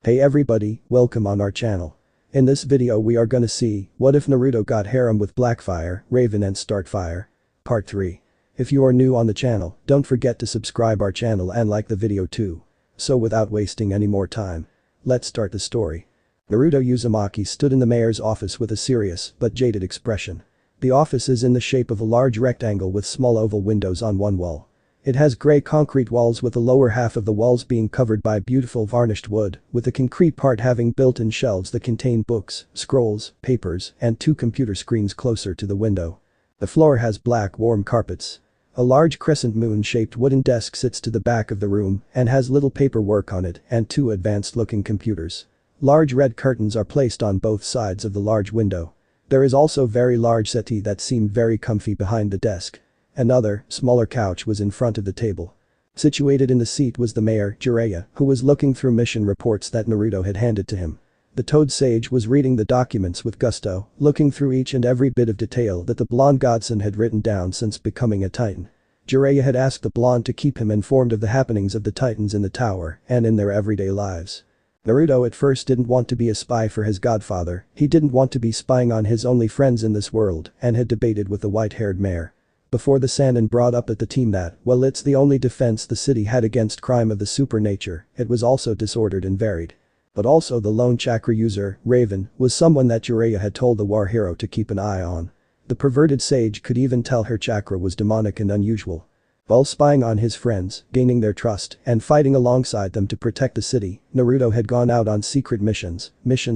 Hey everybody, welcome on our channel. In this video we are gonna see, what if Naruto got harem with Blackfire, Raven and Startfire? Part 3. If you are new on the channel, don't forget to subscribe our channel and like the video too. So without wasting any more time, let's start the story. Naruto Uzumaki stood in the mayor's office with a serious but jaded expression. The office is in the shape of a large rectangle with small oval windows on one wall. It has grey concrete walls with the lower half of the walls being covered by beautiful varnished wood, with the concrete part having built-in shelves that contain books, scrolls, papers, and 2 computer screens closer to the window. The floor has black warm carpets. A large crescent moon-shaped wooden desk sits to the back of the room and has little paperwork on it and 2 advanced-looking computers. Large red curtains are placed on both sides of the large window. There is also very large settee that seemed very comfy behind the desk. Another, smaller couch was in front of the table. Situated in the seat was the mayor, Jiraiya, who was looking through mission reports that Naruto had handed to him. The Toad Sage was reading the documents with gusto, looking through each and every bit of detail that the blonde godson had written down since becoming a Titan. Jiraiya had asked the blonde to keep him informed of the happenings of the Titans in the tower and in their everyday lives. Naruto at first didn't want to be a spy for his godfather, he didn't want to be spying on his only friends in this world and had debated with the white-haired mayor. Before the Sannin brought up at the team that, well, it's the only defense the city had against crime of the super nature, it was also disordered and varied. But also the lone chakra user, Raven, was someone that Jiraiya had told the war hero to keep an eye on. The perverted sage could even tell her chakra was demonic and unusual. While spying on his friends, gaining their trust, and fighting alongside them to protect the city, Naruto had gone out on secret missions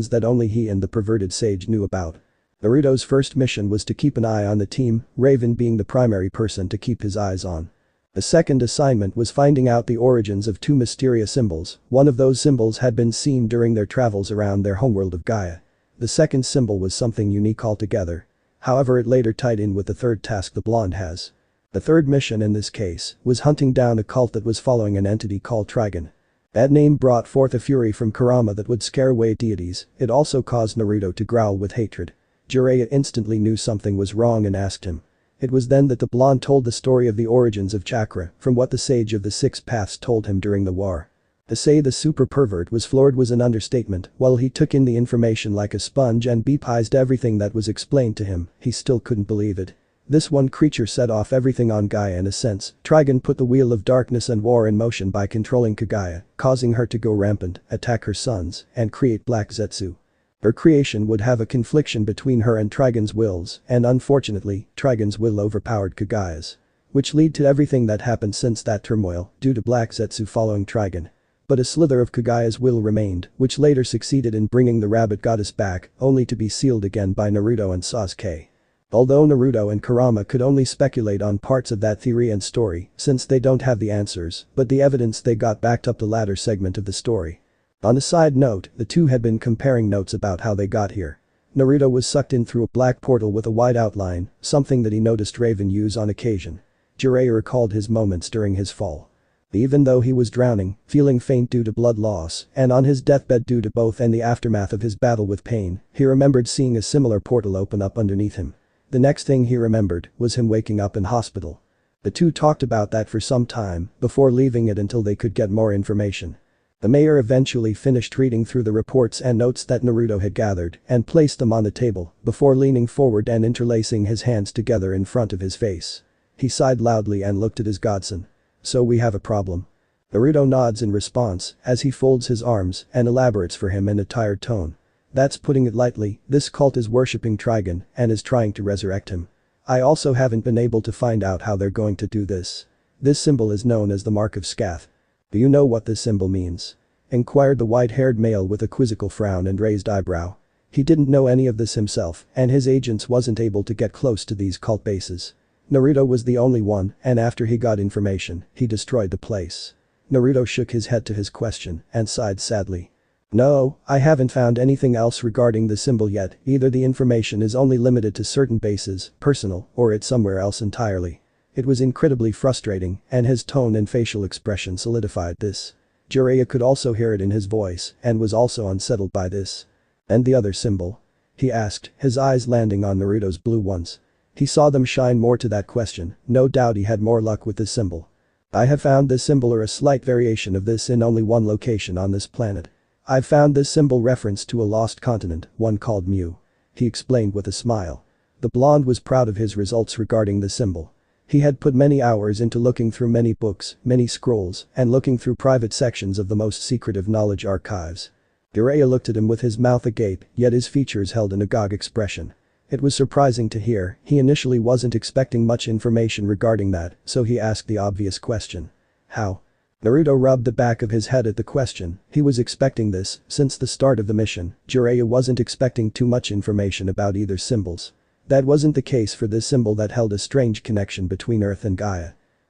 that only he and the perverted sage knew about. Naruto's first mission was to keep an eye on the team, Raven being the primary person to keep his eyes on. The second assignment was finding out the origins of 2 mysterious symbols. One of those symbols had been seen during their travels around their homeworld of Gaia. The second symbol was something unique altogether. However, it later tied in with the third task the blonde has. The third mission in this case was hunting down a cult that was following an entity called Trigon. That name brought forth a fury from Kurama that would scare away deities. It also caused Naruto to growl with hatred. Jiraiya instantly knew something was wrong and asked him. It was then that the blonde told the story of the origins of chakra from what the sage of the 6 paths told him during the war. To say the super pervert was floored was an understatement. While he took in the information like a sponge and beepized everything that was explained to him, he still couldn't believe it. This one creature set off everything on Gaia in a sense. Trigon put the wheel of darkness and war in motion by controlling Kagaya, causing her to go rampant, attack her sons, and create Black Zetsu. Her creation would have a confliction between her and Trigon's wills, and unfortunately, Trigon's will overpowered Kagaya's. Which led to everything that happened since that turmoil, due to Black Zetsu following Trigon. But a slither of Kagaya's will remained, which later succeeded in bringing the rabbit goddess back, only to be sealed again by Naruto and Sasuke. Although Naruto and Kurama could only speculate on parts of that theory and story, since they don't have the answers, but the evidence they got backed up the latter segment of the story. On a side note, the two had been comparing notes about how they got here. Naruto was sucked in through a black portal with a white outline, something that he noticed Raven use on occasion. Jiraiya recalled his moments during his fall. Even though he was drowning, feeling faint due to blood loss, and on his deathbed due to both and the aftermath of his battle with pain, he remembered seeing a similar portal open up underneath him. The next thing he remembered was him waking up in hospital. The two talked about that for some time, before leaving it until they could get more information. The mayor eventually finished reading through the reports and notes that Naruto had gathered and placed them on the table before leaning forward and interlacing his hands together in front of his face. He sighed loudly and looked at his godson. So we have a problem. Naruto nods in response as he folds his arms and elaborates for him in a tired tone. That's putting it lightly, this cult is worshipping Trigon and is trying to resurrect him. I also haven't been able to find out how they're going to do this. This symbol is known as the Mark of Scath. Do you know what this symbol means? Inquired the white-haired male with a quizzical frown and raised eyebrow. He didn't know any of this himself, and his agents wasn't able to get close to these cult bases. Naruto was the only one, and after he got information, he destroyed the place. Naruto shook his head to his question and sighed sadly. No, I haven't found anything else regarding the symbol yet, either the information is only limited to certain bases, personal, or it's somewhere else entirely. It was incredibly frustrating, and his tone and facial expression solidified this. Jiraiya could also hear it in his voice, and was also unsettled by this. And the other symbol? He asked, his eyes landing on Naruto's blue ones. He saw them shine more to that question, no doubt he had more luck with this symbol. I have found this symbol or a slight variation of this in only one location on this planet. "I've found this symbol reference to a lost continent, one called Mu," he explained with a smile. The blonde was proud of his results regarding the symbol. He had put many hours into looking through many books, many scrolls, and looking through private sections of the most secretive knowledge archives. Jiraiya looked at him with his mouth agape, yet his features held an agog expression. It was surprising to hear, he initially wasn't expecting much information regarding that, so he asked the obvious question. "How?" Naruto rubbed the back of his head at the question. He was expecting this, since the start of the mission. Jiraiya wasn't expecting too much information about either symbols. That wasn't the case for this symbol that held a strange connection between Earth and Gaia.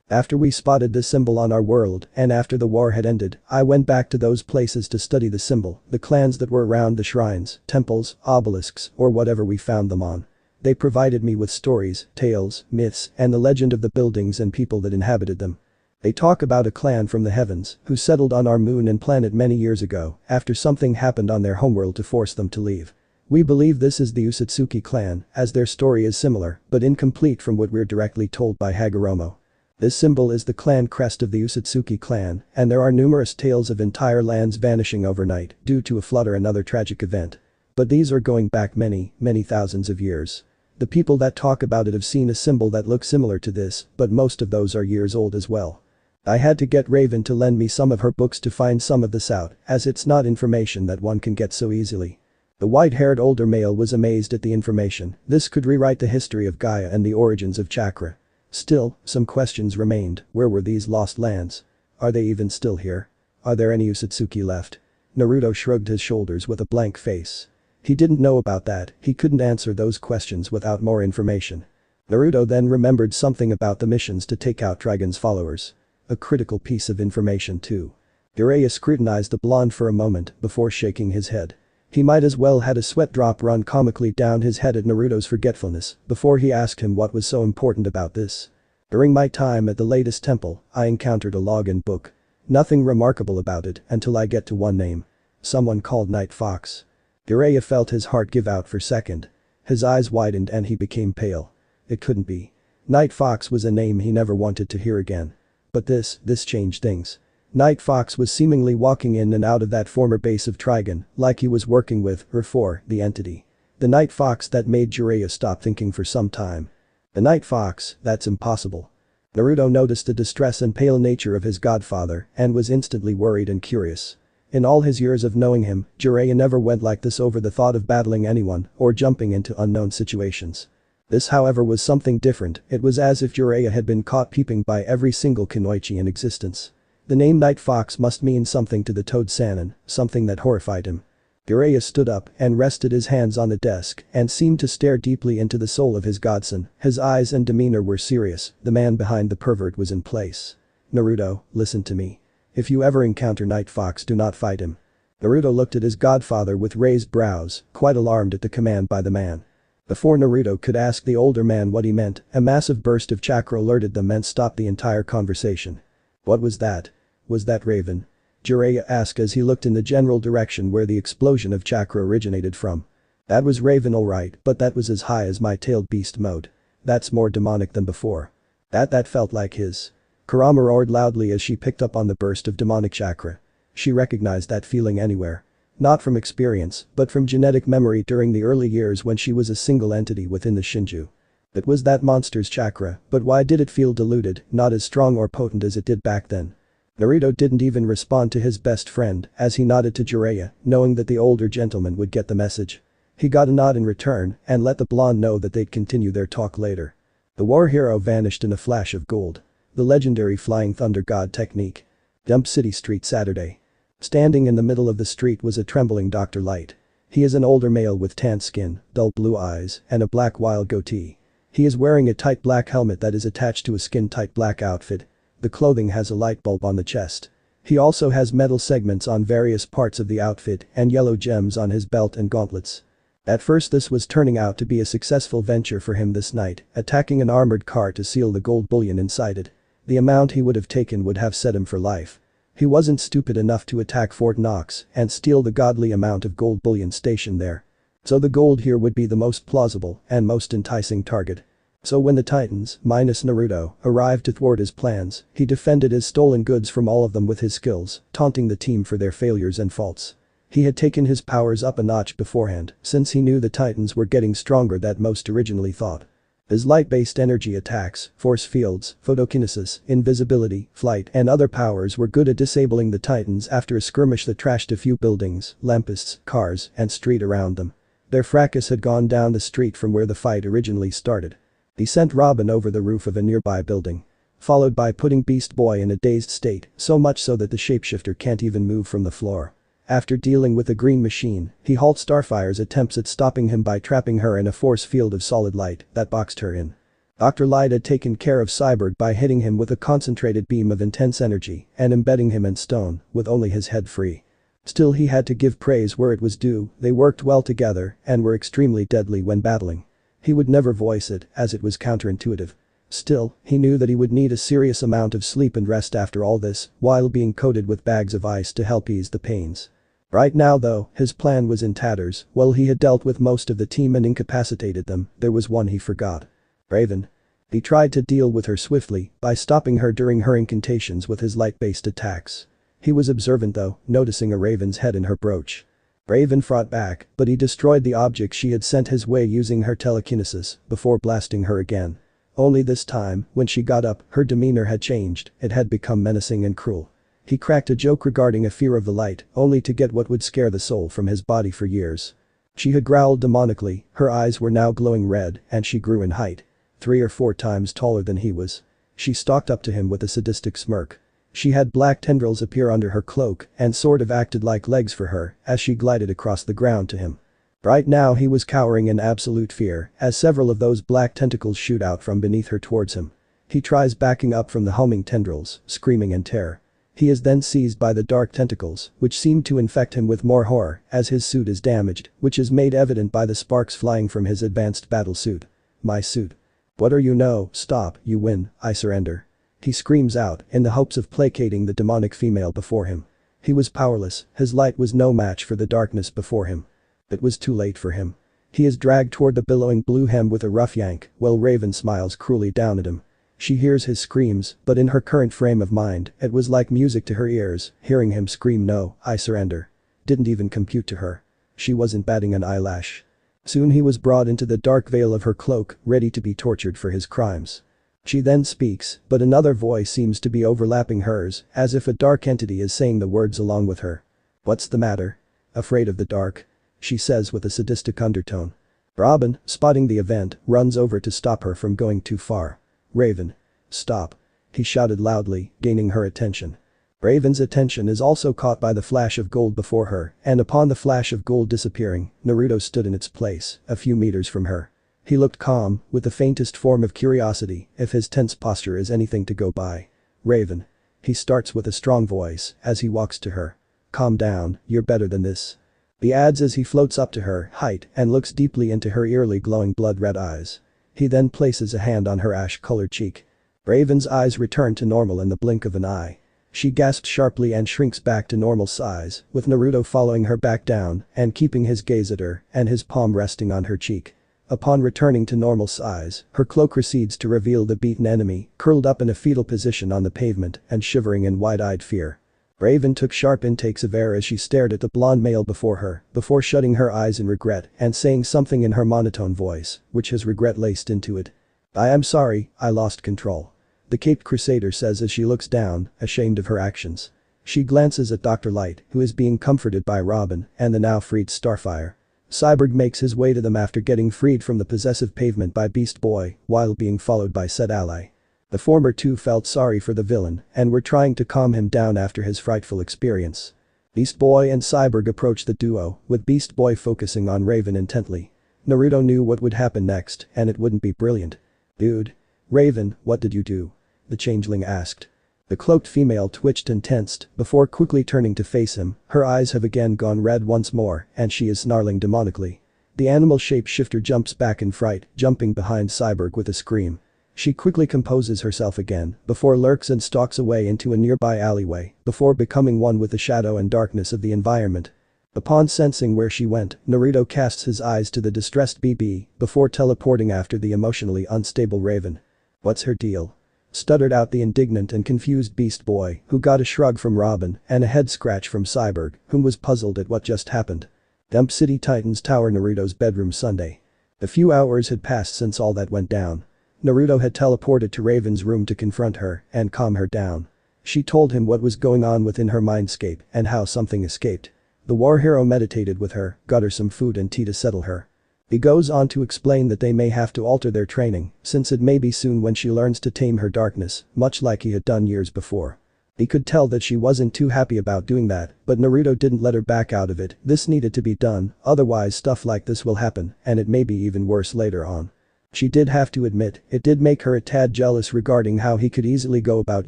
"After we spotted this symbol on our world, and after the war had ended, I went back to those places to study the symbol, the clans that were around the shrines, temples, obelisks, or whatever we found them on. They provided me with stories, tales, myths, and the legend of the buildings and people that inhabited them. They talk about a clan from the heavens who settled on our moon and planet many years ago after something happened on their homeworld to force them to leave. We believe this is the Uzumaki clan, as their story is similar, but incomplete from what we're directly told by Hagoromo. This symbol is the clan crest of the Uzumaki clan, and there are numerous tales of entire lands vanishing overnight due to a flood or another tragic event. But these are going back many, many thousands of years. The people that talk about it have seen a symbol that looks similar to this, but most of those are years old as well. I had to get Raven to lend me some of her books to find some of this out, as it's not information that one can get so easily." The white-haired older male was amazed at the information. This could rewrite the history of Gaia and the origins of chakra. Still, some questions remained. Where were these lost lands? Are they even still here? Are there any Uzumaki left? Naruto shrugged his shoulders with a blank face. He didn't know about that, he couldn't answer those questions without more information. Naruto then remembered something about the missions to take out Trigon's followers. A critical piece of information too. Jiraiya scrutinized the blonde for a moment before shaking his head. He might as well had a sweat drop run comically down his head at Naruto's forgetfulness before he asked him what was so important about this. "During my time at the latest temple, I encountered a login book. Nothing remarkable about it until I get to one name. Someone called Night Fox." Jiraiya felt his heart give out for a second. His eyes widened and he became pale. It couldn't be. Night Fox was a name he never wanted to hear again. But this changed things. Night Fox was seemingly walking in and out of that former base of Trigon, like he was working with, or for, the entity. The Night Fox that made Jiraiya stop thinking for some time. The Night Fox, that's impossible. Naruto noticed the distress and pale nature of his godfather and was instantly worried and curious. In all his years of knowing him, Jiraiya never went like this over the thought of battling anyone or jumping into unknown situations. This however was something different. It was as if Jiraiya had been caught peeping by every single kunoichi in existence. The name Night Fox must mean something to the Toad Sannin, something that horrified him. Jiraiya stood up and rested his hands on the desk and seemed to stare deeply into the soul of his godson. His eyes and demeanor were serious. The man behind the pervert was in place. "Naruto, listen to me. If you ever encounter Night Fox, do not fight him." Naruto looked at his godfather with raised brows, quite alarmed at the command by the man. Before Naruto could ask the older man what he meant, a massive burst of chakra alerted them and stopped the entire conversation. "What was that? Was that Raven?" Jiraiya asked as he looked in the general direction where the explosion of chakra originated from. "That was Raven alright, but that was as high as my tailed beast mode. That's more demonic than before. That felt like his." Kurama roared loudly as she picked up on the burst of demonic chakra. She recognized that feeling anywhere. Not from experience, but from genetic memory during the early years when she was a single entity within the Shinju. It was that monster's chakra, but why did it feel diluted, not as strong or potent as it did back then? Naruto didn't even respond to his best friend as he nodded to Jiraiya, knowing that the older gentleman would get the message. He got a nod in return and let the blonde know that they'd continue their talk later. The war hero vanished in a flash of gold. The legendary flying thunder god technique. Dump City Street Saturday. Standing in the middle of the street was a trembling Dr. Light. He is an older male with tan skin, dull blue eyes, and a black wild goatee. He is wearing a tight black helmet that is attached to a skin-tight black outfit. The clothing has a light bulb on the chest. He also has metal segments on various parts of the outfit and yellow gems on his belt and gauntlets. At first this was turning out to be a successful venture for him this night, attacking an armored car to steal the gold bullion inside it. The amount he would have taken would have set him for life. He wasn't stupid enough to attack Fort Knox and steal the godly amount of gold bullion stationed there. So the gold here would be the most plausible and most enticing target. So when the Titans, minus Naruto, arrived to thwart his plans, he defended his stolen goods from all of them with his skills, taunting the team for their failures and faults. He had taken his powers up a notch beforehand since he knew the Titans were getting stronger than most originally thought. His light-based energy attacks, force fields, photokinesis, invisibility, flight and other powers were good at disabling the Titans after a skirmish that trashed a few buildings, lampposts, cars and street around them. Their fracas had gone down the street from where the fight originally started. He sent Robin over the roof of a nearby building. Followed by putting Beast Boy in a dazed state, so much so that the shapeshifter can't even move from the floor. After dealing with the green machine, he halts Starfire's attempts at stopping him by trapping her in a force field of solid light that boxed her in. Dr. Light had taken care of Cyborg by hitting him with a concentrated beam of intense energy and embedding him in stone, with only his head free. Still, he had to give praise where it was due. They worked well together and were extremely deadly when battling. He would never voice it, as it was counterintuitive. Still, he knew that he would need a serious amount of sleep and rest after all this, while being coated with bags of ice to help ease the pains. Right now though, his plan was in tatters. While he had dealt with most of the team and incapacitated them, there was one he forgot. Raven. He tried to deal with her swiftly by stopping her during her incantations with his light-based attacks. He was observant though, noticing a raven's head in her brooch. Raven fought back, but he destroyed the object she had sent his way using her telekinesis before blasting her again. Only this time, when she got up, her demeanor had changed. It had become menacing and cruel. He cracked a joke regarding a fear of the light, only to get what would scare the soul from his body for years. She had growled demonically, her eyes were now glowing red, and she grew in height. 3 or 4 times taller than he was. She stalked up to him with a sadistic smirk. She had black tendrils appear under her cloak and sort of acted like legs for her as she glided across the ground to him. Right now he was cowering in absolute fear as several of those black tentacles shoot out from beneath her towards him. He tries backing up from the homing tendrils, screaming in terror. He is then seized by the dark tentacles, which seem to infect him with more horror as his suit is damaged, which is made evident by the sparks flying from his advanced battle suit. My suit. What are you? No, stop, you win, I surrender. He screams out in the hopes of placating the demonic female before him. He was powerless, his light was no match for the darkness before him. It was too late for him. He is dragged toward the billowing blue hem with a rough yank, while Raven smiles cruelly down at him. She hears his screams, but in her current frame of mind, it was like music to her ears. Hearing him scream no, I surrender. Didn't even compute to her. She wasn't batting an eyelash. Soon he was brought into the dark veil of her cloak, ready to be tortured for his crimes. She then speaks, but another voice seems to be overlapping hers, as if a dark entity is saying the words along with her. What's the matter? Afraid of the dark? She says with a sadistic undertone. Robin, spotting the event, runs over to stop her from going too far. Raven. Stop. He shouted loudly, gaining her attention. Raven's attention is also caught by the flash of gold before her, and upon the flash of gold disappearing, Naruto stood in its place, a few meters from her. He looked calm, with the faintest form of curiosity, if his tense posture is anything to go by. Raven. He starts with a strong voice, as he walks to her. Calm down, you're better than this. He adds as he floats up to her height and looks deeply into her eerily glowing blood-red eyes. He then places a hand on her ash-colored cheek. Raven's eyes return to normal in the blink of an eye. She gasps sharply and shrinks back to normal size, with Naruto following her back down and keeping his gaze at her and his palm resting on her cheek. Upon returning to normal size, her cloak recedes to reveal the beaten enemy, curled up in a fetal position on the pavement and shivering in wide-eyed fear. Raven took sharp intakes of air as she stared at the blonde male before her, before shutting her eyes in regret and saying something in her monotone voice, which has regret laced into it. I am sorry, I lost control. The caped crusader says as she looks down, ashamed of her actions. She glances at Dr. Light, who is being comforted by Robin and the now freed Startfire. Cyborg makes his way to them after getting freed from the possessive pavement by Beast Boy, while being followed by said ally. The former two felt sorry for the villain and were trying to calm him down after his frightful experience. Beast Boy and Cyborg approached the duo, with Beast Boy focusing on Raven intently. Naruto knew what would happen next, and it wouldn't be brilliant. Dude. Raven, what did you do? The changeling asked. The cloaked female twitched and tensed before quickly turning to face him. Her eyes have again gone red once more and she is snarling demonically. The animal shapeshifter jumps back in fright, jumping behind Cyborg with a scream. She quickly composes herself again before lurks and stalks away into a nearby alleyway before becoming one with the shadow and darkness of the environment. Upon sensing where she went, Naruto casts his eyes to the distressed BB before teleporting after the emotionally unstable Raven. What's her deal? stuttered out the indignant and confused Beast Boy, who got a shrug from Robin and a head scratch from Cyborg, whom was puzzled at what just happened. Dump City Titans Tower Naruto's bedroom Sunday. A few hours had passed since all that went down. Naruto had teleported to Raven's room to confront her and calm her down. She told him what was going on within her mindscape and how something escaped. The war hero meditated with her, got her some food and tea to settle her. He goes on to explain that they may have to alter their training, since it may be soon when she learns to tame her darkness, much like he had done years before. He could tell that she wasn't too happy about doing that, but Naruto didn't let her back out of it. This needed to be done, otherwise stuff like this will happen, and it may be even worse later on. She did have to admit, it did make her a tad jealous regarding how he could easily go about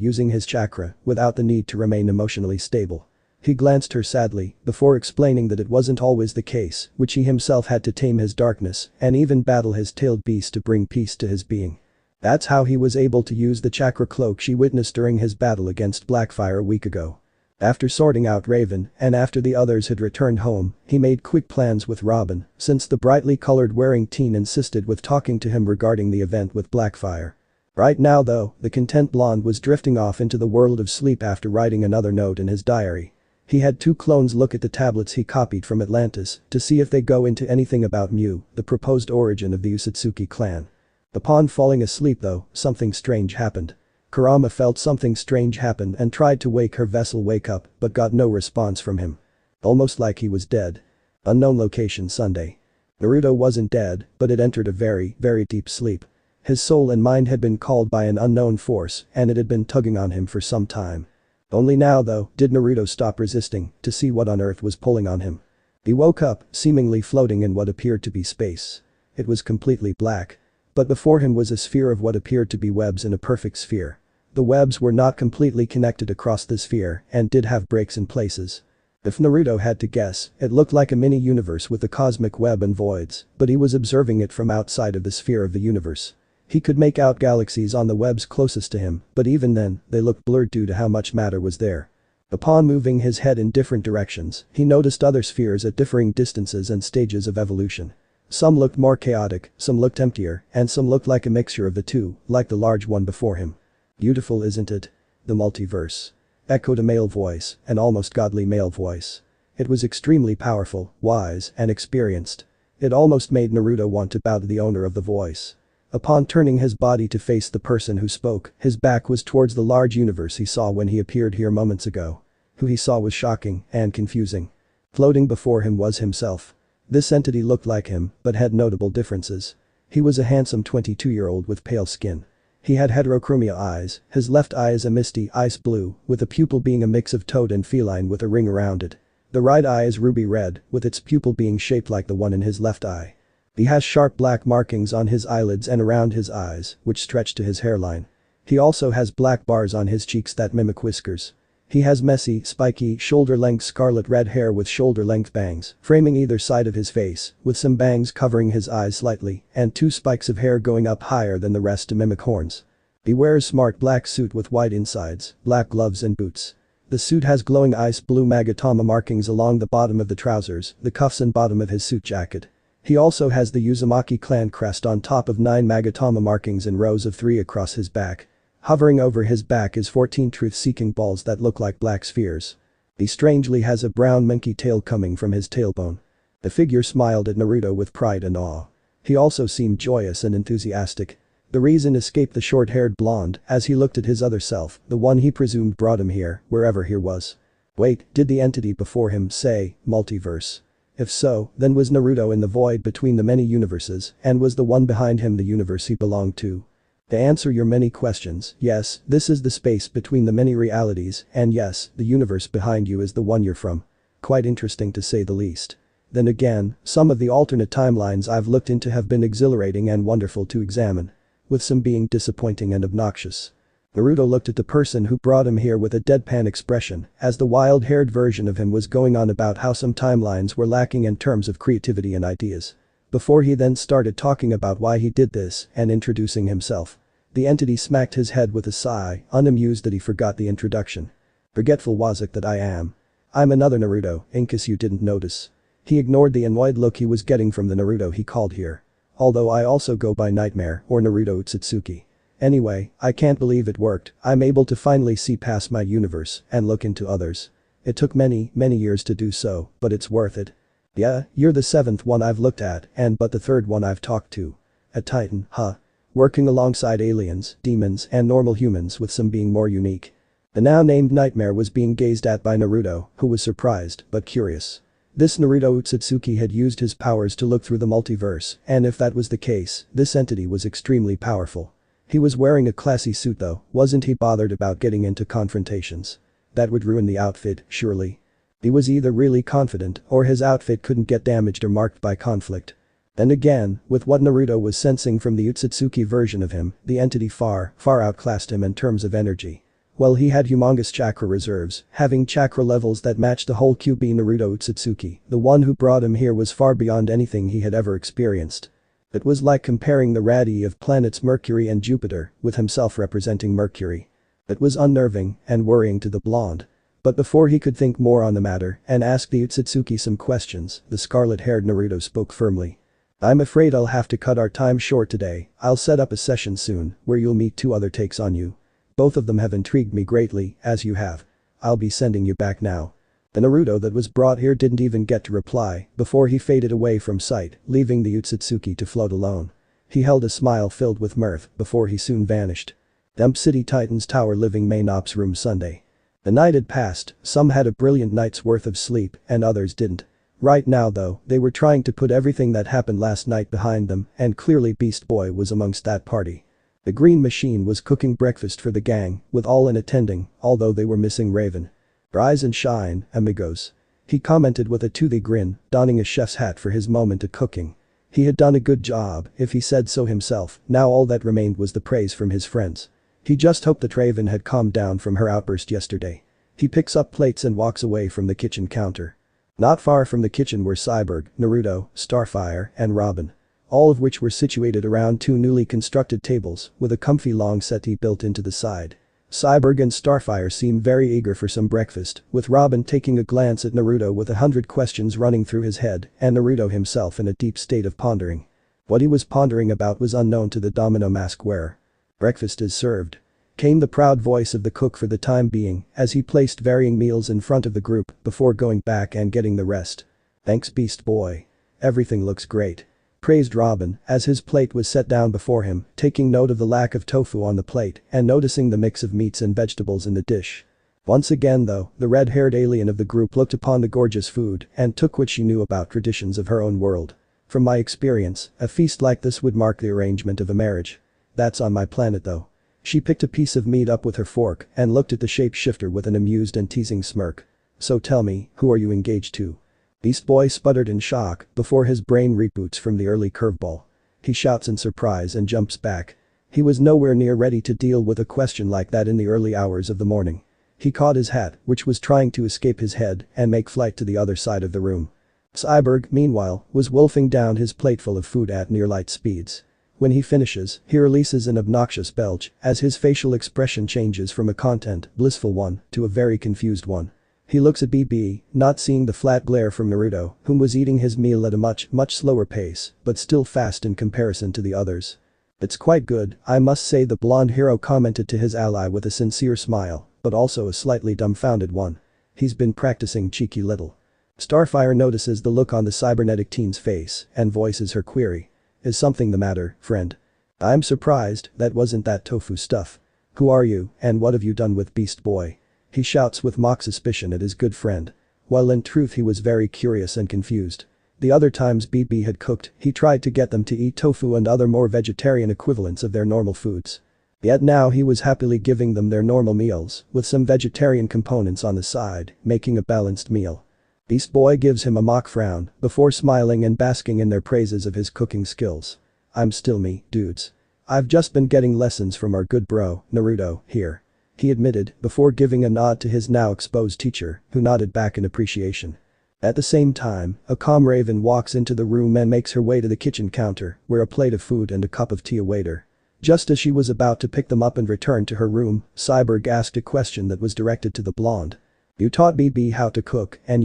using his chakra without the need to remain emotionally stable. He glanced her sadly before explaining that it wasn't always the case, which he himself had to tame his darkness and even battle his tailed beast to bring peace to his being. That's how he was able to use the chakra cloak she witnessed during his battle against Blackfire a week ago. After sorting out Raven and after the others had returned home, he made quick plans with Robin since the brightly colored wearing teen insisted with talking to him regarding the event with Blackfire. Right now though, the content blonde was drifting off into the world of sleep after writing another note in his diary. He had two clones look at the tablets he copied from Atlantis to see if they go into anything about Mu, the proposed origin of the Usatsuki clan. Upon falling asleep though, something strange happened. Kurama felt something strange happen and tried to wake her vessel wake up but got no response from him. Almost like he was dead. Unknown location Sunday. Naruto wasn't dead, but had entered a very, very deep sleep. His soul and mind had been called by an unknown force and it had been tugging on him for some time. Only now though, did Naruto stop resisting to see what on earth was pulling on him. He woke up, seemingly floating in what appeared to be space. It was completely black. But before him was a sphere of what appeared to be webs in a perfect sphere. The webs were not completely connected across the sphere and did have breaks in places. If Naruto had to guess, it looked like a mini-universe with a cosmic web and voids, but he was observing it from outside of the sphere of the universe. He could make out galaxies on the webs closest to him, but even then, they looked blurred due to how much matter was there. Upon moving his head in different directions, he noticed other spheres at differing distances and stages of evolution. Some looked more chaotic, some looked emptier, and some looked like a mixture of the two, like the large one before him. Beautiful, isn't it? The multiverse. Echoed a male voice, an almost godly male voice. It was extremely powerful, wise, and experienced. It almost made Naruto want to bow to the owner of the voice. Upon turning his body to face the person who spoke, his back was towards the large universe he saw when he appeared here moments ago. Who he saw was shocking and confusing. Floating before him was himself. This entity looked like him, but had notable differences. He was a handsome 22-year-old with pale skin. He had heterochromia eyes, his left eye is a misty ice blue, with the pupil being a mix of toad and feline with a ring around it. The right eye is ruby red, with its pupil being shaped like the one in his left eye. He has sharp black markings on his eyelids and around his eyes, which stretch to his hairline. He also has black bars on his cheeks that mimic whiskers. He has messy, spiky, shoulder-length scarlet red hair with shoulder-length bangs, framing either side of his face, with some bangs covering his eyes slightly, and two spikes of hair going up higher than the rest to mimic horns. He wears smart black suit with white insides, black gloves and boots. The suit has glowing ice blue Magatama markings along the bottom of the trousers, the cuffs and bottom of his suit jacket. He also has the Uzumaki clan crest on top of 9 Magatama markings in rows of 3 across his back. Hovering over his back is 14 truth-seeking balls that look like black spheres. He strangely has a brown monkey tail coming from his tailbone. The figure smiled at Naruto with pride and awe. He also seemed joyous and enthusiastic. The reason escaped the short-haired blonde as he looked at his other self, the one he presumed brought him here, wherever he was. Wait, did the entity before him say, multiverse? If so, then was Naruto in the void between the many universes and was the one behind him the universe he belonged to? To answer your many questions, yes, this is the space between the many realities and yes, the universe behind you is the one you're from. Quite interesting to say the least. Then again, some of the alternate timelines I've looked into have been exhilarating and wonderful to examine. With some being disappointing and obnoxious. Naruto looked at the person who brought him here with a deadpan expression as the wild-haired version of him was going on about how some timelines were lacking in terms of creativity and ideas. Before he then started talking about why he did this and introducing himself. The entity smacked his head with a sigh, unamused that he forgot the introduction. Forgetful Wazak that I am. I'm another Naruto, in case you didn't notice. He ignored the annoyed look he was getting from the Naruto he called here. Although I also go by Nightmare or Naruto Uzumaki. Anyway, I can't believe it worked. I'm able to finally see past my universe and look into others. It took many years to do so, but it's worth it. Yeah, you're the seventh one I've looked at but the third one I've talked to. A Titan, huh? Working alongside aliens, demons and normal humans with some being more unique. The now named nightmare was being gazed at by Naruto, who was surprised but curious. This Naruto Uzumaki had used his powers to look through the multiverse, and if that was the case, this entity was extremely powerful. He was wearing a classy suit though, wasn't he bothered about getting into confrontations? That would ruin the outfit, surely. He was either really confident or his outfit couldn't get damaged or marked by conflict. Then again, with what Naruto was sensing from the Uzumaki version of him, the entity far outclassed him in terms of energy. Well, he had humongous chakra reserves, having chakra levels that matched the whole QB Naruto Uzumaki. The one who brought him here was far beyond anything he had ever experienced. It was like comparing the radii of planets Mercury and Jupiter, with himself representing Mercury. It was unnerving and worrying to the blonde. But before he could think more on the matter and ask the Uzumaki some questions, the scarlet-haired Naruto spoke firmly. I'm afraid I'll have to cut our time short today. I'll set up a session soon where you'll meet two other takes on you. Both of them have intrigued me greatly, as you have. I'll be sending you back now. The Naruto that was brought here didn't even get to reply before he faded away from sight, leaving the Uzumaki to float alone. He held a smile filled with mirth before he soon vanished. Dump City Titans Tower Living Main Ops Room Sunday. The night had passed, some had a brilliant night's worth of sleep and others didn't. Right now though, they were trying to put everything that happened last night behind them and clearly Beast Boy was amongst that party. The green machine was cooking breakfast for the gang, with all in attending, although they were missing Raven. Rise and shine, amigos. He commented with a toothy grin, donning a chef's hat for his moment of cooking. He had done a good job, if he said so himself, now all that remained was the praise from his friends. He just hoped that Raven had calmed down from her outburst yesterday. He picks up plates and walks away from the kitchen counter. Not far from the kitchen were Cyborg, Naruto, Startfire, and Robin. All of which were situated around two newly constructed tables with a comfy long settee built into the side. Cyborg and Starfire seemed very eager for some breakfast, with Robin taking a glance at Naruto with 100 questions running through his head and Naruto himself in a deep state of pondering. What he was pondering about was unknown to the domino mask wearer. Breakfast is served. Came the proud voice of the cook for the time being as he placed varying meals in front of the group before going back and getting the rest. Thanks Beast Boy. Everything looks great. Praised Robin as his plate was set down before him, taking note of the lack of tofu on the plate and noticing the mix of meats and vegetables in the dish. Once again though, the red-haired alien of the group looked upon the gorgeous food and took what she knew about traditions of her own world. From my experience, a feast like this would mark the arrangement of a marriage. That's on my planet though. She picked a piece of meat up with her fork and looked at the shapeshifter with an amused and teasing smirk. So tell me, who are you engaged to? Beast Boy sputtered in shock before his brain reboots from the early curveball. He shouts in surprise and jumps back. He was nowhere near ready to deal with a question like that in the early hours of the morning. He caught his hat, which was trying to escape his head, and make flight to the other side of the room. Cyborg, meanwhile, was wolfing down his plateful of food at near light speeds. When he finishes, he releases an obnoxious belch as his facial expression changes from a content, blissful one, to a very confused one. He looks at BB, not seeing the flat glare from Naruto, whom was eating his meal at a much slower pace, but still fast in comparison to the others. It's quite good, I must say, the blonde hero commented to his ally with a sincere smile, but also a slightly dumbfounded one. He's been practicing cheeky little. Starfire notices the look on the cybernetic teen's face and voices her query. Is something the matter, friend? I'm surprised, that wasn't that tofu stuff. Who are you, and what have you done with Beast Boy? He shouts with mock suspicion at his good friend. While in truth he was very curious and confused. The other times BB had cooked, he tried to get them to eat tofu and other more vegetarian equivalents of their normal foods. Yet now he was happily giving them their normal meals, with some vegetarian components on the side, making a balanced meal. Beast Boy gives him a mock frown, before smiling and basking in their praises of his cooking skills. I'm still me, dudes. I've just been getting lessons from our good bro, Naruto, here. He admitted, before giving a nod to his now exposed teacher, who nodded back in appreciation. At the same time, a calm Raven walks into the room and makes her way to the kitchen counter, where a plate of food and a cup of tea await her. Just as she was about to pick them up and return to her room, Cyborg asked a question that was directed to the blonde. You taught BB how to cook and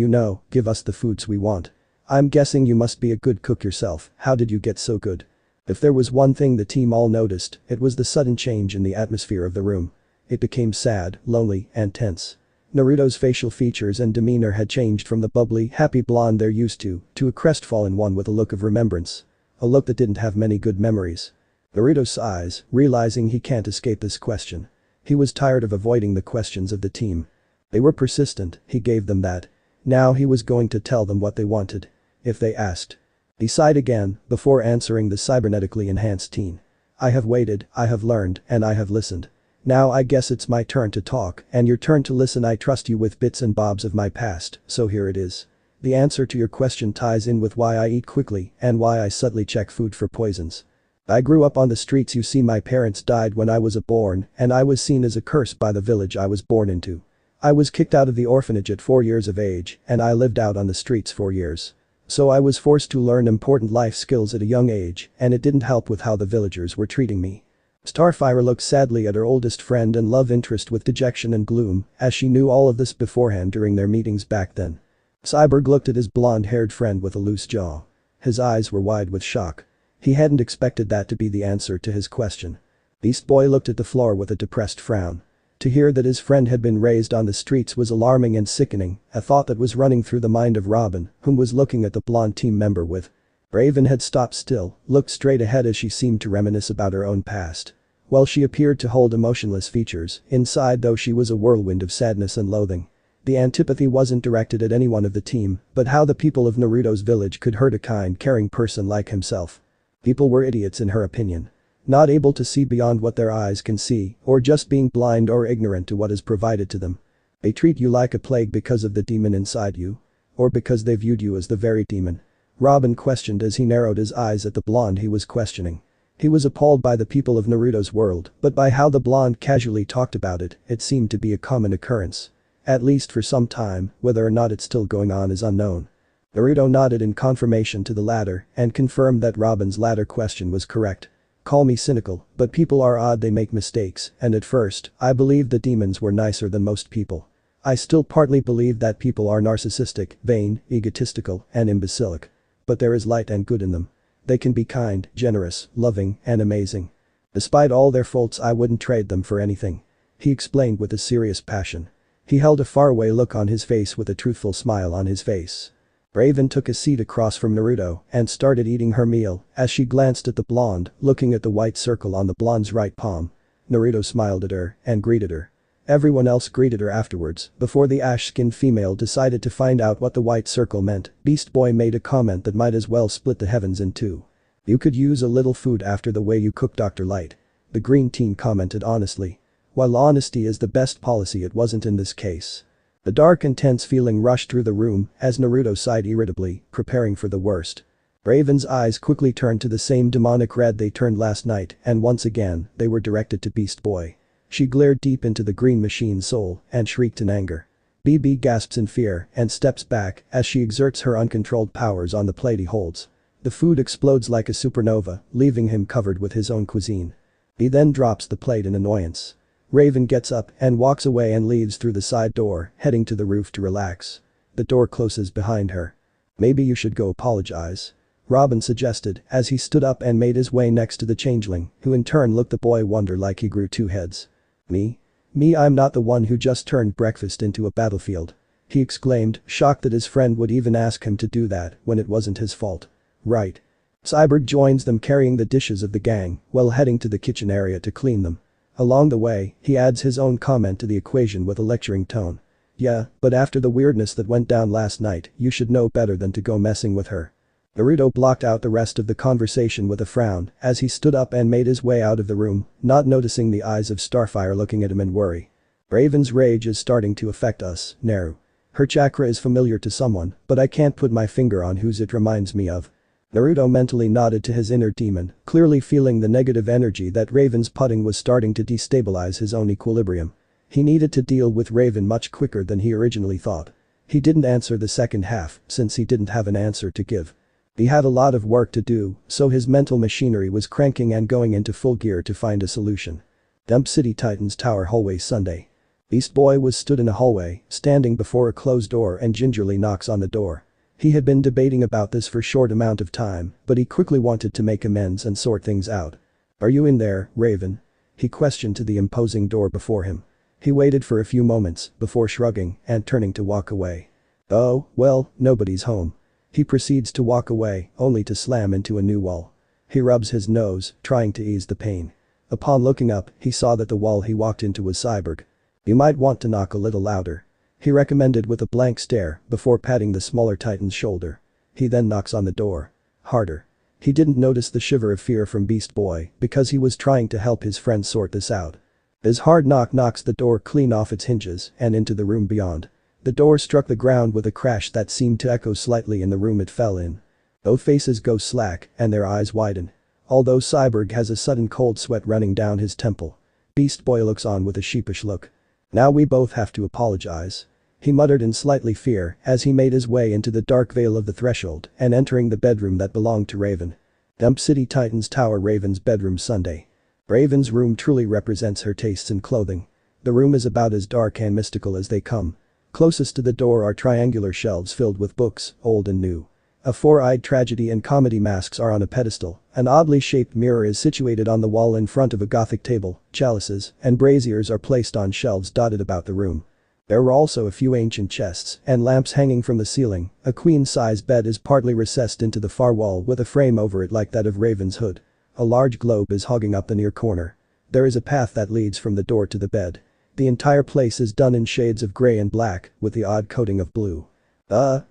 give us the foods we want. I'm guessing you must be a good cook yourself, how did you get so good? If there was one thing the team all noticed, it was the sudden change in the atmosphere of the room. It became sad, lonely, and tense. Naruto's facial features and demeanor had changed from the bubbly, happy blonde they're used to a crestfallen one with a look of remembrance. A look that didn't have many good memories. Naruto sighs, realizing he can't escape this question. He was tired of avoiding the questions of the team. They were persistent, he gave them that. Now he was going to tell them what they wanted. If they asked. He sighed again, before answering the cybernetically enhanced teen. I have waited, I have learned, and I have listened. Now I guess it's my turn to talk, and your turn to listen. I trust you with bits and bobs of my past, so here it is. The answer to your question ties in with why I eat quickly and why I subtly check food for poisons. I grew up on the streets. You see, my parents died when I was born, and I was seen as a curse by the village I was born into. I was kicked out of the orphanage at 4 years of age, and I lived out on the streets for years. So I was forced to learn important life skills at a young age, and it didn't help with how the villagers were treating me. Startfire looked sadly at her oldest friend and love interest with dejection and gloom, as she knew all of this beforehand during their meetings back then. Cyborg looked at his blonde-haired friend with a loose jaw. His eyes were wide with shock. He hadn't expected that to be the answer to his question. Beast Boy looked at the floor with a depressed frown. To hear that his friend had been raised on the streets was alarming and sickening, a thought that was running through the mind of Robin, whom was looking at the blonde team member with. Raven had stopped still, looked straight ahead as she seemed to reminisce about her own past. While she appeared to hold emotionless features, inside though she was a whirlwind of sadness and loathing. The antipathy wasn't directed at anyone of the team, but how the people of Naruto's village could hurt a kind, caring person like himself. People were idiots in her opinion. Not able to see beyond what their eyes can see, or just being blind or ignorant to what is provided to them. They treat you like a plague because of the demon inside you? Or because they viewed you as the very demon? Robin questioned as he narrowed his eyes at the blonde he was questioning. He was appalled by the people of Naruto's world, but by how the blonde casually talked about it, it seemed to be a common occurrence. At least for some time, whether or not it's still going on is unknown. Naruto nodded in confirmation to the latter and confirmed that Robin's latter question was correct. Call me cynical, but people are odd, they make mistakes, and at first, I believed the demons were nicer than most people. I still partly believe that people are narcissistic, vain, egotistical, and imbecilic. But there is light and good in them. They can be kind, generous, loving, and amazing. Despite all their faults, I wouldn't trade them for anything. He explained with a serious passion. He held a faraway look on his face with a truthful smile on his face. Raven took a seat across from Naruto and started eating her meal as she glanced at the blonde, looking at the white circle on the blonde's right palm. Naruto smiled at her and greeted her. Everyone else greeted her afterwards. Before the ash-skinned female decided to find out what the white circle meant, Beast Boy made a comment that might as well split the heavens in two. You could use a little food after the way you cook, Dr. Light. The green teen commented honestly. While honesty is the best policy, it wasn't in this case. The dark and tense feeling rushed through the room as Naruto sighed irritably, preparing for the worst. Raven's eyes quickly turned to the same demonic red they turned last night, and once again, they were directed to Beast Boy. She glared deep into the green machine's soul and shrieked in anger. BB gasps in fear and steps back as she exerts her uncontrolled powers on the plate he holds. The food explodes like a supernova, leaving him covered with his own cuisine. He then drops the plate in annoyance. Raven gets up and walks away and leaves through the side door, heading to the roof to relax. The door closes behind her. Maybe you should go apologize. Robin suggested as he stood up and made his way next to the changeling, who in turn looked the boy wonder like he grew two heads. Me? Me, I'm not the one who just turned breakfast into a battlefield. He exclaimed, shocked that his friend would even ask him to do that when it wasn't his fault. Right. Cyborg joins them carrying the dishes of the gang while heading to the kitchen area to clean them. Along the way, he adds his own comment to the equation with a lecturing tone. Yeah, but after the weirdness that went down last night, you should know better than to go messing with her. Naruto blocked out the rest of the conversation with a frown as he stood up and made his way out of the room, not noticing the eyes of Starfire looking at him in worry. Raven's rage is starting to affect us, Naru. Her chakra is familiar to someone, but I can't put my finger on whose it reminds me of. Naruto mentally nodded to his inner demon, clearly feeling the negative energy that Raven's putting was starting to destabilize his own equilibrium. He needed to deal with Raven much quicker than he originally thought. He didn't answer the second half since he didn't have an answer to give. He had a lot of work to do, so his mental machinery was cranking and going into full gear to find a solution. Dump City Titans Tower hallway Sunday. Beast Boy was stood in a hallway, standing before a closed door and gingerly knocks on the door. He had been debating about this for a short amount of time, but he quickly wanted to make amends and sort things out. "Are you in there, Raven?" he questioned to the imposing door before him. He waited for a few moments before shrugging and turning to walk away. "Oh, well, nobody's home." He proceeds to walk away, only to slam into a new wall. He rubs his nose, trying to ease the pain. Upon looking up, he saw that the wall he walked into was Cyborg. "You might want to knock a little louder," he recommended with a blank stare before patting the smaller Titan's shoulder. He then knocks on the door. Harder. He didn't notice the shiver of fear from Beast Boy because he was trying to help his friend sort this out. His hard knock knocks the door clean off its hinges and into the room beyond. The door struck the ground with a crash that seemed to echo slightly in the room it fell in. Both faces go slack and their eyes widen. Although Cyborg has a sudden cold sweat running down his temple. Beast Boy looks on with a sheepish look. "Now we both have to apologize," he muttered in slightly fear as he made his way into the dark veil of the threshold and entering the bedroom that belonged to Raven. Dump City Titans Tower. Raven's bedroom Sunday. Raven's room truly represents her tastes in clothing. The room is about as dark and mystical as they come. Closest to the door are triangular shelves filled with books, old and new. A four-eyed tragedy and comedy masks are on a pedestal. An oddly shaped mirror is situated on the wall in front of a gothic table. Chalices and braziers are placed on shelves dotted about the room. There were also a few ancient chests and lamps hanging from the ceiling. A queen-size bed is partly recessed into the far wall with a frame over it like that of Raven's hood. A large globe is hogging up the near corner. There is a path that leads from the door to the bed. The entire place is done in shades of gray and black with the odd coating of blue.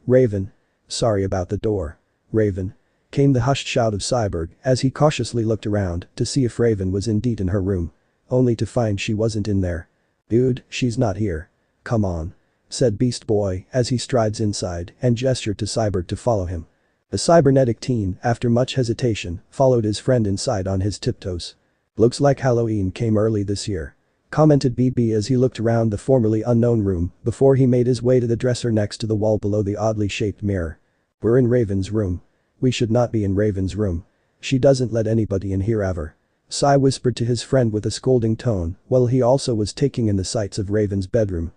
Raven. Sorry about the door. Raven. Came the hushed shout of Cyborg as he cautiously looked around to see if Raven was indeed in her room. Only to find she wasn't in there. "Dude, she's not here." "Come on," said Beast Boy as he strides inside and gestured to Cyborg to follow him. The cybernetic teen, after much hesitation, followed his friend inside on his tiptoes. "Looks like Halloween came early this year," commented BB as he looked around the formerly unknown room before he made his way to the dresser next to the wall below the oddly shaped mirror. "We're in Raven's room. We should not be in Raven's room. She doesn't let anybody in here ever," Cy whispered to his friend with a scolding tone while he also was taking in the sights of Raven's bedroom.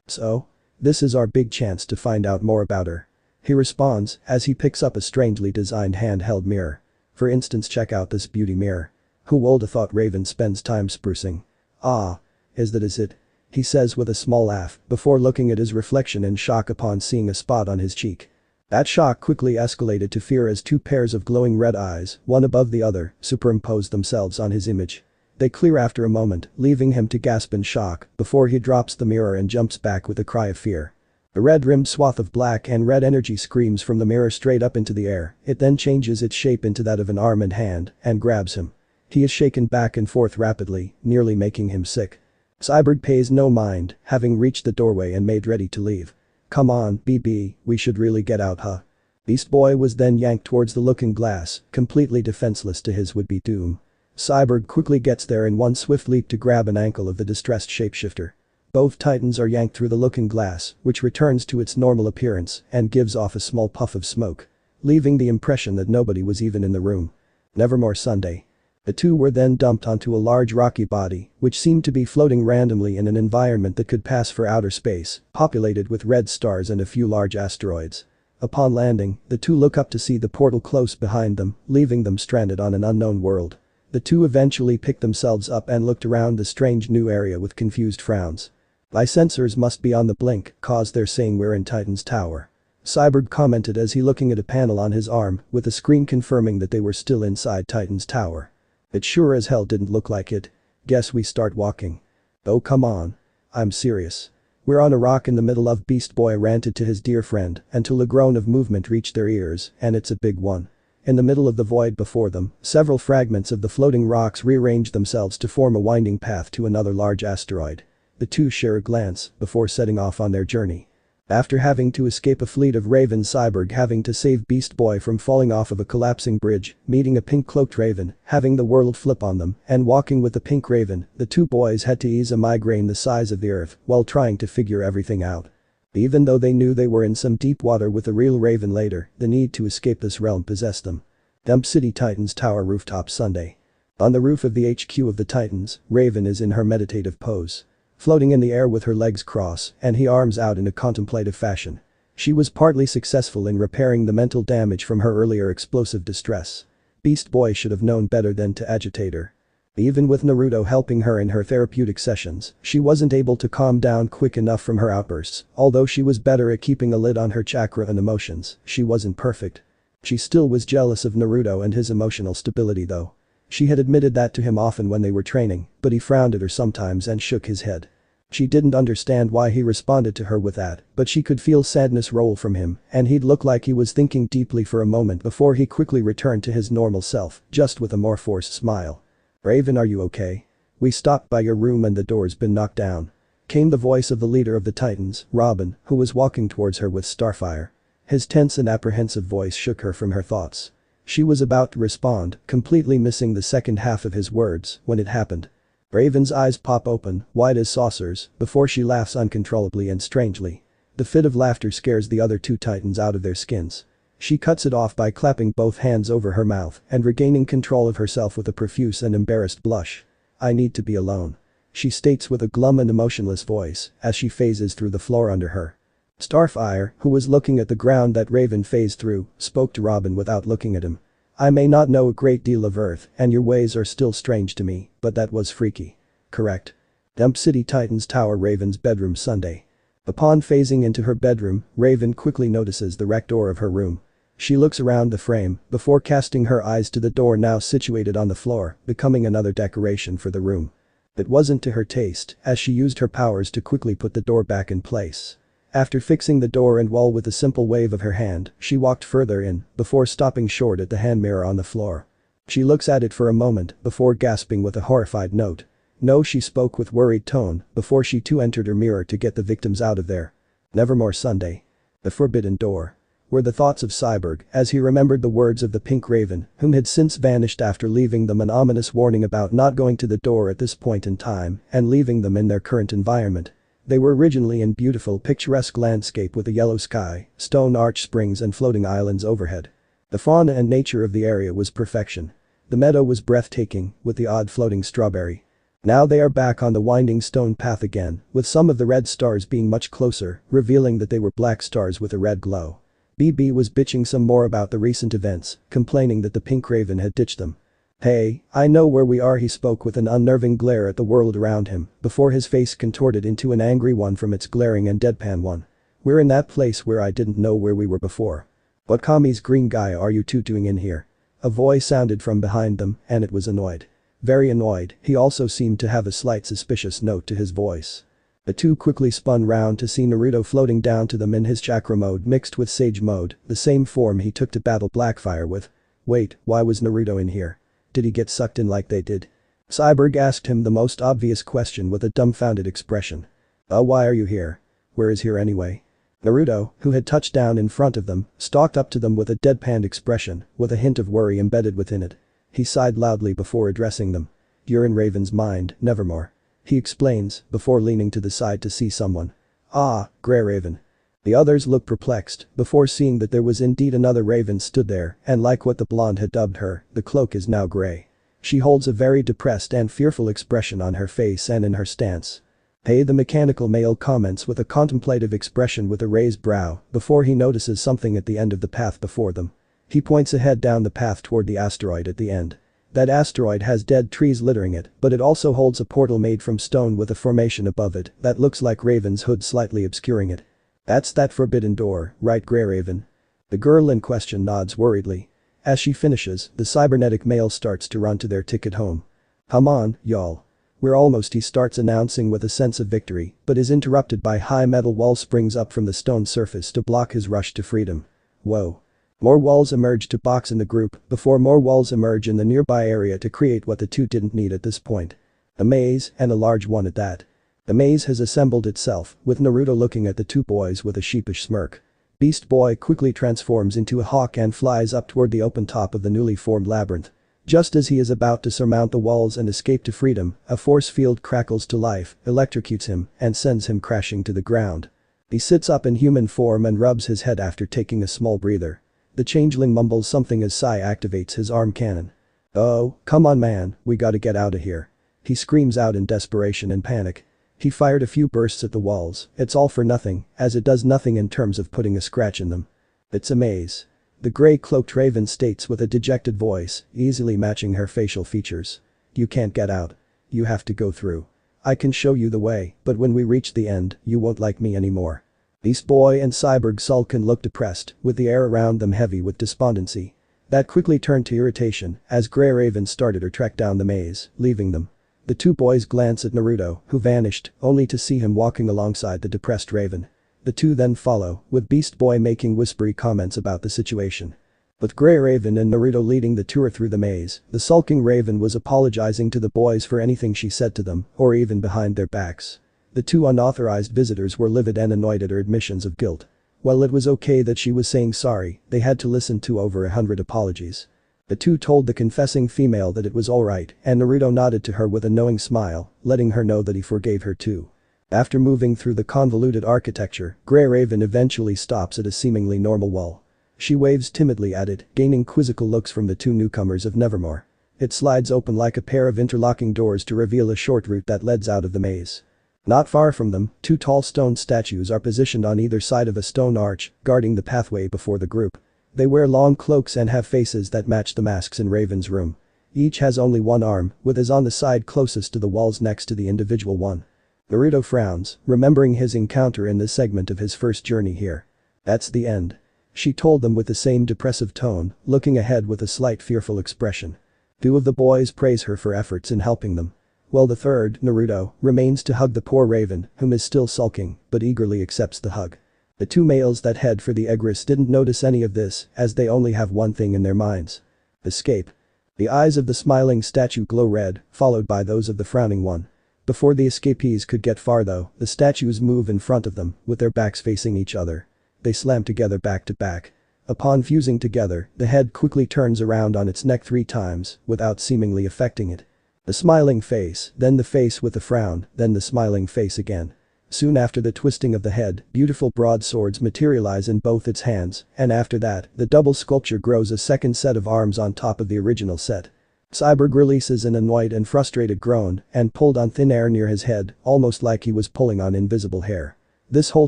So? This is our big chance to find out more about her," he responds as he picks up a strangely designed handheld mirror. "For instance, check out this beauty mirror. Who woulda thought Raven spends time sprucing? Ah. Is it?" he says with a small laugh before looking at his reflection in shock upon seeing a spot on his cheek. That shock quickly escalated to fear as two pairs of glowing red eyes, one above the other, superimposed themselves on his image. They clear after a moment, leaving him to gasp in shock before he drops the mirror and jumps back with a cry of fear. A red-rimmed swath of black and red energy screams from the mirror straight up into the air. It then changes its shape into that of an arm and hand and grabs him. He is shaken back and forth rapidly, nearly making him sick. Cyborg pays no mind, having reached the doorway and made ready to leave. "Come on, BB, we should really get out, huh?" Beast Boy was then yanked towards the looking glass, completely defenseless to his would-be doom. Cyborg quickly gets there in one swift leap to grab an ankle of the distressed shapeshifter. Both titans are yanked through the looking glass, which returns to its normal appearance and gives off a small puff of smoke, leaving the impression that nobody was even in the room. Nevermore Sunday. The two were then dumped onto a large rocky body, which seemed to be floating randomly in an environment that could pass for outer space, populated with red stars and a few large asteroids. Upon landing, the two look up to see the portal close behind them, leaving them stranded on an unknown world. The two eventually picked themselves up and looked around the strange new area with confused frowns. "My sensors must be on the blink, cause they're saying we're in Titan's Tower," Cyborg commented as he looking at a panel on his arm with a screen confirming that they were still inside Titan's Tower. "It sure as hell didn't look like it. Guess we start walking." "Oh come on. I'm serious. We're on a rock in the middle of," Beast Boy ranted to his dear friend until a groan of movement reached their ears, and it's a big one. In the middle of the void before them, several fragments of the floating rocks rearranged themselves to form a winding path to another large asteroid. The two share a glance before setting off on their journey. After having to escape a fleet of Raven, Cyborg having to save Beast Boy from falling off of a collapsing bridge, meeting a pink-cloaked Raven, having the world flip on them, and walking with the pink Raven, the two boys had to ease a migraine the size of the earth while trying to figure everything out. Even though they knew they were in some deep water with a real Raven later, the need to escape this realm possessed them. Dump City Titans Tower Rooftop Sunday. On the roof of the HQ of the Titans, Raven is in her meditative pose. Floating in the air with her legs crossed and he arms out in a contemplative fashion. She was partly successful in repairing the mental damage from her earlier explosive distress. Beast Boy should have known better than to agitate her. Even with Naruto helping her in her therapeutic sessions, she wasn't able to calm down quick enough from her outbursts. Although she was better at keeping a lid on her chakra and emotions, she wasn't perfect. She still was jealous of Naruto and his emotional stability though. She had admitted that to him often when they were training, but he frowned at her sometimes and shook his head. She didn't understand why he responded to her with that, but she could feel sadness roll from him, and he'd look like he was thinking deeply for a moment before he quickly returned to his normal self, just with a more forced smile. "Raven, are you okay? We stopped by your room and the door's been knocked down," came the voice of the leader of the Titans, Robin, who was walking towards her with Startfire. His tense and apprehensive voice shook her from her thoughts. She was about to respond, completely missing the second half of his words, when it happened. Raven's eyes pop open, wide as saucers, before she laughs uncontrollably and strangely. The fit of laughter scares the other two Titans out of their skins. She cuts it off by clapping both hands over her mouth and regaining control of herself with a profuse and embarrassed blush. "I need to be alone," she states with a glum and emotionless voice as she phases through the floor under her. Starfire, who was looking at the ground that Raven phased through, spoke to Robin without looking at him. "I may not know a great deal of Earth and your ways are still strange to me, but that was freaky. Correct?" Dump City Titans Tower Raven's bedroom Sunday. Upon phasing into her bedroom, Raven quickly notices the wrecked door of her room. She looks around the frame before casting her eyes to the door now situated on the floor, becoming another decoration for the room. It wasn't to her taste, as she used her powers to quickly put the door back in place. After fixing the door and wall with a simple wave of her hand, she walked further in, before stopping short at the hand mirror on the floor. She looks at it for a moment, before gasping with a horrified note. "No," she spoke with worried tone, before she too entered her mirror to get the victims out of there. "Nevermore Sunday. The forbidden door," were the thoughts of Cyborg as he remembered the words of the Pink Raven, whom had since vanished after leaving them an ominous warning about not going to the door at this point in time and leaving them in their current environment. They were originally in beautiful picturesque landscape with a yellow sky, stone arch springs and floating islands overhead. The fauna and nature of the area was perfection. The meadow was breathtaking, with the odd floating strawberry. Now they are back on the winding stone path again, with some of the red stars being much closer, revealing that they were black stars with a red glow. BB was bitching some more about the recent events, complaining that the Pink Raven had ditched them. "Hey, I know where we are," he spoke with an unnerving glare at the world around him, before his face contorted into an angry one from its glaring and deadpan one. "We're in that place where I didn't know where we were before. What commies green guy are you two doing in here?" A voice sounded from behind them, and it was annoyed. Very annoyed, he also seemed to have a slight suspicious note to his voice. The two quickly spun round to see Naruto floating down to them in his chakra mode mixed with sage mode, the same form he took to battle Blackfire with. "Wait, why was Naruto in here? Did he get sucked in like they did?" Cyborg asked him the most obvious question with a dumbfounded expression. Why are you here? Where is here anyway?" Naruto, who had touched down in front of them, stalked up to them with a deadpan expression, with a hint of worry embedded within it. He sighed loudly before addressing them. "You're in Raven's mind, Nevermore," he explains, before leaning to the side to see someone. "Ah, Grey Raven." The others looked perplexed, before seeing that there was indeed another Raven stood there, and like what the blonde had dubbed her, the cloak is now grey. She holds a very depressed and fearful expression on her face and in her stance. "Hey," the mechanical male comments with a contemplative expression with a raised brow, before he notices something at the end of the path before them. He points ahead down the path toward the asteroid at the end. That asteroid has dead trees littering it, but it also holds a portal made from stone with a formation above it that looks like Raven's hood slightly obscuring it. "That's that forbidden door, right, Grey Raven?" The girl in question nods worriedly. As she finishes, the cybernetic male starts to run to their ticket home. "Come on, y'all. We're almost," he starts announcing with a sense of victory, but is interrupted by high metal wall springs up from the stone surface to block his rush to freedom. Whoa. More walls emerge to box in the group before more walls emerge in the nearby area to create what the two didn't need at this point. A maze, and a large one at that. The maze has assembled itself, with Naruto looking at the two boys with a sheepish smirk. Beast Boy quickly transforms into a hawk and flies up toward the open top of the newly formed labyrinth. Just as he is about to surmount the walls and escape to freedom, a force field crackles to life, electrocutes him, and sends him crashing to the ground. He sits up in human form and rubs his head after taking a small breather. The changeling mumbles something as Sai activates his arm cannon. "Oh, come on man, we gotta get out of here," he screams out in desperation and panic. He fired a few bursts at the walls, it's all for nothing, as it does nothing in terms of putting a scratch in them. It's a maze. The gray-cloaked raven states with a dejected voice, easily matching her facial features. You can't get out. You have to go through. I can show you the way, but when we reach the end, you won't like me anymore. Beast Boy and Cyborg sulk and look depressed, with the air around them heavy with despondency. That quickly turned to irritation as Grey Raven started her trek down the maze, leaving them. The two boys glance at Naruto, who vanished, only to see him walking alongside the depressed Raven. The two then follow, with Beast Boy making whispery comments about the situation. With Grey Raven and Naruto leading the tour through the maze, the sulking Raven was apologizing to the boys for anything she said to them, or even behind their backs. The two unauthorized visitors were livid and annoyed at her admissions of guilt. While it was okay that she was saying sorry, they had to listen to over 100 apologies. The two told the confessing female that it was alright, and Naruto nodded to her with a knowing smile, letting her know that he forgave her too. After moving through the convoluted architecture, Grey Raven eventually stops at a seemingly normal wall. She waves timidly at it, gaining quizzical looks from the two newcomers of Nevermore. It slides open like a pair of interlocking doors to reveal a short route that leads out of the maze. Not far from them, two tall stone statues are positioned on either side of a stone arch, guarding the pathway before the group. They wear long cloaks and have faces that match the masks in Raven's room. Each has only one arm, with his on the side closest to the walls next to the individual one. Naruto frowns, remembering his encounter in this segment of his first journey here. That's the end. She told them with the same depressive tone, looking ahead with a slight fearful expression. Two of the boys praise her for efforts in helping them. While the third, Naruto, remains to hug the poor Raven, whom is still sulking, but eagerly accepts the hug. The two males that head for the egress didn't notice any of this, as they only have one thing in their minds. Escape. The eyes of the smiling statue glow red, followed by those of the frowning one. Before the escapees could get far though, the statues move in front of them, with their backs facing each other. They slam together back to back. Upon fusing together, the head quickly turns around on its neck 3 times, without seemingly affecting it. The smiling face, then the face with the frown, then the smiling face again. Soon after the twisting of the head, beautiful broadswords materialize in both its hands, and after that, the double sculpture grows a second set of arms on top of the original set. Cyborg releases an annoyed and frustrated groan and pulled on thin air near his head, almost like he was pulling on invisible hair. This whole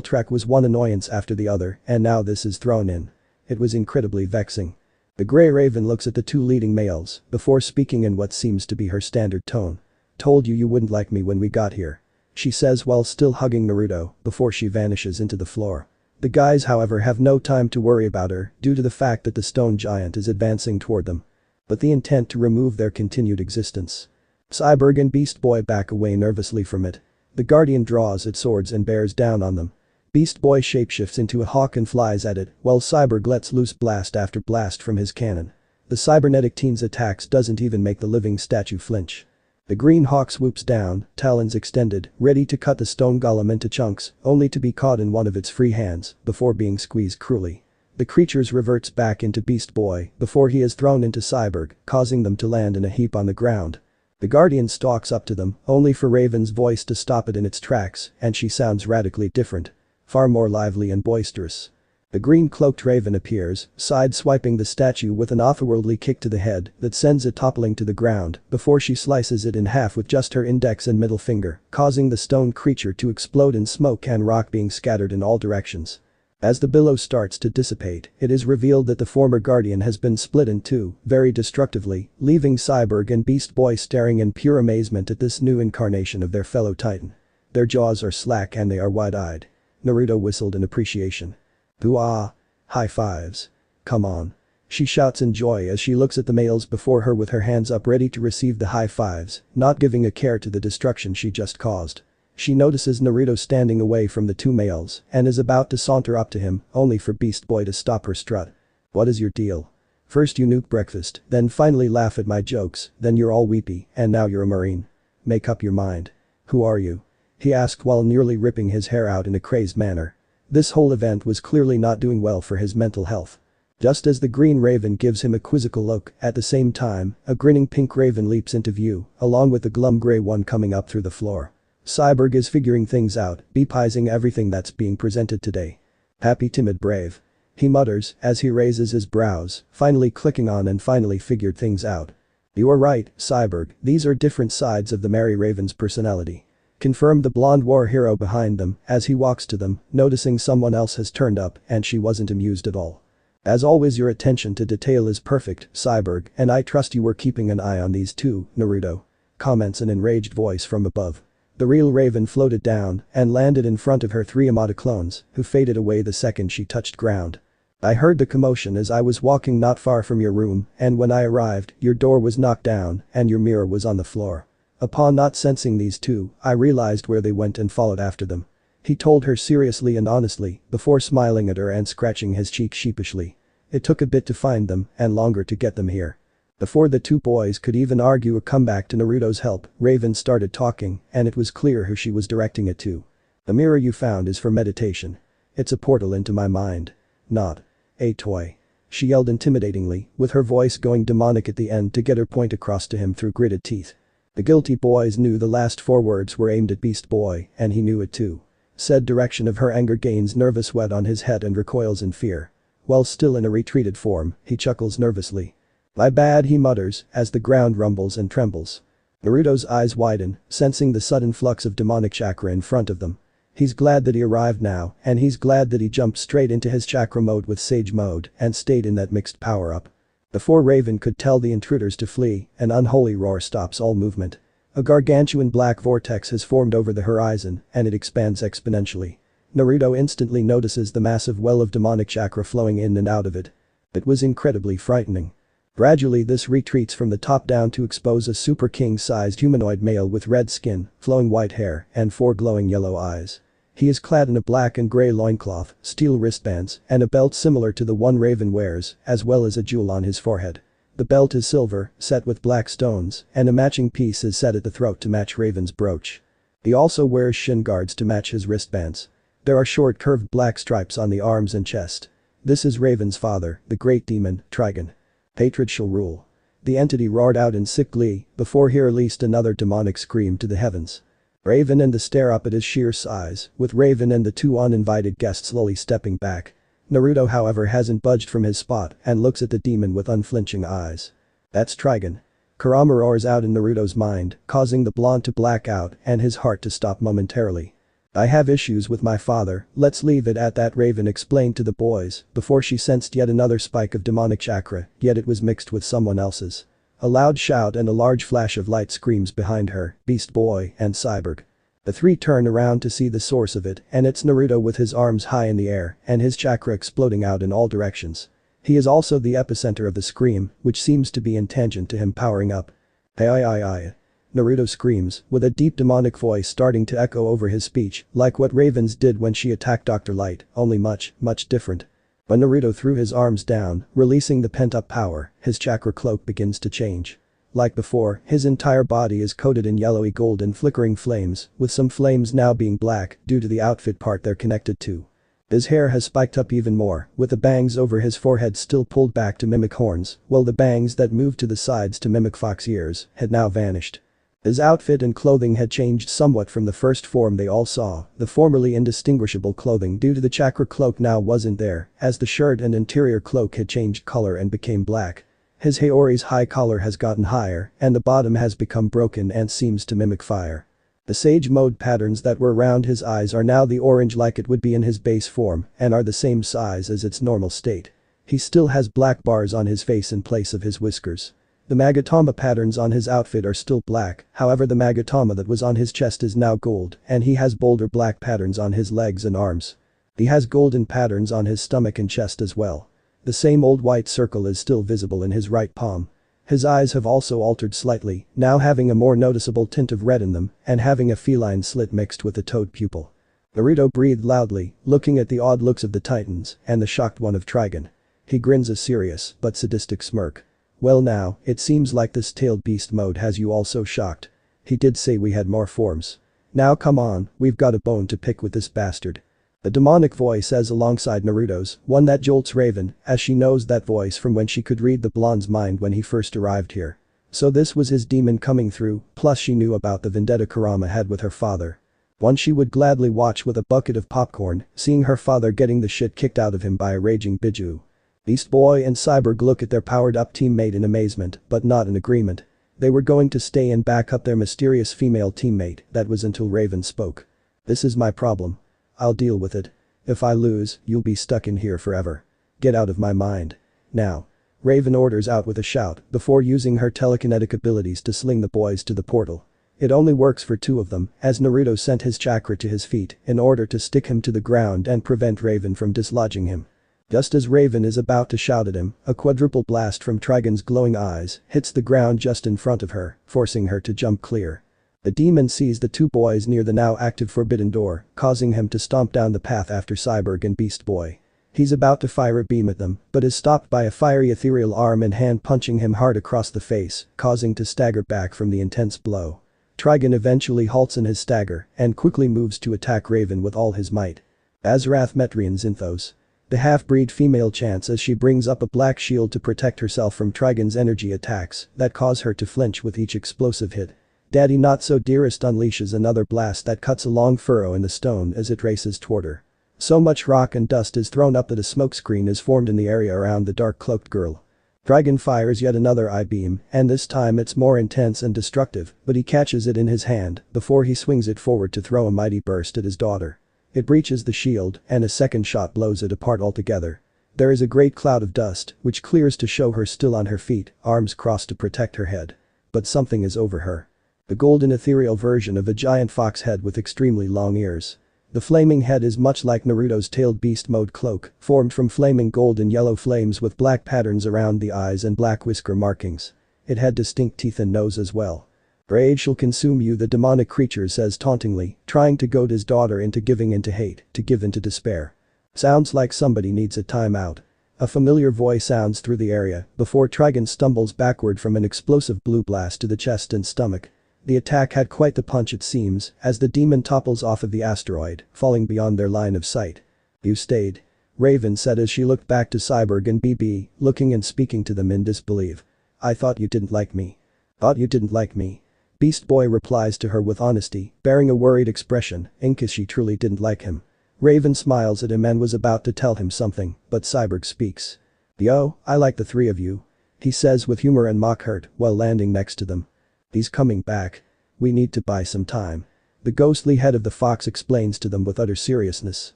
trek was one annoyance after the other, and now this is thrown in. It was incredibly vexing. The Grey Raven looks at the two leading males, before speaking in what seems to be her standard tone. Told you wouldn't like me when we got here. She says while still hugging Naruto, before she vanishes into the floor. The guys however have no time to worry about her, due to the fact that the stone giant is advancing toward them. But the intent to remove their continued existence. Cyborg and Beast Boy back away nervously from it. The Guardian draws its swords and bears down on them. Beast Boy shapeshifts into a hawk and flies at it, while Cyborg lets loose blast after blast from his cannon. The cybernetic teen's attacks doesn't even make the living statue flinch. The green hawk swoops down, talons extended, ready to cut the stone golem into chunks, only to be caught in one of its free hands, before being squeezed cruelly. The creature reverts back into Beast Boy, before he is thrown into Cyborg, causing them to land in a heap on the ground. The Guardian stalks up to them, only for Raven's voice to stop it in its tracks, and she sounds radically different. Far more lively and boisterous. The green-cloaked Raven appears, side-swiping the statue with an otherworldly kick to the head that sends it toppling to the ground before she slices it in half with just her index and middle finger, causing the stone creature to explode in smoke and rock being scattered in all directions. As the billow starts to dissipate, it is revealed that the former Guardian has been split in two, very destructively, leaving Cyborg and Beast Boy staring in pure amazement at this new incarnation of their fellow Titan. Their jaws are slack and they are wide-eyed. Naruto whistled in appreciation. Hoo-ah! High fives. Come on. She shouts in joy as she looks at the males before her with her hands up ready to receive the high fives, not giving a care to the destruction she just caused. She notices Naruto standing away from the two males and is about to saunter up to him, only for Beast Boy to stop her strut. What is your deal? First you nuke breakfast, then finally laugh at my jokes, then you're all weepy, and now you're a marine. Make up your mind. Who are you? He asked while nearly ripping his hair out in a crazed manner. This whole event was clearly not doing well for his mental health. Just as the green raven gives him a quizzical look, at the same time, a grinning pink raven leaps into view, along with the glum gray one coming up through the floor. Cyborg is figuring things out, bepising everything that's being presented today. Happy timid brave. He mutters as he raises his brows, finally clicking on and finally figured things out. You are right, Cyborg, these are different sides of the Merry Raven's personality. confirmed the blonde war hero behind them as he walks to them, noticing someone else has turned up and she wasn't amused at all. As always, your attention to detail is perfect, Cyborg, and I trust you were keeping an eye on these two, Naruto. Comments an enraged voice from above. The real Raven floated down and landed in front of her three Amada clones, who faded away the second she touched ground. I heard the commotion as I was walking not far from your room, and when I arrived, your door was knocked down and your mirror was on the floor. Upon not sensing these two, I realized where they went and followed after them. He told her seriously and honestly, before smiling at her and scratching his cheek sheepishly. It took a bit to find them and longer to get them here. Before the two boys could even argue a comeback to Naruto's help, Raven started talking, and it was clear who she was directing it to. The mirror you found is for meditation. It's a portal into my mind. Not a toy. She yelled intimidatingly, with her voice going demonic at the end to get her point across to him through gritted teeth. The guilty boys knew the last four words were aimed at Beast Boy, and he knew it too. Said direction of her anger gains nervous sweat on his head and recoils in fear. While still in a retreated form, he chuckles nervously. My bad, he mutters, as the ground rumbles and trembles. Naruto's eyes widen, sensing the sudden flux of demonic chakra in front of them. He's glad that he arrived now, and he's glad that he jumped straight into his chakra mode with Sage mode and stayed in that mixed power-up. Before Raven could tell the intruders to flee, an unholy roar stops all movement. A gargantuan black vortex has formed over the horizon, and it expands exponentially. Naruto instantly notices the massive well of demonic chakra flowing in and out of it. It was incredibly frightening. Gradually this retreats from the top down to expose a super king-sized humanoid male with red skin, flowing white hair, and four glowing yellow eyes. He is clad in a black and grey loincloth, steel wristbands, and a belt similar to the one Raven wears, as well as a jewel on his forehead. The belt is silver, set with black stones, and a matching piece is set at the throat to match Raven's brooch. He also wears shin guards to match his wristbands. There are short curved black stripes on the arms and chest. This is Raven's father, the great demon, Trigon. Hatred shall rule. The entity roared out in sick glee before he released another demonic scream to the heavens. Raven and the stare up at his sheer size, with Raven and the two uninvited guests slowly stepping back. Naruto however hasn't budged from his spot and looks at the demon with unflinching eyes. That's Trigon. Kurama roars out in Naruto's mind, causing the blonde to black out and his heart to stop momentarily. I have issues with my father, let's leave it at that, Raven explained to the boys before she sensed yet another spike of demonic chakra, yet it was mixed with someone else's. A loud shout and a large flash of light screams behind her, Beast Boy and Cyborg. The three turn around to see the source of it, and it's Naruto with his arms high in the air and his chakra exploding out in all directions. He is also the epicenter of the scream, which seems to be in tangent to him powering up. Ai. Naruto screams, with a deep demonic voice starting to echo over his speech, like what Raven's did when she attacked Dr. Light, only much different. When Naruto threw his arms down, releasing the pent-up power, his chakra cloak begins to change. Like before, his entire body is coated in yellowy gold and flickering flames, with some flames now being black due to the outfit part they're connected to. His hair has spiked up even more, with the bangs over his forehead still pulled back to mimic horns, while the bangs that moved to the sides to mimic fox ears had now vanished. His outfit and clothing had changed somewhat from the first form they all saw, the formerly indistinguishable clothing due to the chakra cloak now wasn't there, as the shirt and interior cloak had changed color and became black. His Haori's high collar has gotten higher, and the bottom has become broken and seems to mimic fire. The sage mode patterns that were around his eyes are now the orange like it would be in his base form and are the same size as its normal state. He still has black bars on his face in place of his whiskers. The Magatama patterns on his outfit are still black, however the Magatama that was on his chest is now gold and he has bolder black patterns on his legs and arms. He has golden patterns on his stomach and chest as well. The same old white circle is still visible in his right palm. His eyes have also altered slightly, now having a more noticeable tint of red in them and having a feline slit mixed with a toad pupil. Naruto breathed loudly, looking at the odd looks of the Titans and the shocked one of Trigon. He grins a serious but sadistic smirk. Well now, it seems like this tailed beast mode has you all so shocked. He did say we had more forms. Now come on, we've got a bone to pick with this bastard. The demonic voice says alongside Naruto's, one that jolts Raven, as she knows that voice from when she could read the blonde's mind when he first arrived here. So this was his demon coming through, plus she knew about the vendetta Kurama had with her father. One she would gladly watch with a bucket of popcorn, seeing her father getting the shit kicked out of him by a raging Biju. Beast Boy and Cyborg look at their powered-up teammate in amazement, but not in agreement. They were going to stay and back up their mysterious female teammate, that was until Raven spoke. This is my problem. I'll deal with it. If I lose, you'll be stuck in here forever. Get out of my mind. Now. Raven orders out with a shout before using her telekinetic abilities to sling the boys to the portal. It only works for 2 of them, as Naruto sent his chakra to his feet in order to stick him to the ground and prevent Raven from dislodging him. Just as Raven is about to shout at him, a quadruple blast from Trigon's glowing eyes hits the ground just in front of her, forcing her to jump clear. The demon sees the 2 boys near the now active forbidden door, causing him to stomp down the path after Cyborg and Beast Boy. He's about to fire a beam at them, but is stopped by a fiery ethereal arm and hand punching him hard across the face, causing to stagger back from the intense blow. Trigon eventually halts in his stagger and quickly moves to attack Raven with all his might. Azrath Metrian Zinthos. The half-breed female chants as she brings up a black shield to protect herself from Trigon's energy attacks that cause her to flinch with each explosive hit. Daddy Not So Dearest unleashes another blast that cuts a long furrow in the stone as it races toward her. So much rock and dust is thrown up that a smokescreen is formed in the area around the dark-cloaked girl. Trigon fires yet another I-beam, and this time it's more intense and destructive, but he catches it in his hand before he swings it forward to throw a mighty burst at his daughter. It breaches the shield, and a second shot blows it apart altogether. There is a great cloud of dust, which clears to show her still on her feet, arms crossed to protect her head. But something is over her. The golden ethereal version of a giant fox head with extremely long ears. The flaming head is much like Naruto's tailed beast mode cloak, formed from flaming gold and yellow flames with black patterns around the eyes and black whisker markings. It had distinct teeth and nose as well. Rage shall consume you, the demonic creature says tauntingly, trying to goad his daughter into giving into hate, to give into despair. Sounds like somebody needs a timeout. A familiar voice sounds through the area before Trigon stumbles backward from an explosive blue blast to the chest and stomach. The attack had quite the punch it seems, as the demon topples off of the asteroid, falling beyond their line of sight. You stayed. Raven said as she looked back to Cyborg and BB, looking and speaking to them in disbelief. I thought you didn't like me. Thought you didn't like me. Beast Boy replies to her with honesty, bearing a worried expression, in case she truly didn't like him. Raven smiles at him and was about to tell him something, but Cyborg speaks. Yo, I like the 3 of you. He says with humor and mock hurt while landing next to them. He's coming back. We need to buy some time. The ghostly head of the fox explains to them with utter seriousness.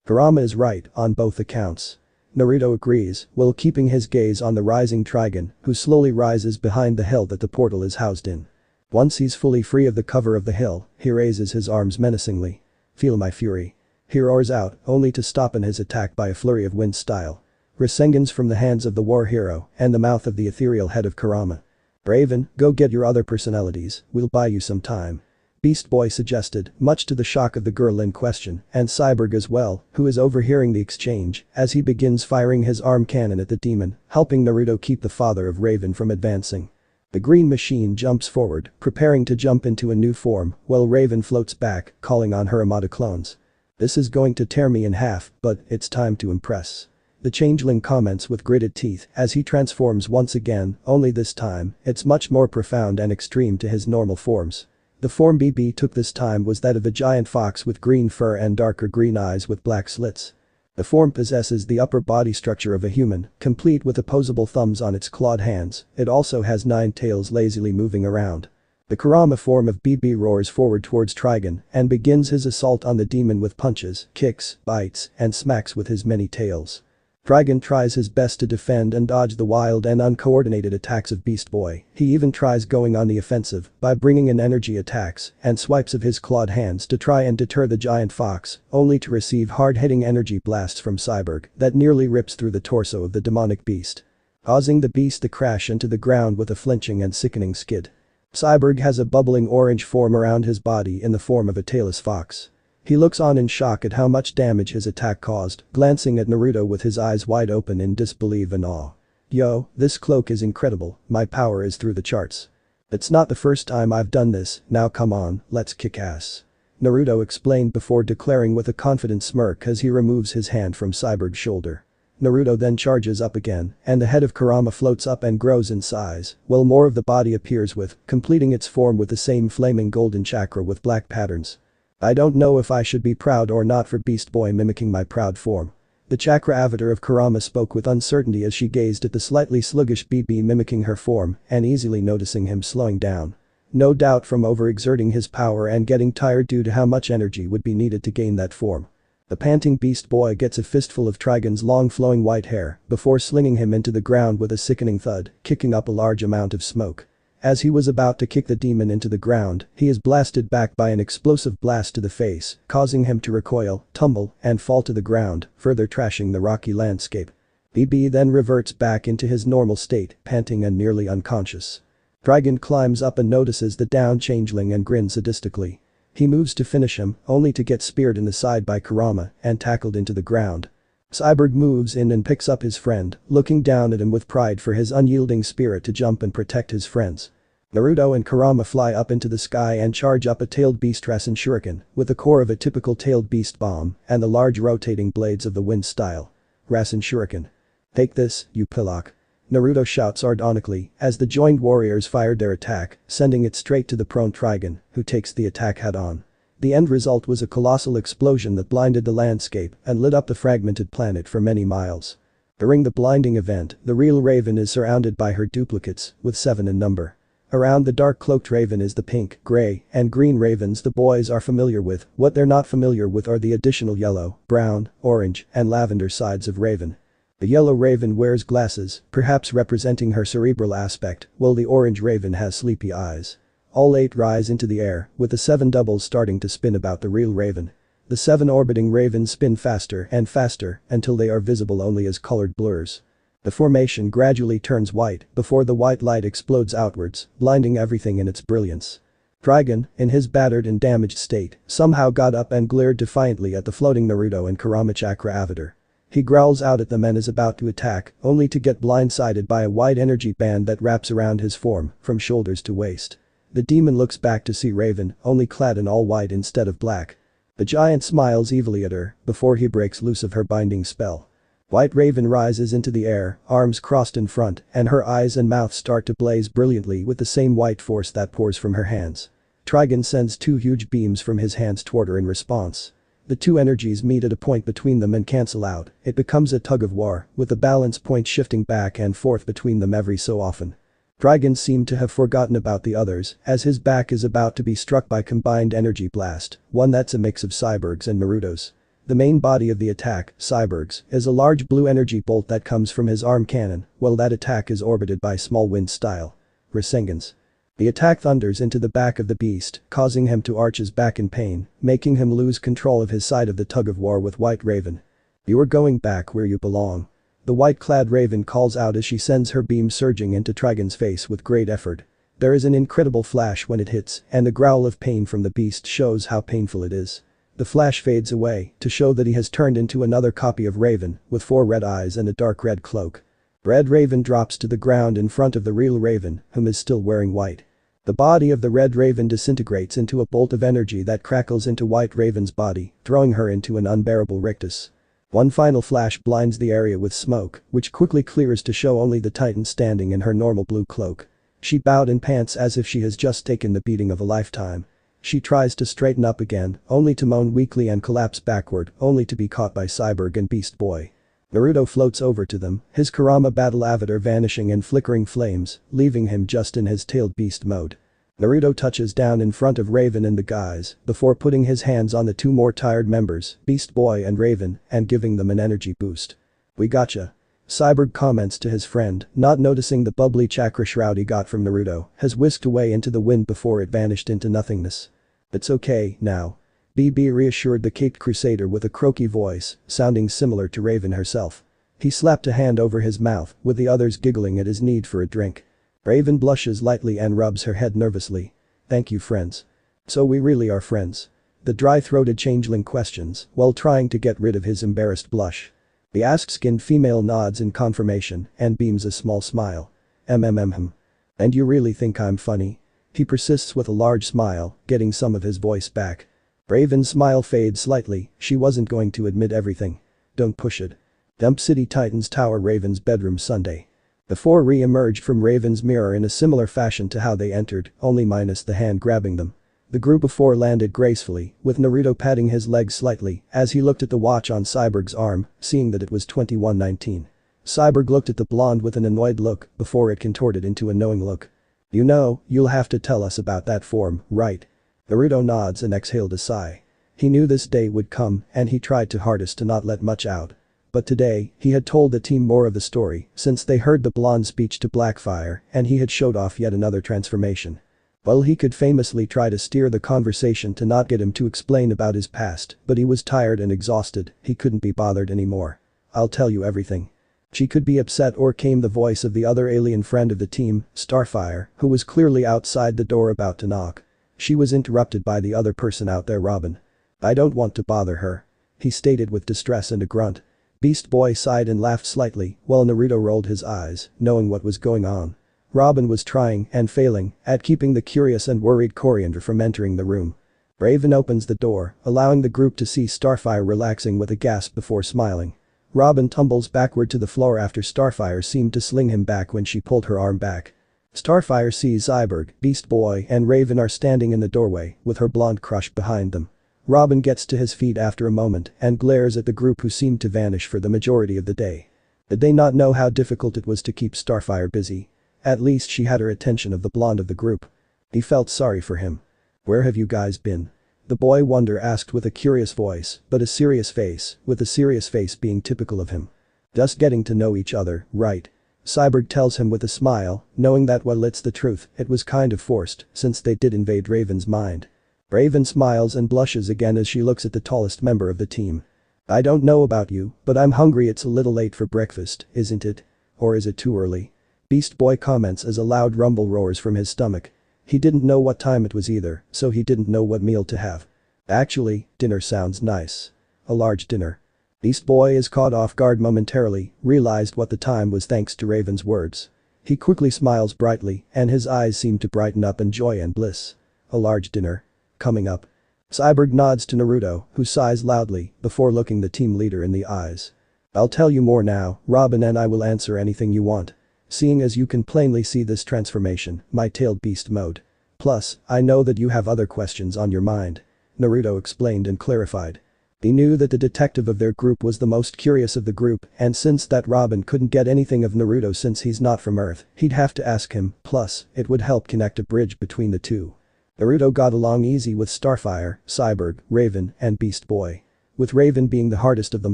Kurama is right on both accounts. Naruto agrees, while keeping his gaze on the rising Trigon, who slowly rises behind the hill that the portal is housed in. Once he's fully free of the cover of the hill, he raises his arms menacingly. Feel my fury. He roars out, only to stop in his attack by a flurry of wind style. Rasengan's from the hands of the war hero and the mouth of the ethereal head of Kurama. Raven, go get your other personalities, we'll buy you some time. Beast Boy suggested, much to the shock of the girl in question, and Cyborg as well, who is overhearing the exchange, as he begins firing his arm cannon at the demon, helping Naruto keep the father of Raven from advancing. The green machine jumps forward, preparing to jump into a new form, while Raven floats back, calling on her Amada clones. This is going to tear me in half, but it's time to impress. The changeling comments with gritted teeth as he transforms once again, only this time, it's much more profound and extreme to his normal forms. The form BB took this time was that of a giant fox with green fur and darker green eyes with black slits. The form possesses the upper body structure of a human, complete with opposable thumbs on its clawed hands. It also has 9 tails lazily moving around. The Kurama form of BB roars forward towards Trigon and begins his assault on the demon with punches, kicks, bites, and smacks with his many tails. Trigon tries his best to defend and dodge the wild and uncoordinated attacks of Beast Boy. He even tries going on the offensive by bringing in energy attacks and swipes of his clawed hands to try and deter the giant fox, only to receive hard-hitting energy blasts from Cyborg that nearly rips through the torso of the demonic beast, causing the beast to crash into the ground with a flinching and sickening skid. Cyborg has a bubbling orange form around his body in the form of a tailless fox. He looks on in shock at how much damage his attack caused, glancing at Naruto with his eyes wide open in disbelief and awe. Yo, this cloak is incredible, my power is through the charts. It's not the first time I've done this, now come on, let's kick ass. Naruto explained before declaring with a confident smirk as he removes his hand from Cyborg's shoulder. Naruto then charges up again, and the head of Kurama floats up and grows in size, while more of the body appears with, completing its form with the same flaming golden chakra with black patterns. I don't know if I should be proud or not for Beast Boy mimicking my proud form. The chakra avatar of Kurama spoke with uncertainty as she gazed at the slightly sluggish BB mimicking her form and easily noticing him slowing down. No doubt from overexerting his power and getting tired due to how much energy would be needed to gain that form. The panting beast boy gets a fistful of Trigon's long flowing white hair before slinging him into the ground with a sickening thud, kicking up a large amount of smoke. As he was about to kick the demon into the ground, he is blasted back by an explosive blast to the face, causing him to recoil, tumble, and fall to the ground, further trashing the rocky landscape. BB then reverts back into his normal state, panting and nearly unconscious. Trigon climbs up and notices the down changeling and grins sadistically. He moves to finish him, only to get speared in the side by Kurama and tackled into the ground. Cyborg moves in and picks up his friend, looking down at him with pride for his unyielding spirit to jump and protect his friends. Naruto and Kurama fly up into the sky and charge up a tailed beast Rasen Shuriken, with the core of a typical tailed beast bomb and the large rotating blades of the wind style. Rasen Shuriken. Take this, you pillock. Naruto shouts sardonically as the joined warriors fired their attack, sending it straight to the prone Trigon, who takes the attack head-on. The end result was a colossal explosion that blinded the landscape and lit up the fragmented planet for many miles. During the blinding event, the real Raven is surrounded by her duplicates, with 7 in number. Around the dark-cloaked Raven is the pink, gray, and green ravens the boys are familiar with. What they're not familiar with are the additional yellow, brown, orange, and lavender sides of Raven. The yellow raven wears glasses, perhaps representing her cerebral aspect, while the orange raven has sleepy eyes. All 8 rise into the air, with the 7 doubles starting to spin about the real raven. The 7 orbiting ravens spin faster and faster until they are visible only as colored blurs. The formation gradually turns white before the white light explodes outwards, blinding everything in its brilliance. Trigon, in his battered and damaged state, somehow got up and glared defiantly at the floating Naruto and Kurama chakra avatar. He growls out at them and is about to attack, only to get blindsided by a white energy band that wraps around his form, from shoulders to waist. The demon looks back to see Raven, only clad in all white instead of black. The giant smiles evilly at her, before he breaks loose of her binding spell. White Raven rises into the air, arms crossed in front, and her eyes and mouth start to blaze brilliantly with the same white force that pours from her hands. Trigon sends 2 huge beams from his hands toward her in response. The 2 energies meet at a point between them and cancel out. It becomes a tug of war, with the balance point shifting back and forth between them every so often. Trigon seemed to have forgotten about the others, as his back is about to be struck by combined energy blast, one that's a mix of Cyborg's and Naruto's. The main body of the attack, Cyborg's, is a large blue energy bolt that comes from his arm cannon, while that attack is orbited by small wind-style Rasengan's. The attack thunders into the back of the beast, causing him to arch his back in pain, making him lose control of his side of the tug-of-war with White Raven. You are going back where you belong. The white-clad Raven calls out as she sends her beam surging into Trigon's face with great effort. There is an incredible flash when it hits, and the growl of pain from the beast shows how painful it is. The flash fades away to show that he has turned into another copy of Raven, with 4 red eyes and a dark red cloak. Red Raven drops to the ground in front of the real Raven, whom is still wearing white. The body of the Red Raven disintegrates into a bolt of energy that crackles into White Raven's body, throwing her into an unbearable rictus. One final flash blinds the area with smoke, which quickly clears to show only the Titan standing in her normal blue cloak. She bowed and pants as if she has just taken the beating of a lifetime. She tries to straighten up again, only to moan weakly and collapse backward, only to be caught by Cyborg and Beast Boy. Naruto floats over to them, his Kurama battle avatar vanishing in flickering flames, leaving him just in his tailed beast mode. Naruto touches down in front of Raven and the guys, before putting his hands on the 2 more tired members, Beast Boy and Raven, and giving them an energy boost. We gotcha. Cyborg comments to his friend, not noticing the bubbly chakra shroud he got from Naruto, has whisked away into the wind before it vanished into nothingness. It's okay, now. BB reassured the caped crusader with a croaky voice, sounding similar to Raven herself. He slapped a hand over his mouth, with the others giggling at his need for a drink. Raven blushes lightly and rubs her head nervously. Thank you, friends. So we really are friends? The dry-throated changeling questions, while trying to get rid of his embarrassed blush. The asked-skinned female nods in confirmation and beams a small smile. And you really think I'm funny? He persists with a large smile, getting some of his voice back. Raven's smile fades slightly, she wasn't going to admit everything. Don't push it. Dump City Titans Tower Raven's bedroom Sunday. The 4 re-emerged from Raven's mirror in a similar fashion to how they entered, only minus the hand grabbing them. The group of four landed gracefully, with Naruto patting his legs slightly as he looked at the watch on Cyborg's arm, seeing that it was 21:19. Cyborg looked at the blonde with an annoyed look before it contorted into a knowing look. You know, you'll have to tell us about that form, right? Naruto nods and exhaled a sigh. He knew this day would come and he tried to hardest to not let much out. But today, he had told the team more of the story since they heard the blonde's speech to Blackfire and he had showed off yet another transformation. Well, he could famously try to steer the conversation to not get him to explain about his past, but he was tired and exhausted, he couldn't be bothered anymore. I'll tell you everything. She could be upset or came the voice of the other alien friend of the team, Startfire, who was clearly outside the door about to knock. She was interrupted by the other person out there, Robin. I don't want to bother her. He stated with distress and a grunt. Beast Boy sighed and laughed slightly while Naruto rolled his eyes, knowing what was going on. Robin was trying and failing at keeping the curious and worried Coriander from entering the room. Raven opens the door, allowing the group to see Starfire relaxing with a gasp before smiling. Robin tumbles backward to the floor after Starfire seemed to sling him back when she pulled her arm back. Starfire sees Cyborg, Beast Boy and Raven are standing in the doorway with her blonde crush behind them. Robin gets to his feet after a moment and glares at the group who seemed to vanish for the majority of the day. Did they not know how difficult it was to keep Starfire busy? At least she had her attention of the blonde of the group. He felt sorry for him. Where have you guys been? The boy wonder asked with a curious voice, but a serious face, with a serious face being typical of him. Just getting to know each other, right? Cyborg tells him with a smile, knowing that while it's the truth, it was kind of forced, since they did invade Raven's mind. Raven smiles and blushes again as she looks at the tallest member of the team. I don't know about you, but I'm hungry. It's a little late for breakfast, isn't it? Or is it too early? Beast Boy comments as a loud rumble roars from his stomach. He didn't know what time it was either, so he didn't know what meal to have. Actually, dinner sounds nice. A large dinner. Beast Boy is caught off guard momentarily, realized what the time was thanks to Raven's words. He quickly smiles brightly and his eyes seem to brighten up in joy and bliss. A large dinner. Coming up. Cyborg nods to Naruto, who sighs loudly before looking the team leader in the eyes. I'll tell you more now, Robin, and I will answer anything you want. Seeing as you can plainly see this transformation, my tailed beast mode. Plus, I know that you have other questions on your mind. Naruto explained and clarified. He knew that the detective of their group was the most curious of the group and since that Robin couldn't get anything of Naruto since he's not from Earth, he'd have to ask him, plus, it would help connect a bridge between the two. Naruto got along easy with Starfire, Cyborg, Raven, and Beast Boy. With Raven being the hardest of them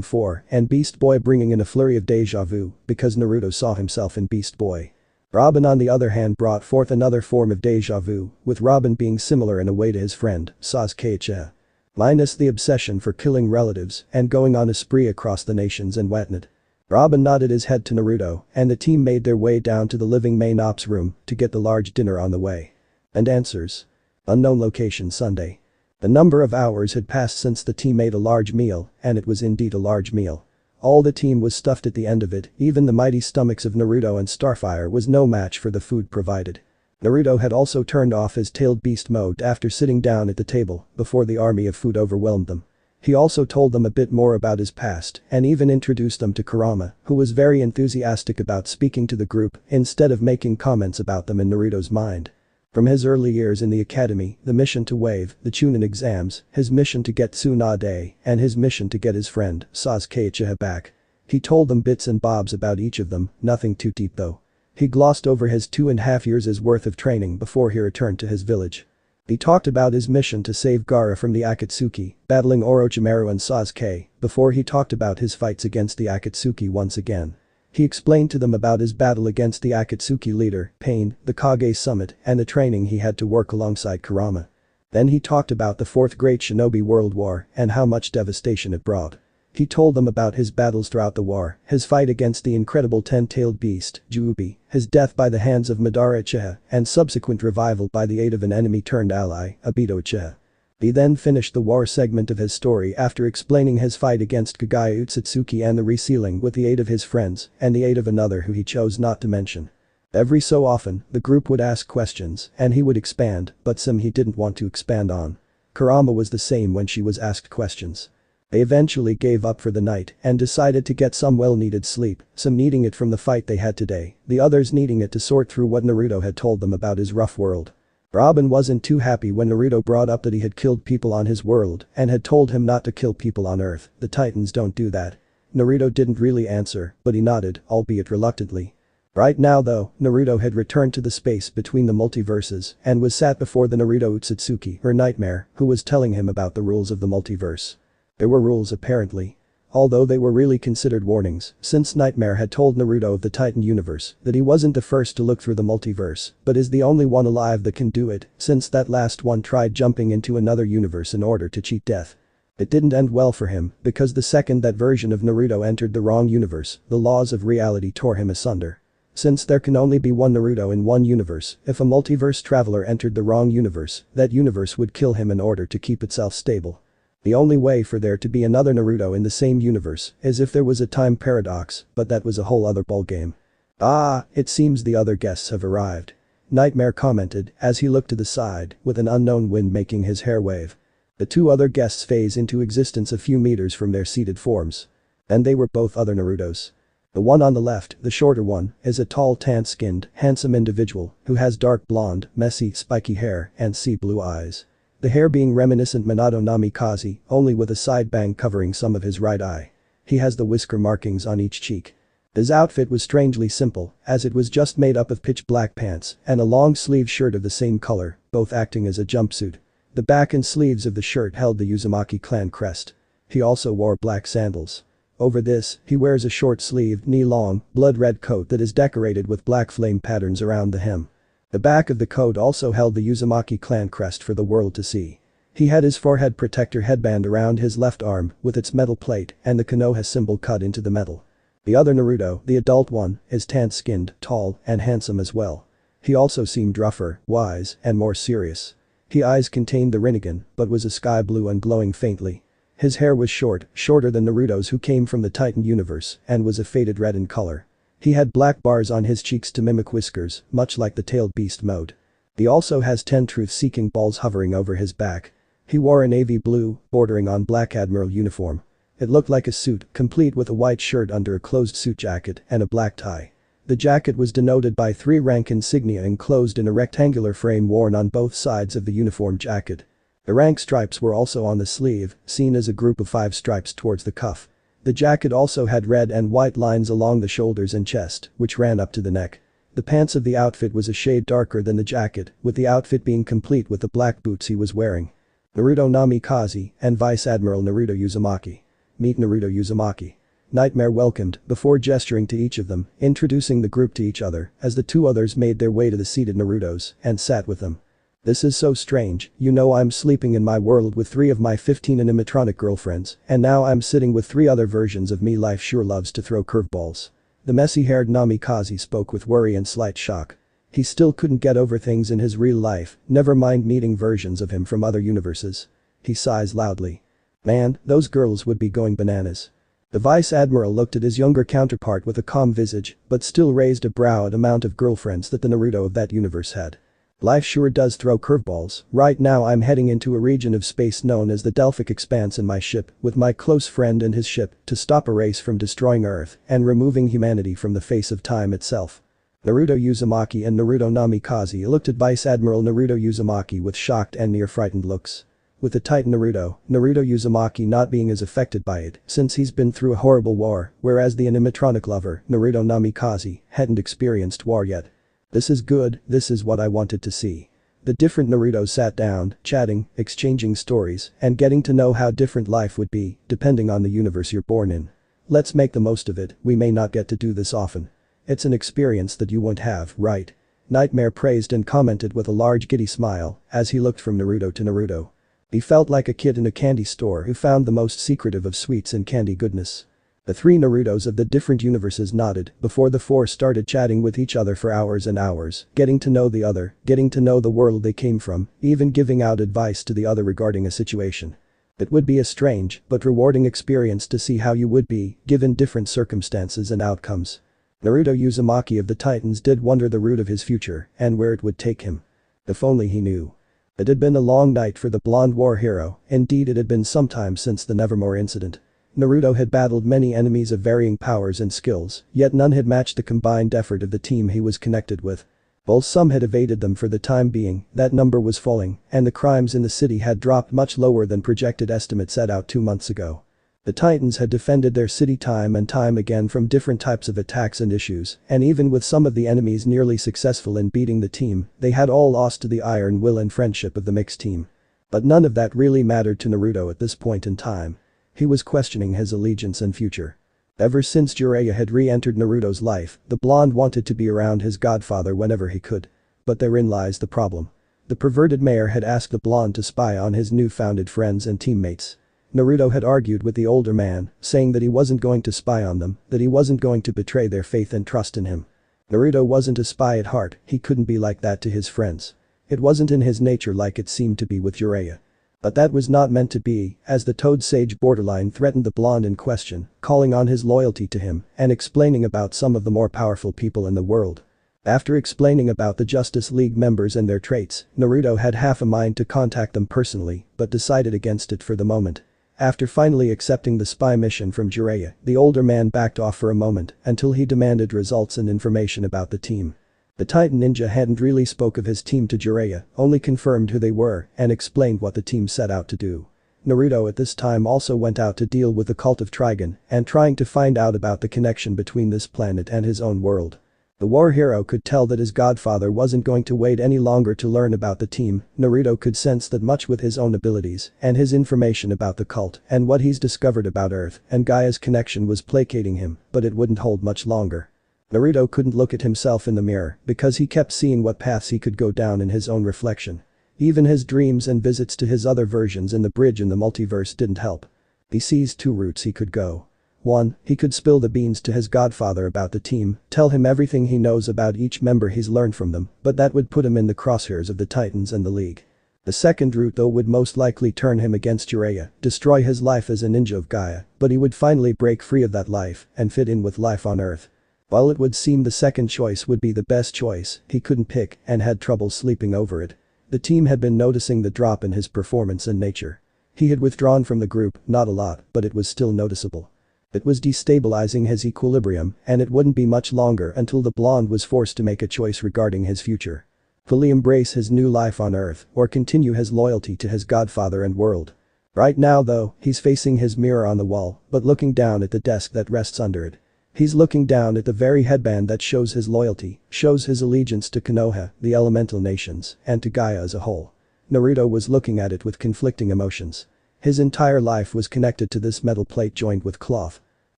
four and Beast Boy bringing in a flurry of deja vu because Naruto saw himself in Beast Boy. Robin on the other hand brought forth another form of deja vu, with Robin being similar in a way to his friend, Sasuke. Minus the obsession for killing relatives and going on a spree across the nations and whatnot. Robin nodded his head to Naruto and the team made their way down to the living main ops room to get the large dinner on the way. And answers. Unknown location Sunday. The number of hours had passed since the team ate a large meal, and it was indeed a large meal. All the team was stuffed at the end of it, even the mighty stomachs of Naruto and Starfire was no match for the food provided. Naruto had also turned off his tailed beast mode after sitting down at the table before the army of food overwhelmed them. He also told them a bit more about his past and even introduced them to Kurama, who was very enthusiastic about speaking to the group instead of making comments about them in Naruto's mind. From his early years in the academy, the mission to waive the Chunin exams, his mission to get Tsunade, and his mission to get his friend, Sasuke back. He told them bits and bobs about each of them, nothing too deep though. He glossed over his 2.5 years' worth of training before he returned to his village. He talked about his mission to save Gaara from the Akatsuki, battling Orochimaru and Sasuke, before he talked about his fights against the Akatsuki once again. He explained to them about his battle against the Akatsuki leader, Pain, the Kage summit, and the training he had to work alongside Kurama. Then he talked about the Fourth Great Shinobi World War and how much devastation it brought. He told them about his battles throughout the war, his fight against the incredible 10-tailed beast, Juubi, his death by the hands of Madara Uchiha, and subsequent revival by the aid of an enemy-turned-ally, Obito Uchiha. He then finished the war segment of his story after explaining his fight against Kagaya Utsutsuki and the resealing with the aid of his friends and the aid of another who he chose not to mention. Every so often, the group would ask questions and he would expand, but some he didn't want to expand on. Kurama was the same when she was asked questions. They eventually gave up for the night and decided to get some well-needed sleep, some needing it from the fight they had today, the others needing it to sort through what Naruto had told them about his rough world. Robin wasn't too happy when Naruto brought up that he had killed people on his world and had told him not to kill people on Earth. The Titans don't do that. Naruto didn't really answer, but he nodded, albeit reluctantly. Right now though, Naruto had returned to the space between the multiverses and was sat before the Naruto Uzumaki, or Nightmare, who was telling him about the rules of the multiverse. There were rules apparently. Although they were really considered warnings, since Nightmare had told Naruto of the Titan universe that he wasn't the first to look through the multiverse, but is the only one alive that can do it, since that last one tried jumping into another universe in order to cheat death. It didn't end well for him, because the second that version of Naruto entered the wrong universe, the laws of reality tore him asunder. Since there can only be one Naruto in one universe, if a multiverse traveler entered the wrong universe, that universe would kill him in order to keep itself stable. The only way for there to be another Naruto in the same universe is if there was a time paradox, but that was a whole other ballgame. Ah, it seems the other guests have arrived. Nightmare commented as he looked to the side, with an unknown wind making his hair wave. The two other guests phase into existence a few meters from their seated forms. And they were both other Narutos. The one on the left, the shorter one, is a tall tan-skinned, handsome individual who has dark blonde, messy, spiky hair and sea blue eyes. The hair being reminiscent Minato Namikaze, only with a side bang covering some of his right eye. He has the whisker markings on each cheek. His outfit was strangely simple, as it was just made up of pitch black pants and a long sleeve shirt of the same color, both acting as a jumpsuit. The back and sleeves of the shirt held the Uzumaki clan crest. He also wore black sandals. Over this, he wears a short-sleeved, knee-long, blood-red coat that is decorated with black flame patterns around the hem. The back of the coat also held the Uzumaki clan crest for the world to see. He had his forehead protector headband around his left arm with its metal plate and the Konoha symbol cut into the metal. The other Naruto, the adult one, is tan-skinned, tall, and handsome as well. He also seemed rougher, wise, and more serious. His eyes contained the Rinnegan, but was a sky blue and glowing faintly. His hair was short, shorter than Naruto's who came from the Titan universe, and was a faded red in color. He had black bars on his cheeks to mimic whiskers, much like the tailed beast mode. He also has 10 truth-seeking balls hovering over his back. He wore a navy blue, bordering on black admiral uniform. It looked like a suit, complete with a white shirt under a closed suit jacket and a black tie. The jacket was denoted by 3 rank insignia enclosed in a rectangular frame worn on both sides of the uniform jacket. The rank stripes were also on the sleeve, seen as a group of 5 stripes towards the cuff. The jacket also had red and white lines along the shoulders and chest, which ran up to the neck. The pants of the outfit was a shade darker than the jacket, with the outfit being complete with the black boots he was wearing. Naruto Namikaze and Vice Admiral Naruto Uzumaki. Meet Naruto Uzumaki. Nightmare welcomed before gesturing to each of them, introducing the group to each other as the two others made their way to the seated Narutos and sat with them. This is so strange, you know I'm sleeping in my world with 3 of my 15 animatronic girlfriends, and now I'm sitting with 3 other versions of me. Life sure loves to throw curveballs. The messy-haired Namikaze spoke with worry and slight shock. He still couldn't get over things in his real life, never mind meeting versions of him from other universes. He sighs loudly. Man, those girls would be going bananas. The Vice Admiral looked at his younger counterpart with a calm visage, but still raised a brow at the amount of girlfriends that the Naruto of that universe had. Life sure does throw curveballs. Right now I'm heading into a region of space known as the Delphic Expanse in my ship with my close friend and his ship to stop a race from destroying Earth and removing humanity from the face of time itself. Naruto Uzumaki and Naruto Namikaze looked at Vice Admiral Naruto Uzumaki with shocked and near frightened looks. With the Titan Naruto Uzumaki not being as affected by it since he's been through a horrible war, whereas the animatronic lover, Naruto Namikaze, hadn't experienced war yet. This is good, this is what I wanted to see. The different Narutos sat down, chatting, exchanging stories, and getting to know how different life would be, depending on the universe you're born in. Let's make the most of it, we may not get to do this often. It's an experience that you won't have, right? Nightmare praised and commented with a large giddy smile as he looked from Naruto to Naruto. He felt like a kid in a candy store who found the most secretive of sweets and candy goodness. The 3 Narutos of the different universes nodded before the 4 started chatting with each other for hours and hours, getting to know the other, getting to know the world they came from, even giving out advice to the other regarding a situation. It would be a strange but rewarding experience to see how you would be, given different circumstances and outcomes. Naruto Uzumaki of the Titans did wonder the route of his future and where it would take him. If only he knew. It had been a long night for the blonde war hero, indeed it had been some time since the Nevermore incident. Naruto had battled many enemies of varying powers and skills, yet none had matched the combined effort of the team he was connected with. While some had evaded them for the time being, that number was falling, and the crimes in the city had dropped much lower than projected estimates set out 2 months ago. The Titans had defended their city time and time again from different types of attacks and issues, and even with some of the enemies nearly successful in beating the team, they had all lost to the iron will and friendship of the mixed team. But none of that really mattered to Naruto at this point in time. He was questioning his allegiance and future. Ever since Jiraiya had re-entered Naruto's life, the blonde wanted to be around his godfather whenever he could. But therein lies the problem. The perverted mayor had asked the blonde to spy on his new-founded friends and teammates. Naruto had argued with the older man, saying that he wasn't going to spy on them, that he wasn't going to betray their faith and trust in him. Naruto wasn't a spy at heart, he couldn't be like that to his friends. It wasn't in his nature like it seemed to be with Jiraiya. But that was not meant to be, as the Toad Sage borderline threatened the blonde in question, calling on his loyalty to him and explaining about some of the more powerful people in the world. After explaining about the Justice League members and their traits, Naruto had half a mind to contact them personally, but decided against it for the moment. After finally accepting the spy mission from Jiraiya, the older man backed off for a moment until he demanded results and information about the team. The Titan Ninja hadn't really spoke of his team to Jiraiya, only confirmed who they were and explained what the team set out to do. Naruto at this time also went out to deal with the cult of Trigon and trying to find out about the connection between this planet and his own world. The war hero could tell that his godfather wasn't going to wait any longer to learn about the team. Naruto could sense that much with his own abilities and his information about the cult and what he's discovered about Earth and Gaia's connection was placating him, but it wouldn't hold much longer. Naruto couldn't look at himself in the mirror because he kept seeing what paths he could go down in his own reflection. Even his dreams and visits to his other versions in the bridge in the multiverse didn't help. He sees two routes he could go. 1. He could spill the beans to his godfather about the team, tell him everything he knows about each member he's learned from them, but that would put him in the crosshairs of the Titans and the League. The second route though would most likely turn him against Jiraiya, destroy his life as a ninja of Gaia, but he would finally break free of that life and fit in with life on Earth. While it would seem the second choice would be the best choice, he couldn't pick and had trouble sleeping over it. The team had been noticing the drop in his performance and nature. He had withdrawn from the group, not a lot, but it was still noticeable. It was destabilizing his equilibrium, and it wouldn't be much longer until the blonde was forced to make a choice regarding his future. Fully embrace his new life on Earth or continue his loyalty to his godfather and world. Right now though, he's facing his mirror on the wall, but looking down at the desk that rests under it. He's looking down at the very headband that shows his loyalty, shows his allegiance to Konoha, the elemental nations, and to Gaia as a whole. Naruto was looking at it with conflicting emotions. His entire life was connected to this metal plate joined with cloth.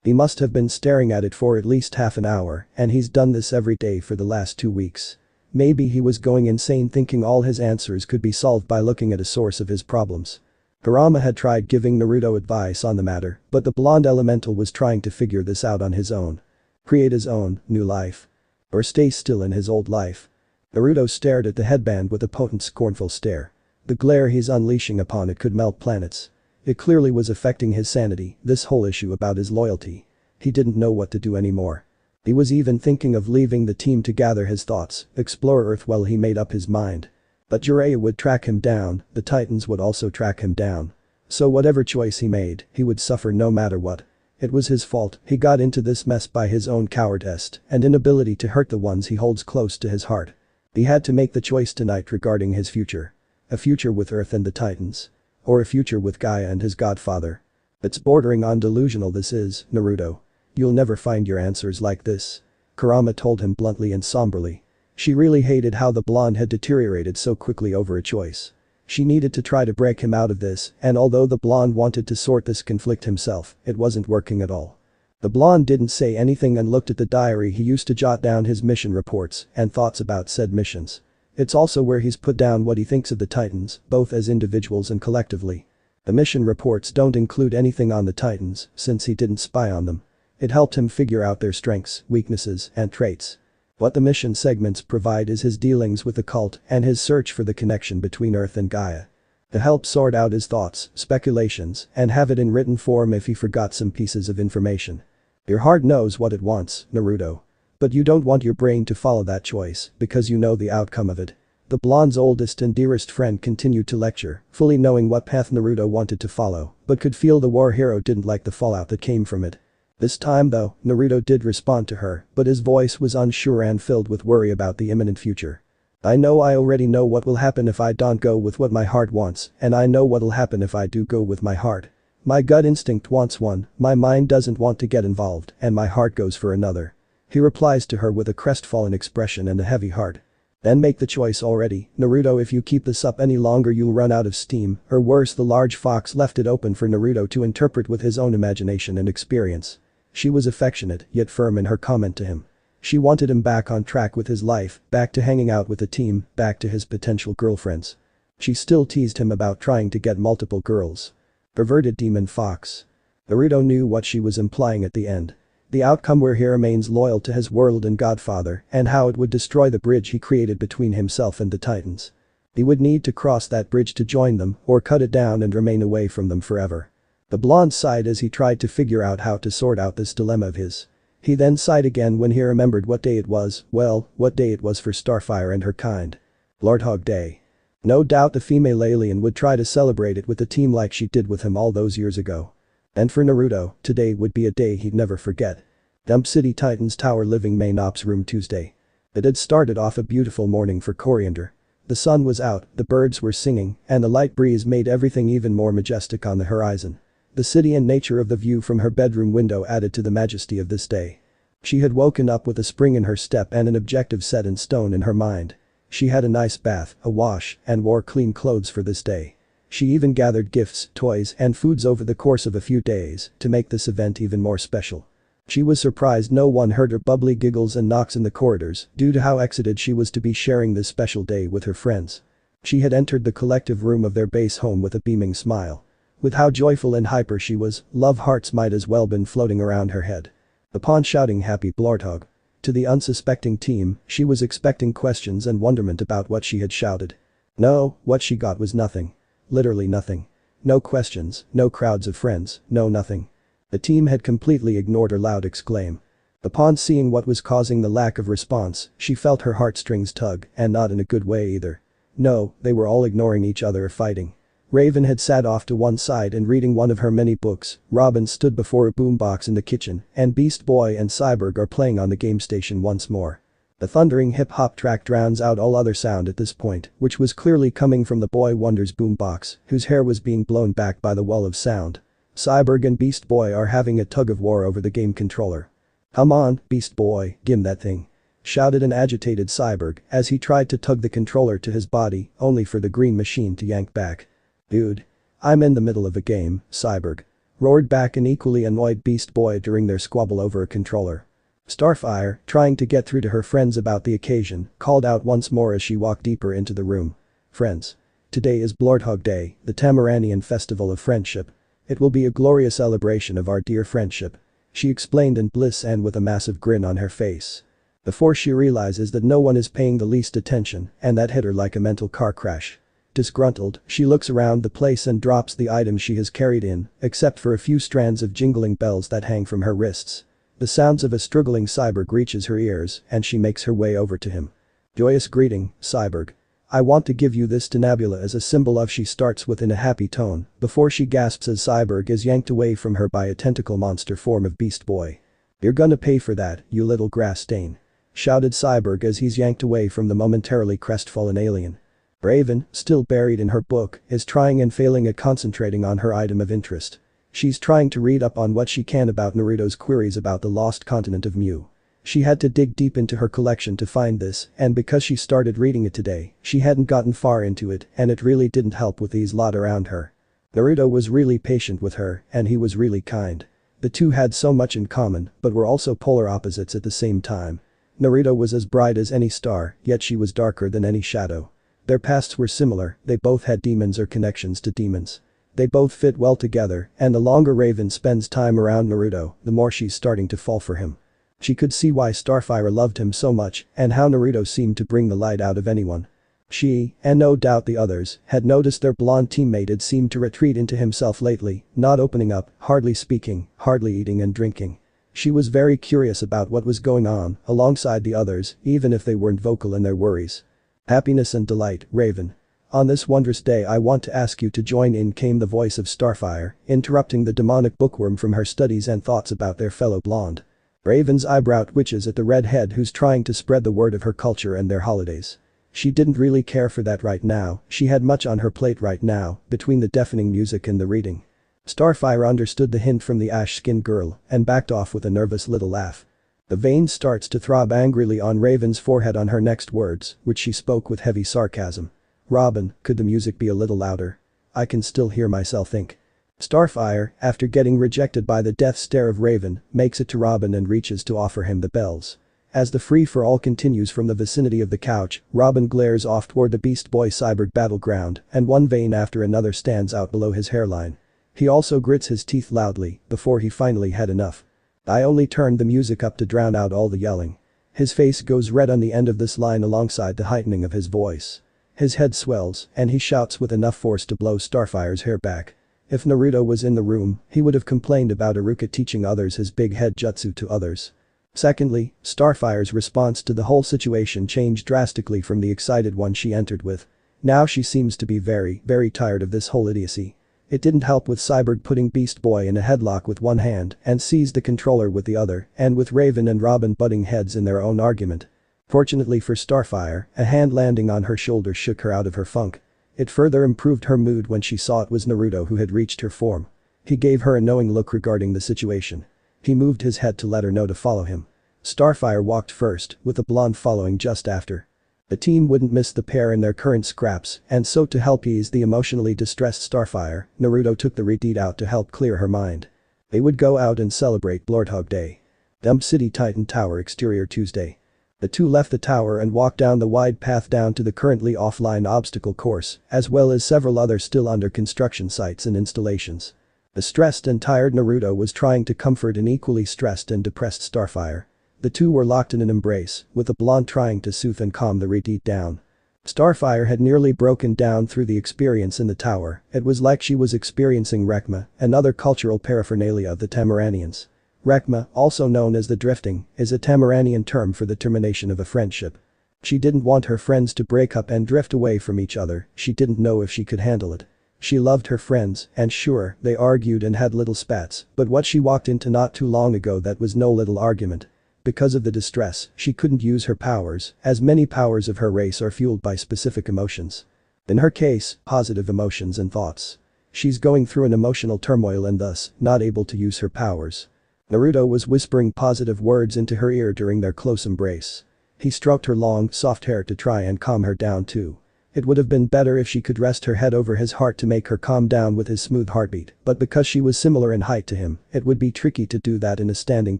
He must have been staring at it for at least half an hour, and he's done this every day for the last 2 weeks. Maybe he was going insane thinking all his answers could be solved by looking at a source of his problems. Harem had tried giving Naruto advice on the matter, but the blonde elemental was trying to figure this out on his own. Create his own, new life. Or stay still in his old life. Naruto stared at the headband with a potent scornful stare. The glare he's unleashing upon it could melt planets. It clearly was affecting his sanity, this whole issue about his loyalty. He didn't know what to do anymore. He was even thinking of leaving the team to gather his thoughts, explore Earth while he made up his mind. But Jiraiya would track him down, the Titans would also track him down. So whatever choice he made, he would suffer no matter what. It was his fault, he got into this mess by his own cowardice and inability to hurt the ones he holds close to his heart. He had to make the choice tonight regarding his future. A future with Earth and the Titans. Or a future with Gaia and his godfather. It's bordering on delusional this is, Naruto. You'll never find your answers like this. Kurama told him bluntly and somberly. She really hated how the blonde had deteriorated so quickly over a choice. She needed to try to break him out of this, and although the blonde wanted to sort this conflict himself, it wasn't working at all. The blonde didn't say anything and looked at the diary he used to jot down his mission reports and thoughts about said missions. It's also where he's put down what he thinks of the Titans, both as individuals and collectively. The mission reports don't include anything on the Titans, since he didn't spy on them. It helped him figure out their strengths, weaknesses, and traits. What the mission segments provide is his dealings with the cult and his search for the connection between Earth and Gaia. To help sort out his thoughts, speculations, and have it in written form if he forgot some pieces of information. Your heart knows what it wants, Naruto. But you don't want your brain to follow that choice because you know the outcome of it. The blonde's oldest and dearest friend continued to lecture, fully knowing what path Naruto wanted to follow, but could feel the war hero didn't like the fallout that came from it. This time though, Naruto did respond to her, but his voice was unsure and filled with worry about the imminent future. I know I already know what will happen if I don't go with what my heart wants, and I know what'll happen if I do go with my heart. My gut instinct wants one, my mind doesn't want to get involved, and my heart goes for another. He replies to her with a crestfallen expression and a heavy heart. Then make the choice already, Naruto. If you keep this up any longer you'll run out of steam, or worse, the large fox left it open for Naruto to interpret with his own imagination and experience. She was affectionate, yet firm in her comment to him. She wanted him back on track with his life, back to hanging out with the team, back to his potential girlfriends. She still teased him about trying to get multiple girls. Perverted demon fox. Naruto knew what she was implying at the end. The outcome where he remains loyal to his world and godfather, and how it would destroy the bridge he created between himself and the Titans. He would need to cross that bridge to join them, or cut it down and remain away from them forever. The blonde sighed as he tried to figure out how to sort out this dilemma of his. He then sighed again when he remembered what day it was, well, what day it was for Startfire and her kind. Bloodhog Day. No doubt the female alien would try to celebrate it with the team like she did with him all those years ago. And for Naruto, today would be a day he'd never forget. Dump City Titans Tower Living Main Ops Room Tuesday. It had started off a beautiful morning for Coriander. The sun was out, the birds were singing, and the light breeze made everything even more majestic on the horizon. The city and nature of the view from her bedroom window added to the majesty of this day. She had woken up with a spring in her step and an objective set in stone in her mind. She had a nice bath, a wash, and wore clean clothes for this day. She even gathered gifts, toys, and foods over the course of a few days to make this event even more special. She was surprised no one heard her bubbly giggles and knocks in the corridors due to how excited she was to be sharing this special day with her friends. She had entered the collective room of their base home with a beaming smile. With how joyful and hyper she was, love hearts might as well been floating around her head. Upon shouting happy Bloodhog to the unsuspecting team, she was expecting questions and wonderment about what she had shouted. No, what she got was nothing. Literally nothing. No questions, no crowds of friends, no nothing. The team had completely ignored her loud exclaim. Upon seeing what was causing the lack of response, she felt her heartstrings tug, and not in a good way either. No, they were all ignoring each other or fighting. Raven had sat off to one side and reading one of her many books, Robin stood before a boombox in the kitchen, and Beast Boy and Cyborg are playing on the game station once more. The thundering hip-hop track drowns out all other sound at this point, which was clearly coming from the Boy Wonder's boombox, whose hair was being blown back by the wall of sound. Cyborg and Beast Boy are having a tug-of-war over the game controller. "Come on, Beast Boy, gimme that thing," shouted an agitated Cyborg as he tried to tug the controller to his body, only for the green machine to yank back. "Dude. I'm in the middle of a game," Cyborg roared back an equally annoyed Beast Boy during their squabble over a controller. Startfire, trying to get through to her friends about the occasion, called out once more as she walked deeper into the room. "Friends. Today is Bloodhog Day, the Tamaranian festival of friendship. It will be a glorious celebration of our dear friendship," she explained in bliss and with a massive grin on her face. Before she realizes that no one is paying the least attention, and that hit her like a mental car crash. Disgruntled, she looks around the place and drops the items she has carried in, except for a few strands of jingling bells that hang from her wrists. The sounds of a struggling Cyborg reaches her ears, and she makes her way over to him. "Joyous greeting, Cyborg. I want to give you this to Nebula as a symbol of," she starts with in a happy tone, before she gasps as Cyborg is yanked away from her by a tentacle monster form of Beast Boy. "You're gonna pay for that, you little grass stain," shouted Cyborg as he's yanked away from the momentarily crestfallen alien. Raven, still buried in her book, is trying and failing at concentrating on her item of interest. She's trying to read up on what she can about Naruto's queries about the lost continent of Mu. She had to dig deep into her collection to find this, and because she started reading it today, she hadn't gotten far into it, and it really didn't help with these lot around her. Naruto was really patient with her, and he was really kind. The two had so much in common, but were also polar opposites at the same time. Naruto was as bright as any star, yet she was darker than any shadow. Their pasts were similar, they both had demons or connections to demons. They both fit well together, and the longer Raven spends time around Naruto, the more she's starting to fall for him. She could see why Startfire loved him so much, and how Naruto seemed to bring the light out of anyone. She, and no doubt the others, had noticed their blonde teammate had seemed to retreat into himself lately, not opening up, hardly speaking, hardly eating and drinking. She was very curious about what was going on, alongside the others, even if they weren't vocal in their worries. "Happiness and delight, Raven. On this wondrous day I want to ask you to join in, came the voice of Startfire, interrupting the demonic bookworm from her studies and thoughts about their fellow blonde. Raven's eyebrow twitches at the redhead who's trying to spread the word of her culture and their holidays. She didn't really care for that right now, she had much on her plate right now, between the deafening music and the reading. Starfire understood the hint from the ash-skinned girl and backed off with a nervous little laugh. The vein starts to throb angrily on Raven's forehead on her next words, which she spoke with heavy sarcasm. "Robin, could the music be a little louder? I can still hear myself think." Starfire, after getting rejected by the death stare of Raven, makes it to Robin and reaches to offer him the bells. As the free-for-all continues from the vicinity of the couch, Robin glares off toward the Beast Boy cyborg battleground, and one vein after another stands out below his hairline. He also grits his teeth loudly, before he finally had enough. "I only turned the music up to drown out all the yelling." His face goes red on the end of this line alongside the heightening of his voice. His head swells, and he shouts with enough force to blow Starfire's hair back. If Naruto was in the room, he would have complained about Iruka teaching others his big head jutsu to others. Secondly, Starfire's response to the whole situation changed drastically from the excited one she entered with. Now she seems to be very, very tired of this whole idiocy. It didn't help with Cyborg putting Beast Boy in a headlock with one hand and seized the controller with the other, and with Raven and Robin butting heads in their own argument. Fortunately for Starfire, a hand landing on her shoulder shook her out of her funk. It further improved her mood when she saw it was Naruto who had reached her form. He gave her a knowing look regarding the situation. He moved his head to let her know to follow him. Starfire walked first, with the blonde following just after. The team wouldn't miss the pair in their current scraps, and so to help ease the emotionally distressed Starfire, Naruto took the retreat out to help clear her mind. They would go out and celebrate Bloodhog Day. Dump City Titan Tower exterior Tuesday. The two left the tower and walked down the wide path down to the currently offline obstacle course, as well as several other still under construction sites and installations. The stressed and tired Naruto was trying to comfort an equally stressed and depressed Starfire. The two were locked in an embrace, with the blonde trying to soothe and calm the retreat down. Starfire had nearly broken down through the experience in the tower. It was like she was experiencing Rekma, and other cultural paraphernalia of the Tamaranians. Rekma, also known as the drifting, is a Tamaranian term for the termination of a friendship. She didn't want her friends to break up and drift away from each other, she didn't know if she could handle it. She loved her friends, and sure, they argued and had little spats, but what she walked into not too long ago, that was no little argument. Because of the distress, she couldn't use her powers, as many powers of her race are fueled by specific emotions. In her case, positive emotions and thoughts. She's going through an emotional turmoil and thus, not able to use her powers. Naruto was whispering positive words into her ear during their close embrace. He stroked her long, soft hair to try and calm her down too. It would have been better if she could rest her head over his heart to make her calm down with his smooth heartbeat, but because she was similar in height to him, it would be tricky to do that in a standing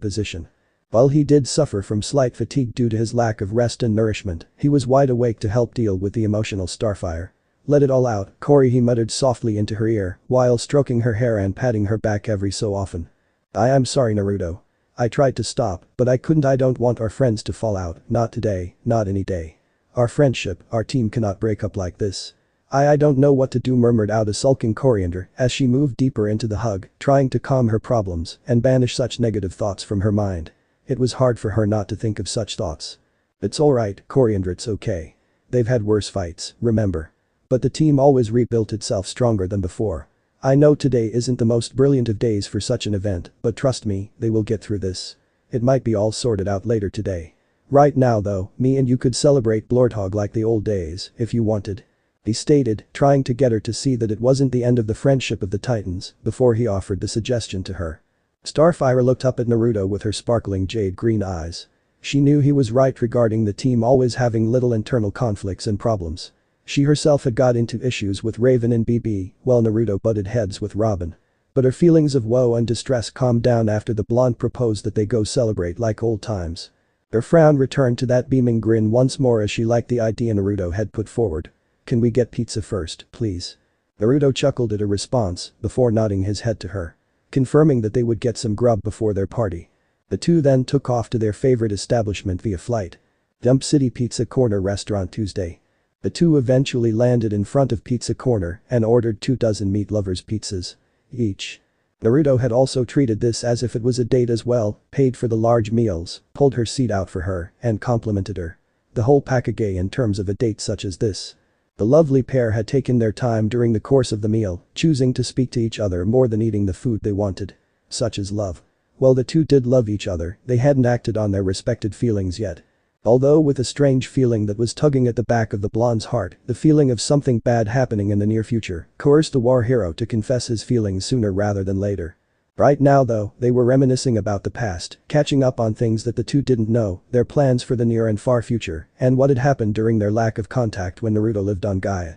position. While he did suffer from slight fatigue due to his lack of rest and nourishment, he was wide awake to help deal with the emotional Starfire. "Let it all out, Cory," he muttered softly into her ear, while stroking her hair and patting her back every so often. I'm sorry, Naruto. I tried to stop, but I couldn't. I don't want our friends to fall out, not today, not any day. Our friendship, our team cannot break up like this. I don't know what to do," murmured out a sulking Coriander as she moved deeper into the hug, trying to calm her problems and banish such negative thoughts from her mind. It was hard for her not to think of such thoughts. "It's alright, Coriander, it's okay. They've had worse fights, remember. But the team always rebuilt itself stronger than before. I know today isn't the most brilliant of days for such an event, but trust me, they will get through this. It might be all sorted out later today. Right now though, me and you could celebrate Bloodhog like the old days, if you wanted," he stated, trying to get her to see that it wasn't the end of the friendship of the Titans, before he offered the suggestion to her. Starfire looked up at Naruto with her sparkling jade green eyes. She knew he was right regarding the team always having little internal conflicts and problems. She herself had got into issues with Raven and BB, while Naruto butted heads with Robin. But her feelings of woe and distress calmed down after the blonde proposed that they go celebrate like old times. Her frown returned to that beaming grin once more as she liked the idea Naruto had put forward. "Can we get pizza first, please?" Naruto chuckled at her response, before nodding his head to her. Confirming that they would get some grub before their party. The two then took off to their favorite establishment via flight. Dump City Pizza Corner Restaurant Tuesday. The two eventually landed in front of Pizza Corner and ordered 24 meat lovers pizzas each. Naruto had also treated this as if it was a date as well, paid for the large meals, pulled her seat out for her, and complimented her. The whole package in terms of a date such as this. The lovely pair had taken their time during the course of the meal, choosing to speak to each other more than eating the food they wanted. Such is love. While the two did love each other, they hadn't acted on their respected feelings yet. Although with a strange feeling that was tugging at the back of the blonde's heart, the feeling of something bad happening in the near future coerced the war hero to confess his feelings sooner rather than later. Right now though, they were reminiscing about the past, catching up on things that the two didn't know, their plans for the near and far future, and what had happened during their lack of contact when Naruto lived on Gaia.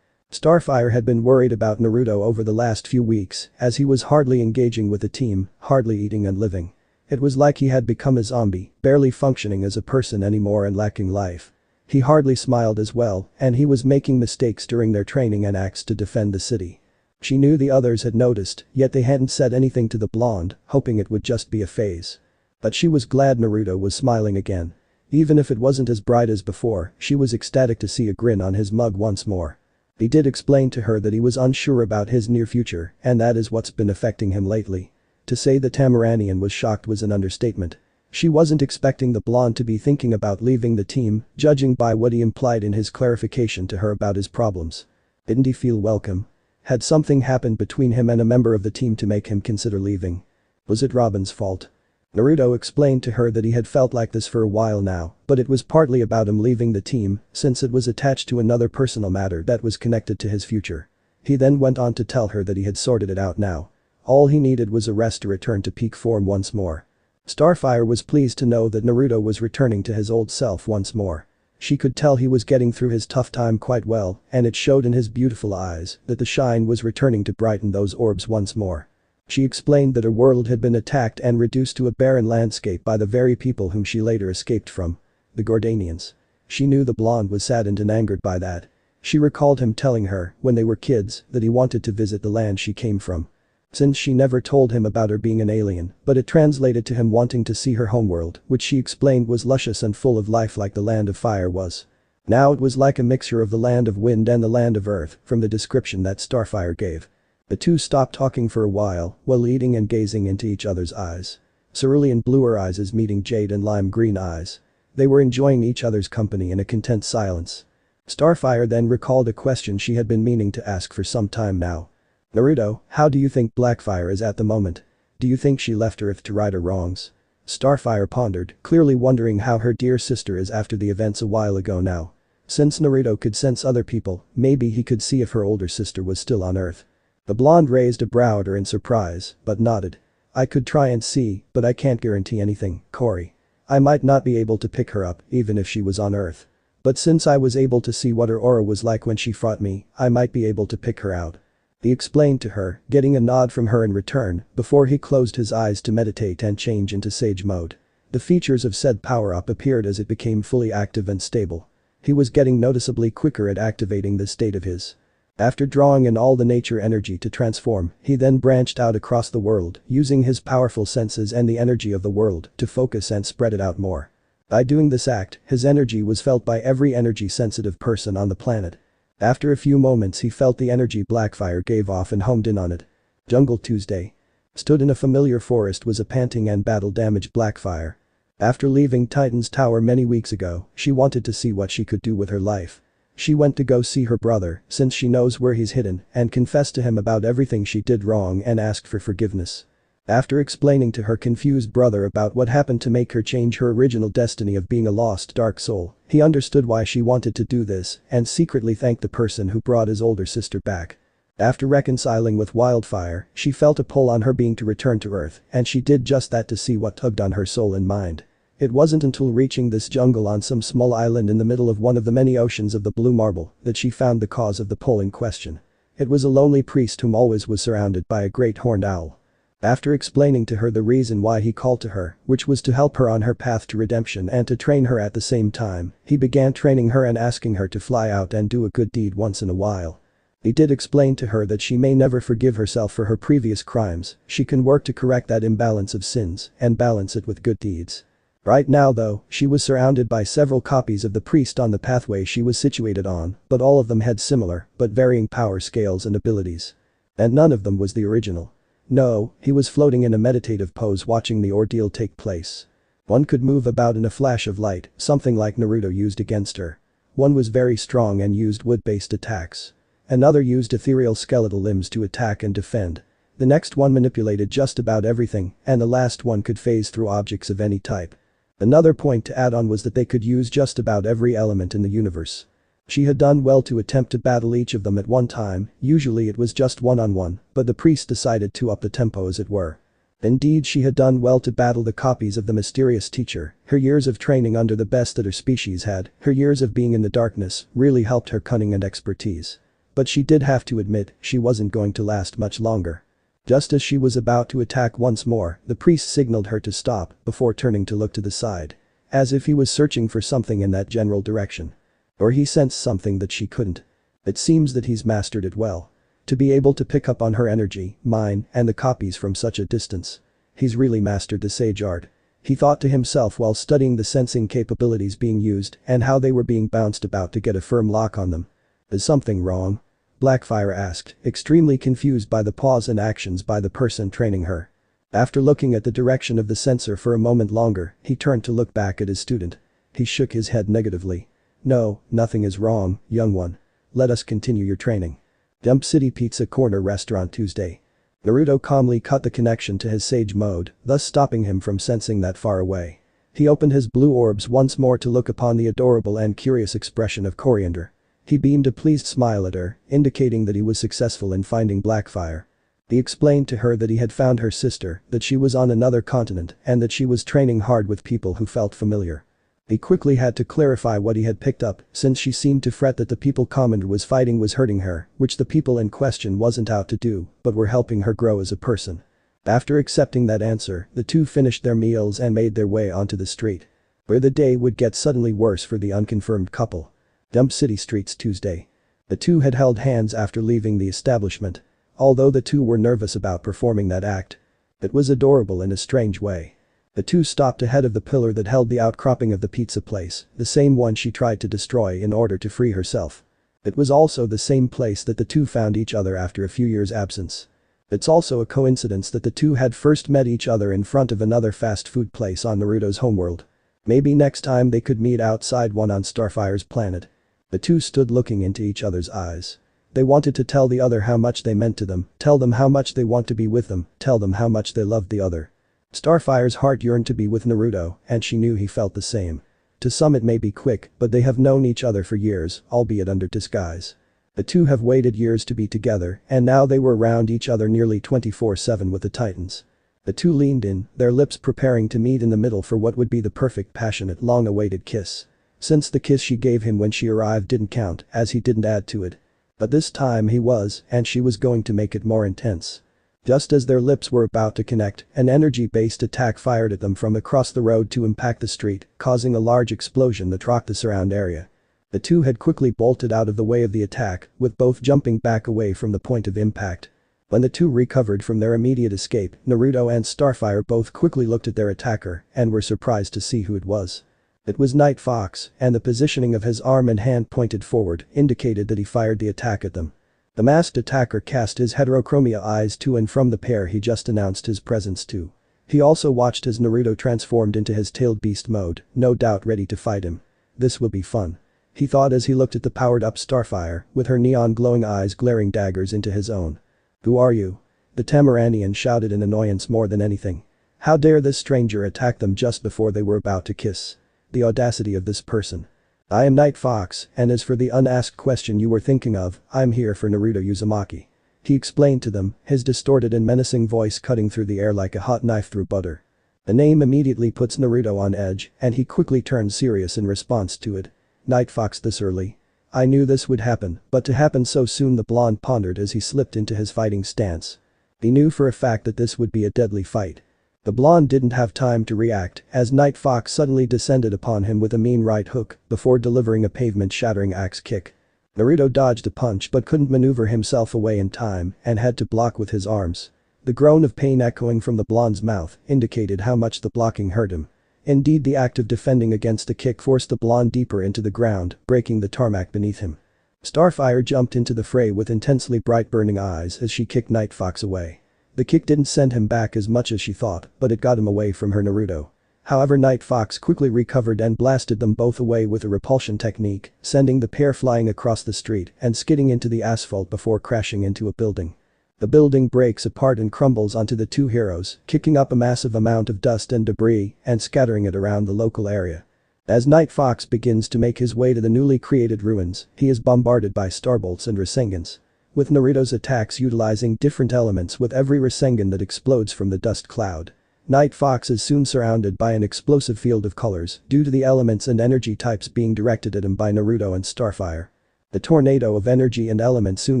Starfire had been worried about Naruto over the last few weeks, as he was hardly engaging with the team, hardly eating and living. It was like he had become a zombie, barely functioning as a person anymore and lacking life. He hardly smiled as well, and he was making mistakes during their training and acts to defend the city. She knew the others had noticed, yet they hadn't said anything to the blonde, hoping it would just be a phase. But she was glad Naruto was smiling again. Even if it wasn't as bright as before, she was ecstatic to see a grin on his mug once more. He did explain to her that he was unsure about his near future, and that is what's been affecting him lately. To say the Tamaranian was shocked was an understatement. She wasn't expecting the blonde to be thinking about leaving the team, judging by what he implied in his clarification to her about his problems. Didn't he feel welcome? Had something happened between him and a member of the team to make him consider leaving? Was it Robin's fault? Naruto explained to her that he had felt like this for a while now, but it was partly about him leaving the team, since it was attached to another personal matter that was connected to his future. He then went on to tell her that he had sorted it out now. All he needed was a rest to return to peak form once more. Starfire was pleased to know that Naruto was returning to his old self once more. She could tell he was getting through his tough time quite well, and it showed in his beautiful eyes that the shine was returning to brighten those orbs once more. She explained that her world had been attacked and reduced to a barren landscape by the very people whom she later escaped from. The Gordanians. She knew the blonde was saddened and angered by that. She recalled him telling her, when they were kids, that he wanted to visit the land she came from. Since she never told him about her being an alien, but it translated to him wanting to see her homeworld, which she explained was luscious and full of life like the land of fire was. Now it was like a mixture of the land of wind and the land of earth, from the description that Starfire gave. The two stopped talking for a while eating and gazing into each other's eyes. Cerulean bluer eyes as meeting jade and lime green eyes. They were enjoying each other's company in a content silence. Starfire then recalled a question she had been meaning to ask for some time now. Naruto, how do you think Blackfire is at the moment? Do you think she left Earth to right her wrongs? Starfire pondered, clearly wondering how her dear sister is after the events a while ago now. Since Naruto could sense other people, maybe he could see if her older sister was still on Earth. The blonde raised a brow at her in surprise, but nodded. I could try and see, but I can't guarantee anything, Cory. I might not be able to pick her up, even if she was on Earth. But since I was able to see what her aura was like when she fought me, I might be able to pick her out. He explained to her, getting a nod from her in return, before he closed his eyes to meditate and change into sage mode. The features of said power-up appeared as it became fully active and stable. He was getting noticeably quicker at activating this state of his. After drawing in all the nature energy to transform, he then branched out across the world, using his powerful senses and the energy of the world to focus and spread it out more. By doing this act, his energy was felt by every energy-sensitive person on the planet. After a few moments he felt the energy Blackfire gave off and homed in on it. Jungle Tuesday. Stood in a familiar forest was a panting and battle-damaged Blackfire. After leaving Titan's Tower many weeks ago, she wanted to see what she could do with her life. She went to go see her brother, since she knows where he's hidden, and confessed to him about everything she did wrong and asked for forgiveness. After explaining to her confused brother about what happened to make her change her original destiny of being a lost dark soul, he understood why she wanted to do this and secretly thanked the person who brought his older sister back. After reconciling with Wildfire, she felt a pull on her being to return to Earth, and she did just that to see what tugged on her soul and mind. It wasn't until reaching this jungle on some small island in the middle of one of the many oceans of the blue marble that she found the cause of the pull in question. It was a lonely priest whom always was surrounded by a great horned owl. After explaining to her the reason why he called to her, which was to help her on her path to redemption and to train her at the same time, he began training her and asking her to fly out and do a good deed once in a while. He did explain to her that she may never forgive herself for her previous crimes, she can work to correct that imbalance of sins and balance it with good deeds. Right now though, she was surrounded by several copies of the priest on the pathway she was situated on, but all of them had similar, but varying power scales and abilities. And none of them was the original. No, he was floating in a meditative pose watching the ordeal take place. One could move about in a flash of light, something like Naruto used against her. One was very strong and used wood-based attacks. Another used ethereal skeletal limbs to attack and defend. The next one manipulated just about everything, and the last one could phase through objects of any type. Another point to add on was that they could use just about every element in the universe. She had done well to attempt to battle each of them at one time, usually it was just one-on-one, but the priest decided to up the tempo as it were. Indeed, she had done well to battle the copies of the mysterious teacher. Her years of training under the best that her species had, her years of being in the darkness, really helped her cunning and expertise. But she did have to admit, she wasn't going to last much longer. Just as she was about to attack once more, the priest signaled her to stop before turning to look to the side. As if he was searching for something in that general direction. Or he sensed something that she couldn't. It seems that he's mastered it well. To be able to pick up on her energy, mine, and the copies from such a distance. He's really mastered the sage art. He thought to himself while studying the sensing capabilities being used and how they were being bounced about to get a firm lock on them. Is something wrong? Blackfire asked, extremely confused by the pause and actions by the person training her. After looking at the direction of the sensor for a moment longer, he turned to look back at his student. He shook his head negatively. No, nothing is wrong, young one. Let us continue your training. Dump City Pizza Corner Restaurant Tuesday. Naruto calmly cut the connection to his sage mode, thus stopping him from sensing that far away. He opened his blue orbs once more to look upon the adorable and curious expression of Coriander. He beamed a pleased smile at her, indicating that he was successful in finding Blackfire. He explained to her that he had found her sister, that she was on another continent, and that she was training hard with people who felt familiar. He quickly had to clarify what he had picked up, since she seemed to fret that the people Commander was fighting was hurting her, which the people in question wasn't out to do, but were helping her grow as a person. After accepting that answer, the two finished their meals and made their way onto the street. Where the day would get suddenly worse for the unconfirmed couple. Dump City Streets Tuesday. The two had held hands after leaving the establishment. Although the two were nervous about performing that act. It was adorable in a strange way. The two stopped ahead of the pillar that held the outcropping of the pizza place, the same one she tried to destroy in order to free herself. It was also the same place that the two found each other after a few years' absence. It's also a coincidence that the two had first met each other in front of another fast food place on Naruto's homeworld. Maybe next time they could meet outside one on Starfire's planet. The two stood looking into each other's eyes. They wanted to tell the other how much they meant to them, tell them how much they want to be with them, tell them how much they loved the other. Starfire's heart yearned to be with Naruto, and she knew he felt the same. To some it may be quick, but they have known each other for years, albeit under disguise. The two have waited years to be together, and now they were around each other nearly 24/7 with the Titans. The two leaned in, their lips preparing to meet in the middle for what would be the perfect passionate long-awaited kiss. Since the kiss she gave him when she arrived didn't count, as he didn't add to it. But this time he was, and she was going to make it more intense. Just as their lips were about to connect, an energy-based attack fired at them from across the road to impact the street, causing a large explosion that rocked the surround area. The two had quickly bolted out of the way of the attack, with both jumping back away from the point of impact. When the two recovered from their immediate escape, Naruto and Starfire both quickly looked at their attacker and were surprised to see who it was. It was Night Fox, and the positioning of his arm and hand pointed forward indicated that he fired the attack at them. The masked attacker cast his heterochromia eyes to and from the pair he just announced his presence to. He also watched as Naruto transformed into his tailed beast mode, no doubt ready to fight him. This will be fun. He thought as he looked at the powered-up Starfire, with her neon glowing eyes glaring daggers into his own. Who are you? The Tamaranian shouted in annoyance more than anything. How dare this stranger attack them just before they were about to kiss? The audacity of this person. I am Night Fox, and as for the unasked question you were thinking of, I'm here for Naruto Uzumaki. He explained to them, his distorted and menacing voice cutting through the air like a hot knife through butter. The name immediately puts Naruto on edge, and he quickly turned serious in response to it. Night Fox this early? I knew this would happen, but to happen so soon the blonde pondered as he slipped into his fighting stance. He knew for a fact that this would be a deadly fight. The blonde didn't have time to react as Night Fox suddenly descended upon him with a mean right hook before delivering a pavement-shattering axe kick. Naruto dodged a punch but couldn't maneuver himself away in time and had to block with his arms. The groan of pain echoing from the blonde's mouth indicated how much the blocking hurt him. Indeed, the act of defending against the kick forced the blonde deeper into the ground, breaking the tarmac beneath him. Starfire jumped into the fray with intensely bright burning eyes as she kicked Night Fox away. The kick didn't send him back as much as she thought, but it got him away from her Naruto. However, Night Fox quickly recovered and blasted them both away with a repulsion technique, sending the pair flying across the street and skidding into the asphalt before crashing into a building. The building breaks apart and crumbles onto the two heroes, kicking up a massive amount of dust and debris and scattering it around the local area. As Night Fox begins to make his way to the newly created ruins, he is bombarded by starbolts and Rasengans, with Naruto's attacks utilizing different elements with every Rasengan that explodes from the dust cloud. Night Fox is soon surrounded by an explosive field of colors due to the elements and energy types being directed at him by Naruto and Startfire. The tornado of energy and elements soon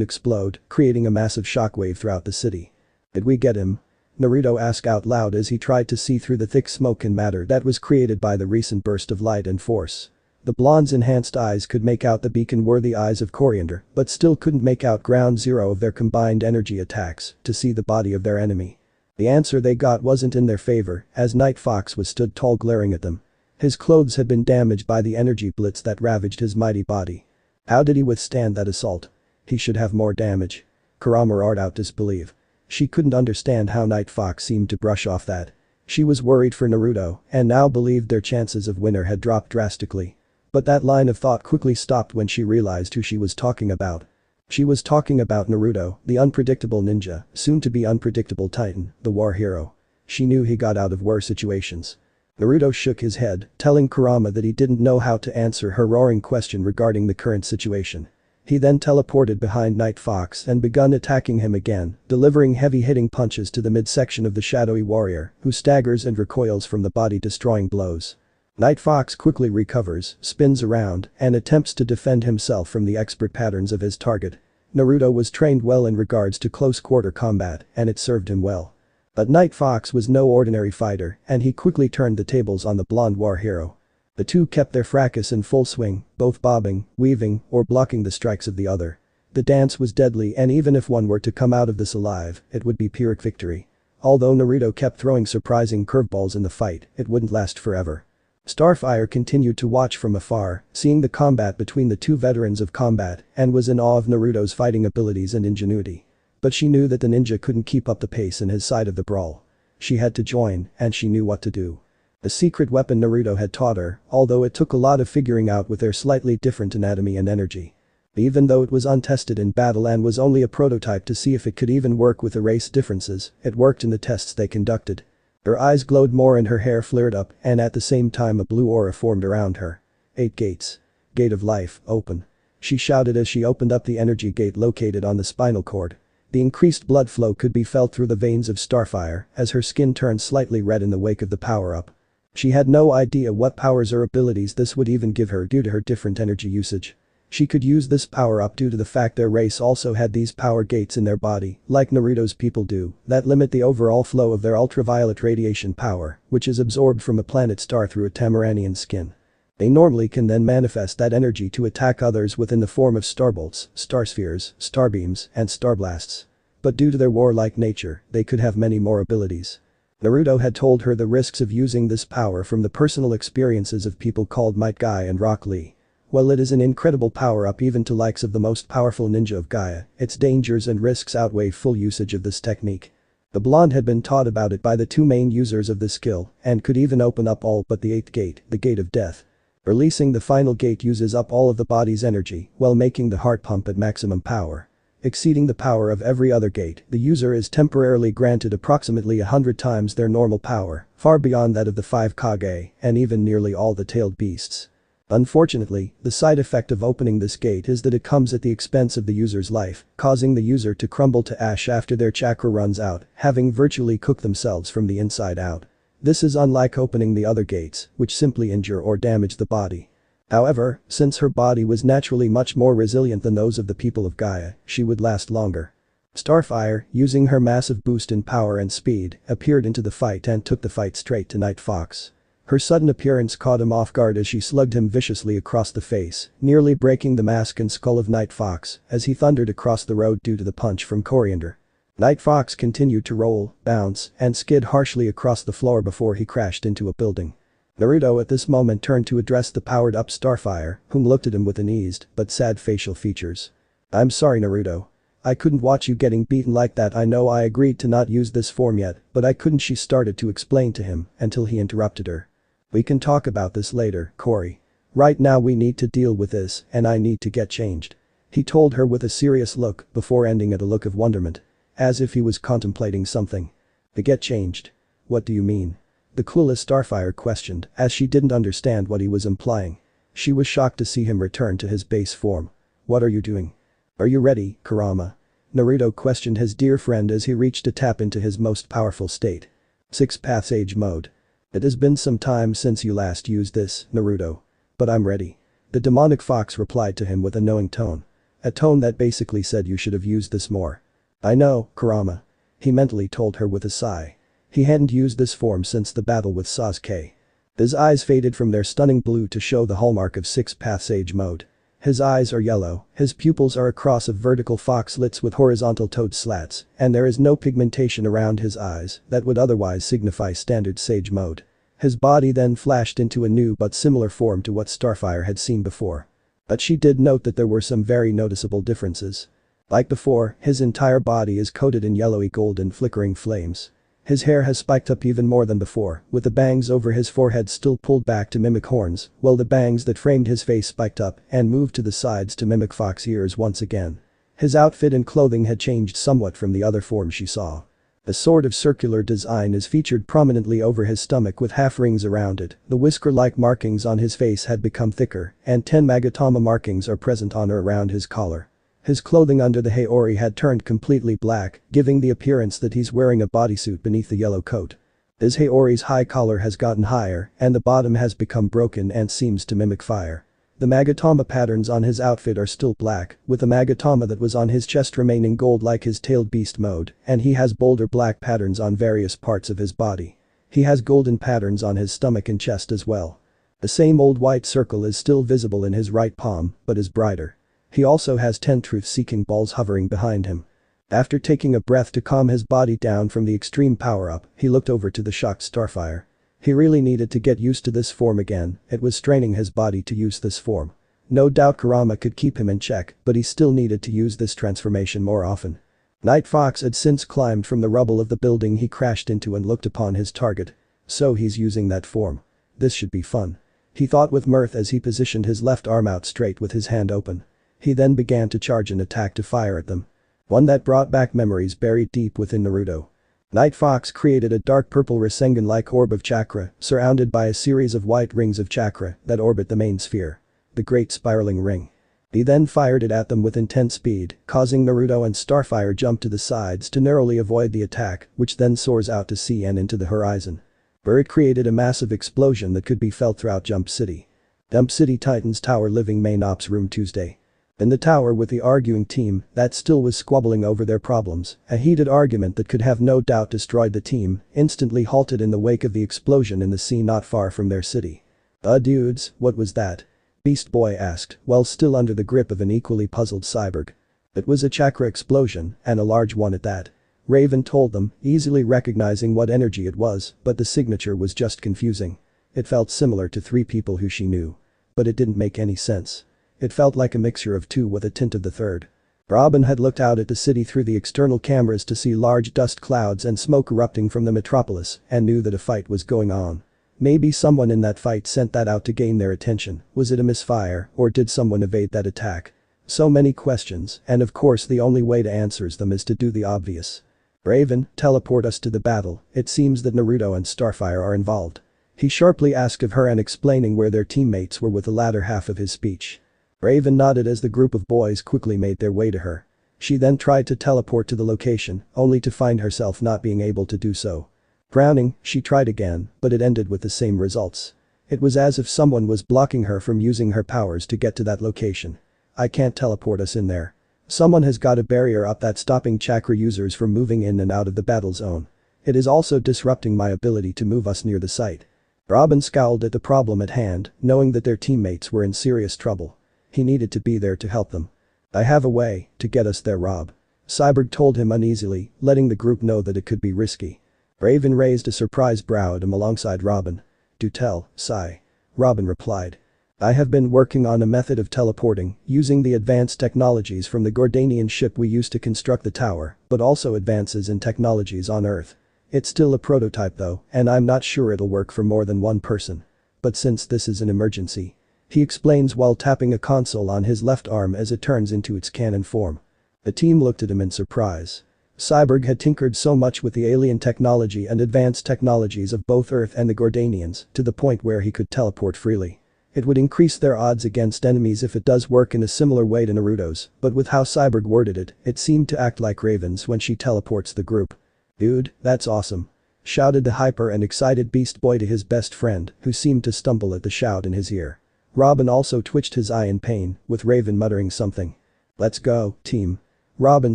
explode, creating a massive shockwave throughout the city. "Did we get him?" Naruto asked out loud as he tried to see through the thick smoke and matter that was created by the recent burst of light and force. The blonde's enhanced eyes could make out the beacon-worthy eyes of Coriander, but still couldn't make out ground zero of their combined energy attacks to see the body of their enemy. The answer they got wasn't in their favor, as Night Fox was stood tall glaring at them. His clothes had been damaged by the energy blitz that ravaged his mighty body. How did he withstand that assault? He should have more damage. Kurama roared out disbelief. She couldn't understand how Night Fox seemed to brush off that. She was worried for Naruto and now believed their chances of winner had dropped drastically. But that line of thought quickly stopped when she realized who she was talking about. She was talking about Naruto, the unpredictable ninja, soon to be unpredictable titan, the war hero. She knew he got out of worse situations. Naruto shook his head, telling Kurama that he didn't know how to answer her roaring question regarding the current situation. He then teleported behind Night Fox and begun attacking him again, delivering heavy-hitting punches to the midsection of the shadowy warrior, who staggers and recoils from the body-destroying blows. Night Fox quickly recovers, spins around, and attempts to defend himself from the expert patterns of his target. Naruto was trained well in regards to close-quarter combat, and it served him well. But Night Fox was no ordinary fighter, and he quickly turned the tables on the blonde war hero. The two kept their fracas in full swing, both bobbing, weaving, or blocking the strikes of the other. The dance was deadly, and even if one were to come out of this alive, it would be Pyrrhic victory. Although Naruto kept throwing surprising curveballs in the fight, it wouldn't last forever. Starfire continued to watch from afar, seeing the combat between the two veterans of combat, and was in awe of Naruto's fighting abilities and ingenuity. But she knew that the ninja couldn't keep up the pace in his side of the brawl. She had to join, and she knew what to do. The secret weapon Naruto had taught her, although it took a lot of figuring out with their slightly different anatomy and energy. Even though it was untested in battle and was only a prototype to see if it could even work with the race differences, it worked in the tests they conducted. Her eyes glowed more and her hair flared up, and at the same time a blue aura formed around her. 8 gates. Gate of life, open. She shouted as she opened up the energy gate located on the spinal cord. The increased blood flow could be felt through the veins of Starfire as her skin turned slightly red in the wake of the power-up. She had no idea what powers or abilities this would even give her due to her different energy usage. She could use this power-up due to the fact their race also had these power gates in their body, like Naruto's people do, that limit the overall flow of their ultraviolet radiation power, which is absorbed from a planet star through a Tamaranian skin. They normally can then manifest that energy to attack others within the form of starbolts, starspheres, starbeams, and starblasts. But due to their warlike nature, they could have many more abilities. Naruto had told her the risks of using this power from the personal experiences of people called Might Guy and Rock Lee. While it is an incredible power-up even to likes of the most powerful ninja of Gaia, its dangers and risks outweigh full usage of this technique. The blonde had been taught about it by the two main users of this skill and could even open up all but the 8th gate, the Gate of Death. Releasing the final gate uses up all of the body's energy while making the heart pump at maximum power. Exceeding the power of every other gate, the user is temporarily granted approximately 100 times their normal power, far beyond that of the 5 Kage and even nearly all the tailed beasts. Unfortunately, the side effect of opening this gate is that it comes at the expense of the user's life, causing the user to crumble to ash after their chakra runs out, having virtually cooked themselves from the inside out. This is unlike opening the other gates, which simply injure or damage the body. However, since her body was naturally much more resilient than those of the people of Gaia, she would last longer. Starfire, using her massive boost in power and speed, appeared into the fight and took the fight straight to Night Fox. Her sudden appearance caught him off guard as she slugged him viciously across the face, nearly breaking the mask and skull of Night Fox as he thundered across the road due to the punch from Coriander. Night Fox continued to roll, bounce, and skid harshly across the floor before he crashed into a building. Naruto at this moment turned to address the powered-up Starfire, whom looked at him with uneased but sad facial features. "I'm sorry, Naruto. I couldn't watch you getting beaten like that. I know I agreed to not use this form yet, but I couldn't," she started to explain to him until he interrupted her. We can talk about this later, Corey. Right now we need to deal with this and I need to get changed. He told her with a serious look before ending at a look of wonderment. As if he was contemplating something. To get changed? What do you mean? The clueless Startfire questioned as she didn't understand what he was implying. She was shocked to see him return to his base form. What are you doing? Are you ready, Kurama? Naruto questioned his dear friend as he reached to tap into his most powerful state. 6 Paths Age Mode. It has been some time since you last used this, Naruto. But I'm ready. The demonic fox replied to him with a knowing tone. A tone that basically said you should have used this more. I know, Kurama. He mentally told her with a sigh. He hadn't used this form since the battle with Sasuke. His eyes faded from their stunning blue to show the hallmark of 6 Paths Age Mode. His eyes are yellow, his pupils are a cross of vertical fox slits with horizontal toed slats, and there is no pigmentation around his eyes that would otherwise signify standard Sage Mode. His body then flashed into a new but similar form to what Startfire had seen before. But she did note that there were some very noticeable differences. Like before, his entire body is coated in yellowy golden flickering flames. His hair has spiked up even more than before, with the bangs over his forehead still pulled back to mimic horns, while the bangs that framed his face spiked up and moved to the sides to mimic fox ears once again. His outfit and clothing had changed somewhat from the other forms she saw. A sort of circular design is featured prominently over his stomach with half rings around it, the whisker-like markings on his face had become thicker, and 10 Magatama markings are present on or around his collar. His clothing under the Haori had turned completely black, giving the appearance that he's wearing a bodysuit beneath the yellow coat. His Haori's high collar has gotten higher, and the bottom has become broken and seems to mimic fire. The Magatama patterns on his outfit are still black, with the Magatama that was on his chest remaining gold like his tailed beast mode, and he has bolder black patterns on various parts of his body. He has golden patterns on his stomach and chest as well. The same old white circle is still visible in his right palm, but is brighter. He also has 10 truth-seeking balls hovering behind him. After taking a breath to calm his body down from the extreme power-up, he looked over to the shocked Startfire. He really needed to get used to this form again, it was straining his body to use this form. No doubt Kurama could keep him in check, but he still needed to use this transformation more often. Night Fox had since climbed from the rubble of the building he crashed into and looked upon his target. So he's using that form. This should be fun. He thought with mirth as he positioned his left arm out straight with his hand open. He then began to charge an attack to fire at them. One that brought back memories buried deep within Naruto. Night Fox created a dark purple Rasengan-like orb of chakra, surrounded by a series of white rings of chakra that orbit the main sphere. The Great Spiraling Ring. He then fired it at them with intense speed, causing Naruto and Startfire jump to the sides to narrowly avoid the attack, which then soars out to sea and into the horizon. Where it created a massive explosion that could be felt throughout Jump City. Jump City Titans Tower Living Main Ops Room Tuesday. In the tower with the arguing team that still was squabbling over their problems, a heated argument that could have no doubt destroyed the team instantly halted in the wake of the explosion in the sea not far from their city. Dudes, what was that? Beast Boy asked, while still under the grip of an equally puzzled Cyborg. It was a chakra explosion, and a large one at that. Raven told them, easily recognizing what energy it was, but the signature was just confusing. It felt similar to 3 people who she knew. But it didn't make any sense. It felt like a mixture of 2 with a tint of the third. Robin had looked out at the city through the external cameras to see large dust clouds and smoke erupting from the metropolis and knew that a fight was going on. Maybe someone in that fight sent that out to gain their attention, was it a misfire or did someone evade that attack? So many questions, and of course the only way to answer them is to do the obvious. Raven, teleport us to the battle, it seems that Naruto and Startfire are involved. He sharply asked of her and explaining where their teammates were with the latter half of his speech. Raven nodded as the group of boys quickly made their way to her. She then tried to teleport to the location, only to find herself not being able to do so. Frowning, she tried again, but it ended with the same results. It was as if someone was blocking her from using her powers to get to that location. I can't teleport us in there. Someone has got a barrier up that's stopping chakra users from moving in and out of the battle zone. It is also disrupting my ability to move us near the site. Robin scowled at the problem at hand, knowing that their teammates were in serious trouble. He needed to be there to help them. I have a way to get us there, Rob. Cyborg told him uneasily, letting the group know that it could be risky. Raven raised a surprised brow at him alongside Robin. Do tell, Sai. Robin replied. I have been working on a method of teleporting, using the advanced technologies from the Gordanian ship we used to construct the tower, but also advances in technologies on Earth. It's still a prototype though, and I'm not sure it'll work for more than one person. but since this is an emergency. He explains while tapping a console on his left arm as it turns into its cannon form. The team looked at him in surprise. Cyborg had tinkered so much with the alien technology and advanced technologies of both Earth and the Gordanians to the point where he could teleport freely. It would increase their odds against enemies if it does work in a similar way to Naruto's, but with how Cyborg worded it, it seemed to act like Ravens when she teleports the group. "Dude, that's awesome," shouted the hyper and excited Beast Boy to his best friend, who seemed to stumble at the shout in his ear. Robin also twitched his eye in pain, with Raven muttering something. "Let's go, team," Robin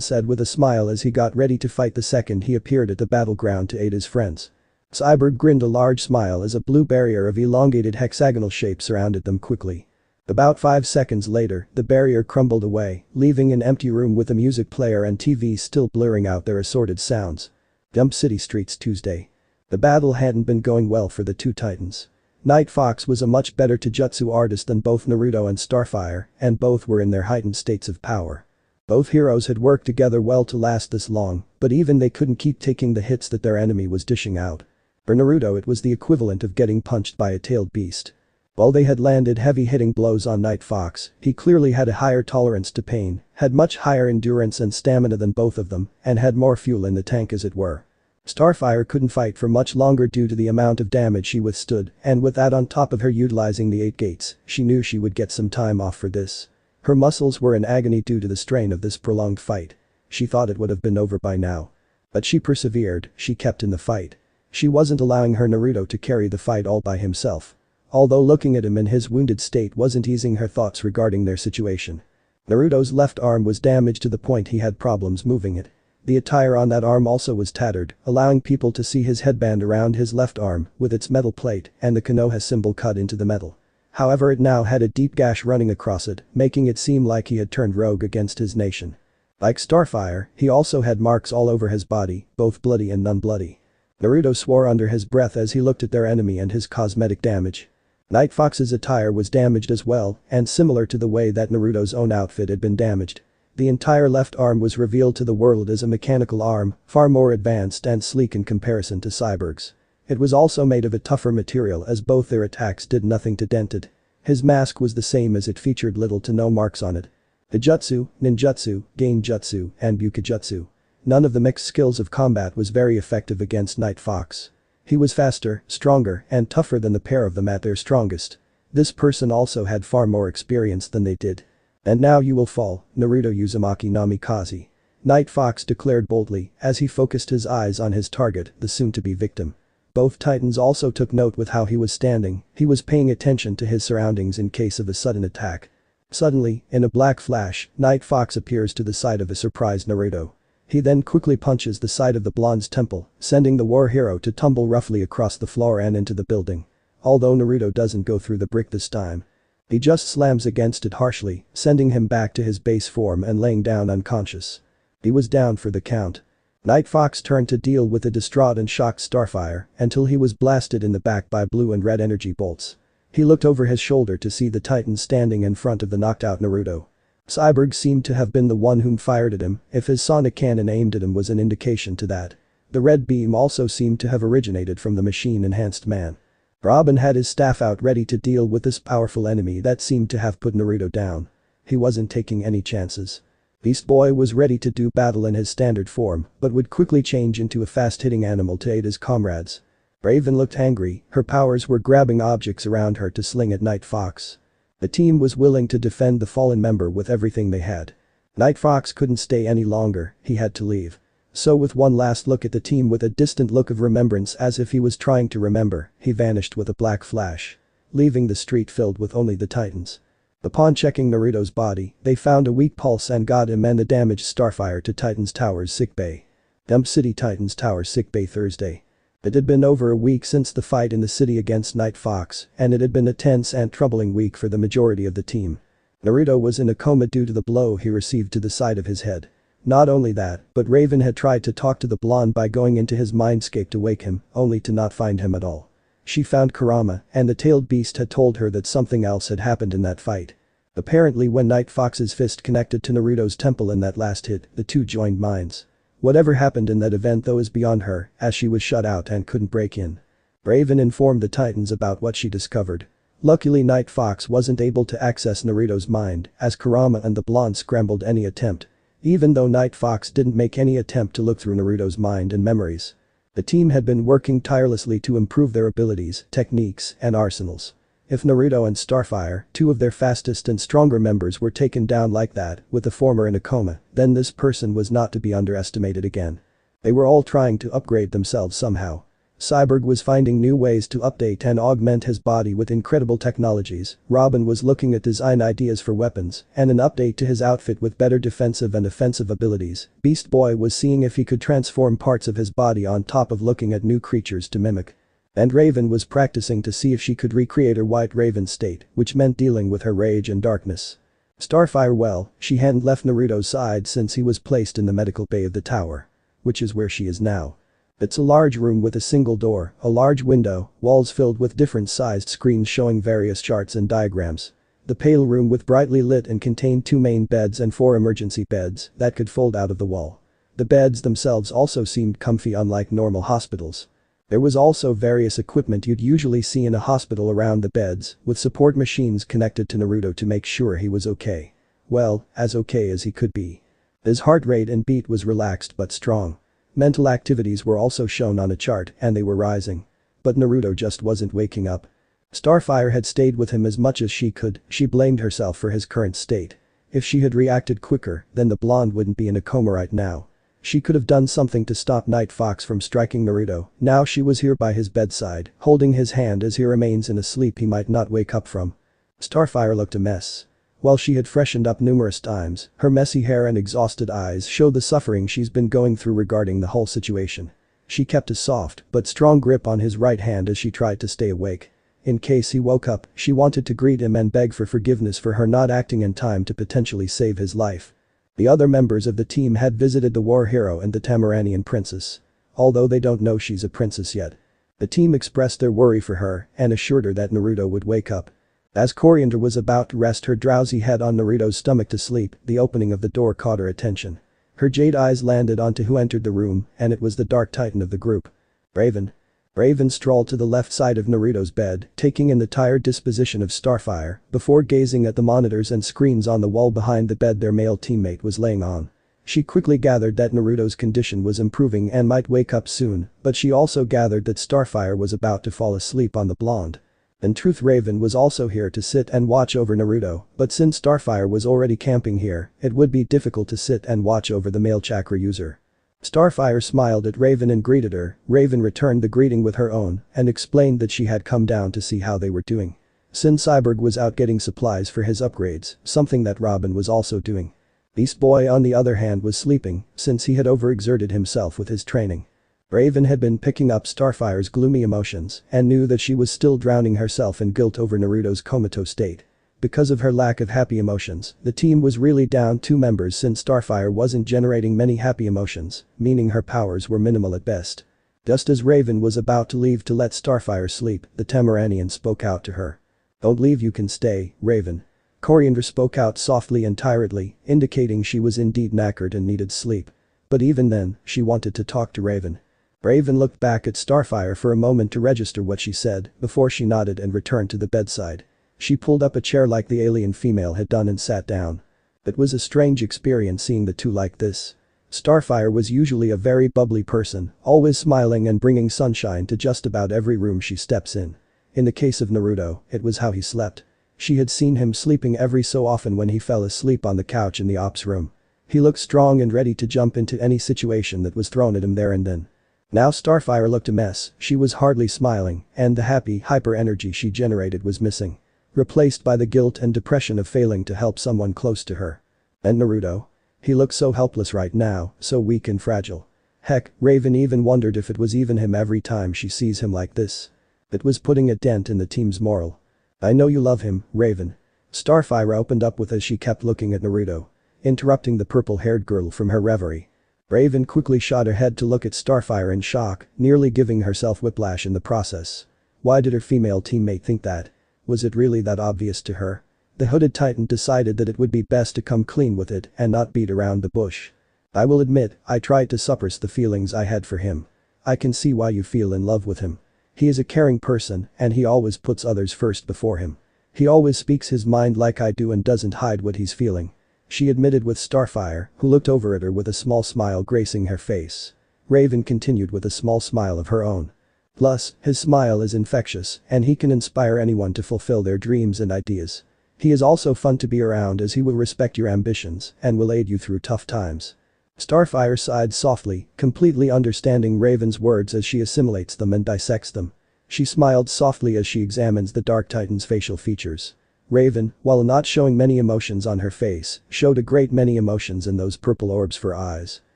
said with a smile as he got ready to fight the second he appeared at the battleground to aid his friends. Cyborg grinned a large smile as a blue barrier of elongated hexagonal shape surrounded them quickly. About 5 seconds later, the barrier crumbled away, leaving an empty room with a music player and TV still blurring out their assorted sounds. Dump City Streets Tuesday. The battle hadn't been going well for the two titans. Night Fox was a much better taijutsu artist than both Naruto and Startfire, and both were in their heightened states of power. Both heroes had worked together well to last this long, but even they couldn't keep taking the hits that their enemy was dishing out. For Naruto it was the equivalent of getting punched by a tailed beast. While they had landed heavy-hitting blows on Night Fox, he clearly had a higher tolerance to pain, had much higher endurance and stamina than both of them, and had more fuel in the tank as it were. Starfire couldn't fight for much longer due to the amount of damage she withstood, and with that on top of her utilizing the 8 gates, she knew she would get some time off for this. Her muscles were in agony due to the strain of this prolonged fight. She thought it would have been over by now. But she persevered, she kept in the fight. She wasn't allowing her Naruto to carry the fight all by himself. Although looking at him in his wounded state wasn't easing her thoughts regarding their situation. Naruto's left arm was damaged to the point he had problems moving it. The attire on that arm also was tattered, allowing people to see his headband around his left arm with its metal plate and the Konoha symbol cut into the metal. However, it now had a deep gash running across it, making it seem like he had turned rogue against his nation. Like Starfire, he also had marks all over his body, both bloody and non-bloody. Naruto swore under his breath as he looked at their enemy and his cosmetic damage. Night Fox's attire was damaged as well, and similar to the way that Naruto's own outfit had been damaged. The entire left arm was revealed to the world as a mechanical arm, far more advanced and sleek in comparison to Cyborg's. It was also made of a tougher material as both their attacks did nothing to dent it. His mask was the same as it featured little to no marks on it. The jutsu, ninjutsu, genjutsu, and bukijutsu. None of the mixed skills of combat was very effective against Night Fox. He was faster, stronger, and tougher than the pair of them at their strongest. This person also had far more experience than they did. "And now you will fall, Naruto Uzumaki Namikaze," Night Fox declared boldly as he focused his eyes on his target, the soon-to-be victim. Both titans also took note with how he was standing, he was paying attention to his surroundings in case of a sudden attack. Suddenly, in a black flash, Night Fox appears to the side of a surprised Naruto. He then quickly punches the side of the blonde's temple, sending the war hero to tumble roughly across the floor and into the building. Although Naruto doesn't go through the brick this time. He just slams against it harshly, sending him back to his base form and laying down unconscious. He was down for the count. Night Fox turned to deal with the distraught and shocked Starfire until he was blasted in the back by blue and red energy bolts. He looked over his shoulder to see the Titan standing in front of the knocked out Naruto. Cyborg seemed to have been the one whom fired at him, if his sonic cannon aimed at him was an indication to that. The red beam also seemed to have originated from the machine-enhanced man. Robin had his staff out ready to deal with this powerful enemy that seemed to have put Naruto down. He wasn't taking any chances. Beast Boy was ready to do battle in his standard form, but would quickly change into a fast-hitting animal to aid his comrades. Raven looked angry, her powers were grabbing objects around her to sling at Night Fox. The team was willing to defend the fallen member with everything they had. Night Fox couldn't stay any longer, he had to leave. So with one last look at the team with a distant look of remembrance as if he was trying to remember, he vanished with a black flash. Leaving the street filled with only the Titans. Upon checking Naruto's body, they found a weak pulse and got him and the damaged Starfire to Titans Tower's sickbay. Dump City Titans Tower sickbay Thursday. It had been over a week since the fight in the city against Night Fox, and it had been a tense and troubling week for the majority of the team. Naruto was in a coma due to the blow he received to the side of his head. Not only that, but Raven had tried to talk to the blonde by going into his mindscape to wake him, only to not find him at all. She found Kurama, and the tailed beast had told her that something else had happened in that fight. Apparently when Night Fox's fist connected to Naruto's temple in that last hit, the two joined minds. Whatever happened in that event though is beyond her, as she was shut out and couldn't break in. Raven informed the Titans about what she discovered. Luckily Night Fox wasn't able to access Naruto's mind as Kurama and the blonde scrambled any attempt. Even though Night Fox didn't make any attempt to look through Naruto's mind and memories. The team had been working tirelessly to improve their abilities, techniques, and arsenals. If Naruto and Startfire, two of their fastest and stronger members were taken down like that, with the former in a coma, then this person was not to be underestimated again. They were all trying to upgrade themselves somehow. Cyborg was finding new ways to update and augment his body with incredible technologies, Robin was looking at design ideas for weapons and an update to his outfit with better defensive and offensive abilities, Beast Boy was seeing if he could transform parts of his body on top of looking at new creatures to mimic. And Raven was practicing to see if she could recreate her White Raven state, which meant dealing with her rage and darkness. Startfire, well, she hadn't left Naruto's side since he was placed in the medical bay of the tower. Which is where she is now. It's a large room with a single door, a large window, walls filled with different sized screens showing various charts and diagrams. The pale room with brightly lit and contained 2 main beds and 4 emergency beds that could fold out of the wall. The beds themselves also seemed comfy unlike normal hospitals. There was also various equipment you'd usually see in a hospital around the beds, with support machines connected to Naruto to make sure he was okay. Well, as okay as he could be. His heart rate and beat was relaxed but strong. Mental activities were also shown on a chart and they were rising. But Naruto just wasn't waking up. Startfire had stayed with him as much as she could, she blamed herself for his current state. If she had reacted quicker, then the blonde wouldn't be in a coma right now. She could have done something to stop Night Fox from striking Naruto, now she was here by his bedside, holding his hand as he remains in a sleep he might not wake up from. Startfire looked a mess. While she had freshened up numerous times, her messy hair and exhausted eyes showed the suffering she's been going through regarding the whole situation. She kept a soft but strong grip on his right hand as she tried to stay awake. In case he woke up, she wanted to greet him and beg for forgiveness for her not acting in time to potentially save his life. The other members of the team had visited the war hero and the Tamaranian princess. Although they don't know she's a princess yet. The team expressed their worry for her and assured her that Naruto would wake up. As Coriander was about to rest her drowsy head on Naruto's stomach to sleep, the opening of the door caught her attention. Her jade eyes landed onto who entered the room, and it was the Dark Titan of the group. Raven. Raven strolled to the left side of Naruto's bed, taking in the tired disposition of Startfire, before gazing at the monitors and screens on the wall behind the bed their male teammate was laying on. She quickly gathered that Naruto's condition was improving and might wake up soon, but she also gathered that Startfire was about to fall asleep on the blonde. In truth, Raven was also here to sit and watch over Naruto, but since Startfire was already camping here, it would be difficult to sit and watch over the male chakra user. Startfire smiled at Raven and greeted her, Raven returned the greeting with her own and explained that she had come down to see how they were doing. Since Cyborg was out getting supplies for his upgrades, something that Robin was also doing. Beast Boy on the other hand was sleeping, since he had overexerted himself with his training. Raven had been picking up Starfire's gloomy emotions and knew that she was still drowning herself in guilt over Naruto's comatose state. Because of her lack of happy emotions, the team was really down 2 members since Startfire wasn't generating many happy emotions, meaning her powers were minimal at best. Just as Raven was about to leave to let Startfire sleep, the Tamaranian spoke out to her. "Don't leave, you can stay, Raven." Coriander spoke out softly and tiredly, indicating she was indeed knackered and needed sleep. But even then, she wanted to talk to Raven. Raven looked back at Startfire for a moment to register what she said before she nodded and returned to the bedside. She pulled up a chair like the alien female had done and sat down. It was a strange experience seeing the two like this. Startfire was usually a very bubbly person, always smiling and bringing sunshine to just about every room she steps in. In the case of Naruto, it was how he slept. She had seen him sleeping every so often when he fell asleep on the couch in the ops room. He looked strong and ready to jump into any situation that was thrown at him there and then. Now Startfire looked a mess, she was hardly smiling, and the happy, hyper energy she generated was missing. Replaced by the guilt and depression of failing to help someone close to her. And Naruto? He looked so helpless right now, so weak and fragile. Heck, Raven even wondered if it was even him every time she sees him like this. It was putting a dent in the team's morale. "I know you love him, Raven." Startfire opened up with as she kept looking at Naruto. Interrupting the purple-haired girl from her reverie. Raven quickly shot her head to look at Startfire in shock, nearly giving herself whiplash in the process. Why did her female teammate think that? Was it really that obvious to her? The hooded titan decided that it would be best to come clean with it and not beat around the bush. "I will admit, I tried to suppress the feelings I had for him. I can see why you feel in love with him. He is a caring person and he always puts others first before him. He always speaks his mind like I do and doesn't hide what he's feeling. She admitted with Startfire, who looked over at her with a small smile gracing her face. Raven continued with a small smile of her own. Plus, his smile is infectious and he can inspire anyone to fulfill their dreams and ideas. He is also fun to be around as he will respect your ambitions and will aid you through tough times. Startfire sighed softly, completely understanding Raven's words as she assimilates them and dissects them. She smiled softly as she examines the Dark Titan's facial features. Raven, while not showing many emotions on her face, showed a great many emotions in those purple orbs for eyes.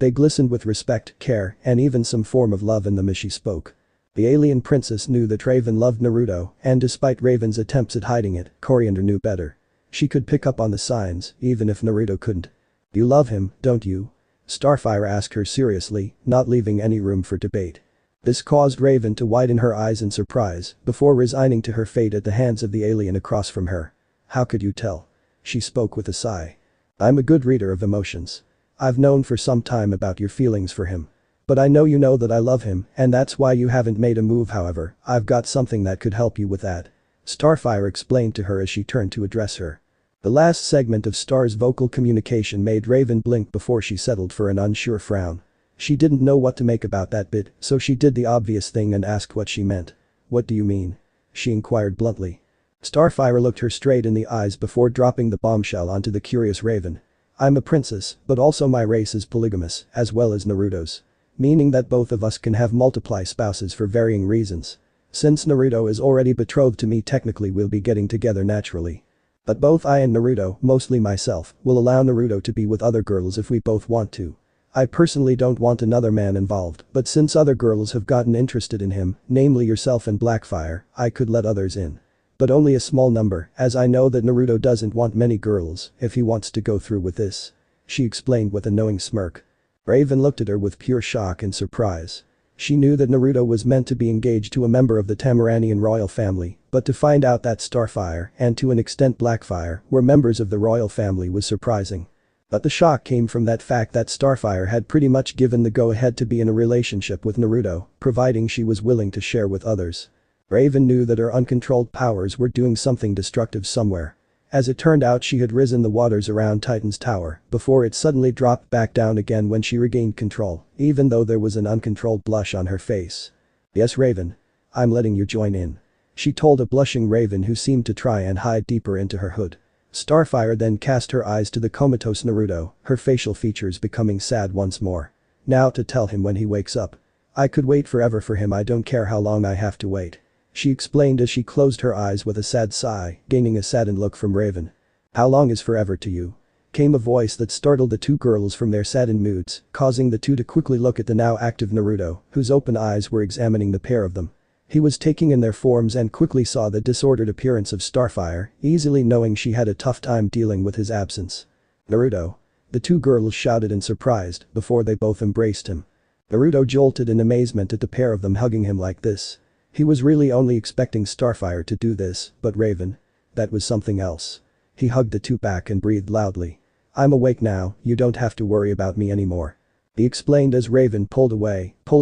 They glistened with respect, care, and even some form of love in them as she spoke. The alien princess knew that Raven loved Naruto, and despite Raven's attempts at hiding it, Coriander knew better. She could pick up on the signs, even if Naruto couldn't. You love him, don't you? Startfire asked her seriously, not leaving any room for debate. This caused Raven to widen her eyes in surprise, before resigning to her fate at the hands of the alien across from her. How could you tell? She spoke with a sigh. I'm a good reader of emotions. I've known for some time about your feelings for him. But I know you know that I love him, and that's why you haven't made a move. However, I've got something that could help you with that. Startfire explained to her as she turned to address her. The last segment of Star's vocal communication made Raven blink before she settled for an unsure frown. She didn't know what to make about that bit, so she did the obvious thing and asked what she meant. What do you mean? She inquired bluntly. Startfire looked her straight in the eyes before dropping the bombshell onto the curious Raven. I'm a princess, but also my race is polygamous, as well as Naruto's. Meaning that both of us can have multiple spouses for varying reasons. Since Naruto is already betrothed to me, technically we'll be getting together naturally. But both I and Naruto, mostly myself, will allow Naruto to be with other girls if we both want to. I personally don't want another man involved, but since other girls have gotten interested in him, namely yourself and Blackfire, I could let others in. But only a small number, as I know that Naruto doesn't want many girls if he wants to go through with this. She explained with a knowing smirk. Raven looked at her with pure shock and surprise. She knew that Naruto was meant to be engaged to a member of the Tamaranian royal family, but to find out that Startfire, and to an extent Blackfire, were members of the royal family was surprising. But the shock came from that fact that Startfire had pretty much given the go-ahead to be in a relationship with Naruto, providing she was willing to share with others. Raven knew that her uncontrolled powers were doing something destructive somewhere. As it turned out, she had risen the waters around Titan's tower before it suddenly dropped back down again when she regained control, even though there was an uncontrolled blush on her face. Yes, Raven. I'm letting you join in. She told a blushing Raven who seemed to try and hide deeper into her hood. Startfire then cast her eyes to the comatose Naruto, her facial features becoming sad once more. Now to tell him when he wakes up. I could wait forever for him, I don't care how long I have to wait. She explained as she closed her eyes with a sad sigh, gaining a saddened look from Raven. How long is forever to you? Came a voice that startled the two girls from their saddened moods, causing the two to quickly look at the now active Naruto, whose open eyes were examining the pair of them. He was taking in their forms and quickly saw the disordered appearance of Startfire, easily knowing she had a tough time dealing with his absence. Naruto. The two girls shouted in surprise before they both embraced him. Naruto jolted in amazement at the pair of them hugging him like this. He was really only expecting Startfire to do this, but Raven. That was something else. He hugged the two back and breathed loudly. I'm awake now, you don't have to worry about me anymore. He explained as Raven pulled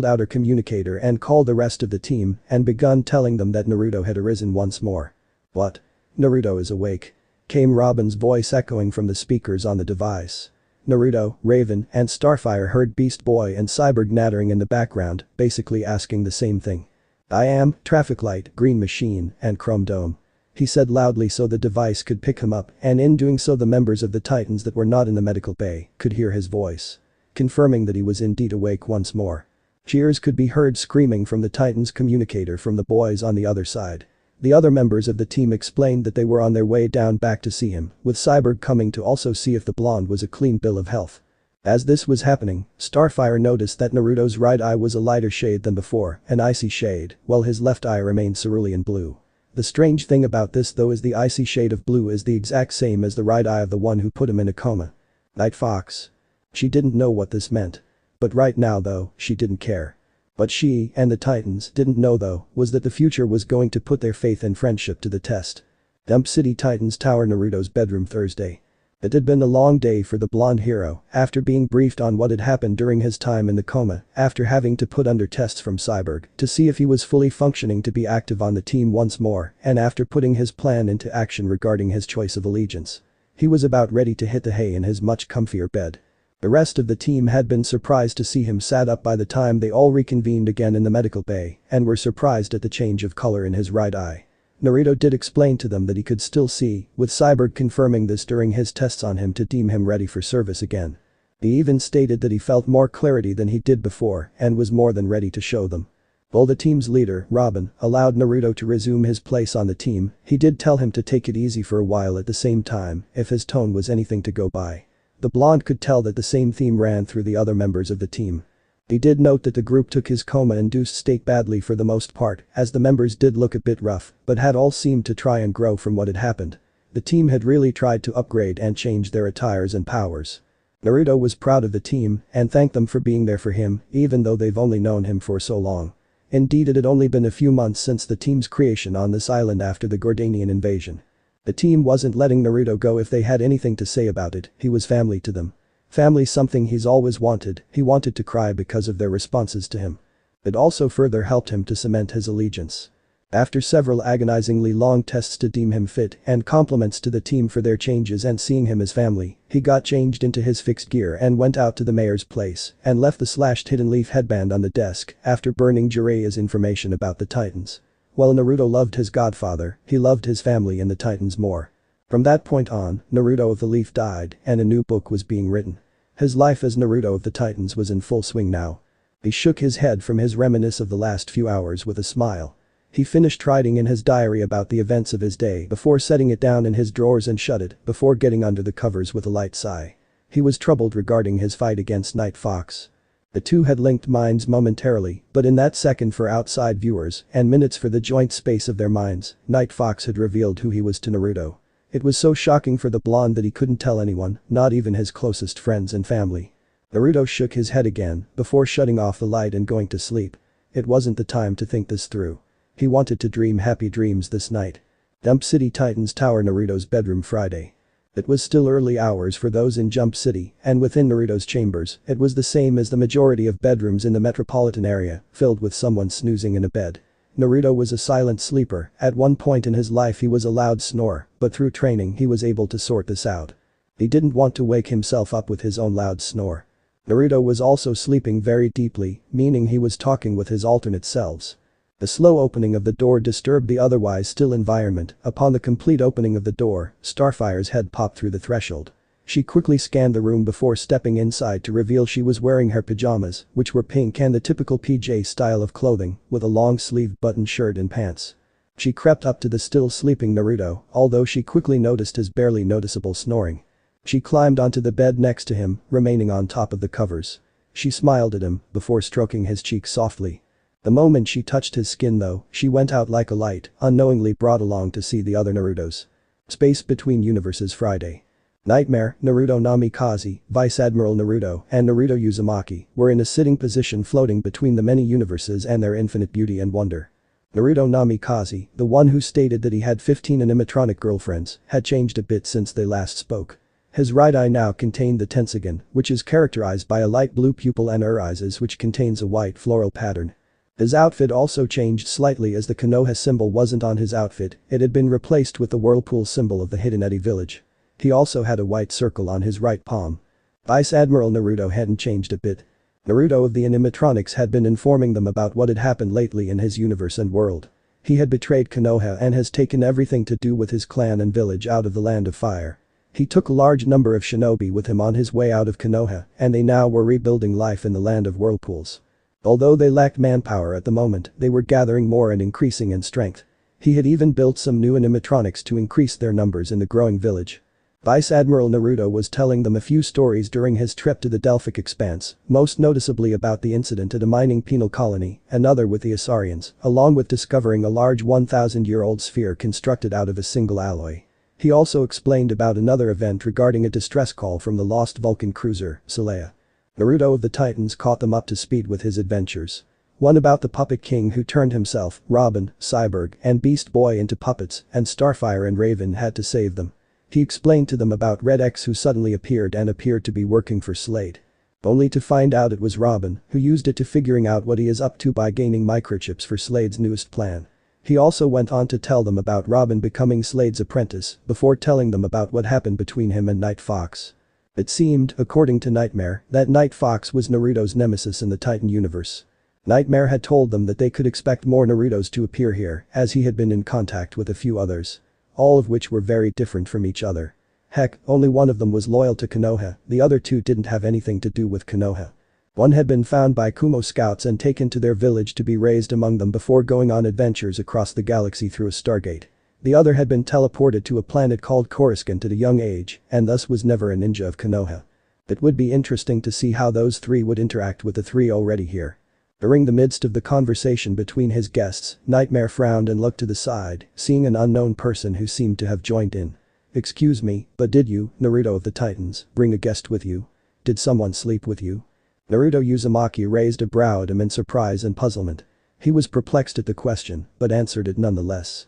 out her communicator and called the rest of the team and begun telling them that Naruto had arisen once more. What? Naruto is awake. Came Robin's voice echoing from the speakers on the device. Naruto, Raven, and Startfire heard Beast Boy and Cyborg nattering in the background, basically asking the same thing. I am, traffic light, green machine, and chrome dome. He said loudly so the device could pick him up, and in doing so the members of the Titans that were not in the medical bay could hear his voice. Confirming that he was indeed awake once more. Cheers could be heard screaming from the Titans communicator from the boys on the other side. The other members of the team explained that they were on their way down back to see him, with Cyborg coming to also see if the blonde was a clean bill of health. As this was happening, Startfire noticed that Naruto's right eye was a lighter shade than before, an icy shade, while his left eye remained cerulean blue. The strange thing about this though is the icy shade of blue is the exact same as the right eye of the one who put him in a coma. Night Fox. She didn't know what this meant. But right now though, she didn't care. What she and the Titans didn't know though was that the future was going to put their faith and friendship to the test. Dump City Titans Tower Naruto's bedroom Thursday. It had been a long day for the blonde hero after being briefed on what had happened during his time in the coma, after having to put under tests from Cyborg to see if he was fully functioning to be active on the team once more, and after putting his plan into action regarding his choice of allegiance. He was about ready to hit the hay in his much comfier bed. The rest of the team had been surprised to see him sat up by the time they all reconvened again in the medical bay and were surprised at the change of color in his right eye. Naruto did explain to them that he could still see, with Cyborg confirming this during his tests on him to deem him ready for service again. He even stated that he felt more clarity than he did before and was more than ready to show them. While the team's leader, Robin, allowed Naruto to resume his place on the team, he did tell him to take it easy for a while at the same time if his tone was anything to go by. The blonde could tell that the same theme ran through the other members of the team. He did note that the group took his coma-induced state badly for the most part, as the members did look a bit rough, but had all seemed to try and grow from what had happened. The team had really tried to upgrade and change their attires and powers. Naruto was proud of the team and thanked them for being there for him, even though they've only known him for so long. Indeed, it had only been a few months since the team's creation on this island after the Gordanian invasion. The team wasn't letting Naruto go if they had anything to say about it, he was family to them. Family, something he's always wanted. He wanted to cry because of their responses to him. It also further helped him to cement his allegiance. After several agonizingly long tests to deem him fit and compliments to the team for their changes and seeing him as family, he got changed into his fixed gear and went out to the mayor's place and left the slashed hidden leaf headband on the desk after burning Jiraiya's information about the Titans. While Naruto loved his godfather, he loved his family and the Titans more. From that point on, Naruto of the Leaf died and a new book was being written. His life as Naruto of the Titans was in full swing now. He shook his head from his reminiscence of the last few hours with a smile. He finished writing in his diary about the events of his day before setting it down in his drawers and shut it before getting under the covers with a light sigh. He was troubled regarding his fight against Night Fox. The two had linked minds momentarily, but in that second for outside viewers and minutes for the joint space of their minds, Night Fox had revealed who he was to Naruto. It was so shocking for the blonde that he couldn't tell anyone, not even his closest friends and family. Naruto shook his head again before shutting off the light and going to sleep. It wasn't the time to think this through. He wanted to dream happy dreams this night. Jump City Titans Tower, Naruto's bedroom, Friday. It was still early hours for those in Jump City, and within Naruto's chambers, it was the same as the majority of bedrooms in the metropolitan area, filled with someone snoozing in a bed. Naruto was a silent sleeper. At one point in his life he was a loud snorer, but through training he was able to sort this out. He didn't want to wake himself up with his own loud snore. Naruto was also sleeping very deeply, meaning he was talking with his alternate selves. The slow opening of the door disturbed the otherwise still environment. Upon the complete opening of the door, Starfire's head popped through the threshold. She quickly scanned the room before stepping inside to reveal she was wearing her pajamas, which were pink and the typical PJ style of clothing, with a long-sleeved button shirt and pants. She crept up to the still sleeping Naruto, although she quickly noticed his barely noticeable snoring. She climbed onto the bed next to him, remaining on top of the covers. She smiled at him before stroking his cheek softly. The moment she touched his skin though, she went out like a light, unknowingly brought along to see the other Narutos. Space Between Universes, Friday. Nightmare, Naruto Namikaze, Vice Admiral Naruto, and Naruto Uzumaki were in a sitting position floating between the many universes and their infinite beauty and wonder. Naruto Namikaze, the one who stated that he had 15 animatronic girlfriends, had changed a bit since they last spoke. His right eye now contained the Tensogen, which is characterized by a light blue pupil, and irises, which contains a white floral pattern. His outfit also changed slightly as the Konoha symbol wasn't on his outfit, it had been replaced with the whirlpool symbol of the Hidden Eddy village. He also had a white circle on his right palm. Vice Admiral Naruto hadn't changed a bit. Naruto of the animatronics had been informing them about what had happened lately in his universe and world. He had betrayed Konoha and has taken everything to do with his clan and village out of the Land of Fire. He took a large number of shinobi with him on his way out of Konoha, and they now were rebuilding life in the Land of Whirlpools. Although they lacked manpower at the moment, they were gathering more and increasing in strength. He had even built some new animatronics to increase their numbers in the growing village. Vice Admiral Naruto was telling them a few stories during his trip to the Delphic Expanse, most noticeably about the incident at a mining penal colony, another with the Asarians, along with discovering a large 1,000-year-old sphere constructed out of a single alloy. He also explained about another event regarding a distress call from the lost Vulcan cruiser, Saleya. Naruto of the Titans caught them up to speed with his adventures. One about the Puppet King who turned himself, Robin, Cyborg, and Beast Boy into puppets, and Starfire and Raven had to save them. He explained to them about Red X who suddenly appeared and appeared to be working for Slade. Only to find out it was Robin, who used it to figuring out what he is up to by gaining microchips for Slade's newest plan. He also went on to tell them about Robin becoming Slade's apprentice before telling them about what happened between him and Night Fox. It seemed, according to Nightmare, that Night Fox was Naruto's nemesis in the Titan universe. Nightmare had told them that they could expect more Narutos to appear here, as he had been in contact with a few others. All of which were very different from each other. Heck, only one of them was loyal to Konoha, the other two didn't have anything to do with Konoha. One had been found by Kumo scouts and taken to their village to be raised among them before going on adventures across the galaxy through a stargate. The other had been teleported to a planet called Coruscant at a young age, and thus was never a ninja of Konoha. It would be interesting to see how those three would interact with the three already here. During the midst of the conversation between his guests, Nightmare frowned and looked to the side, seeing an unknown person who seemed to have joined in. "Excuse me, but did you, Naruto of the Titans, bring a guest with you? Did someone sleep with you?" Naruto Uzumaki raised a brow at him in surprise and puzzlement. He was perplexed at the question, but answered it nonetheless.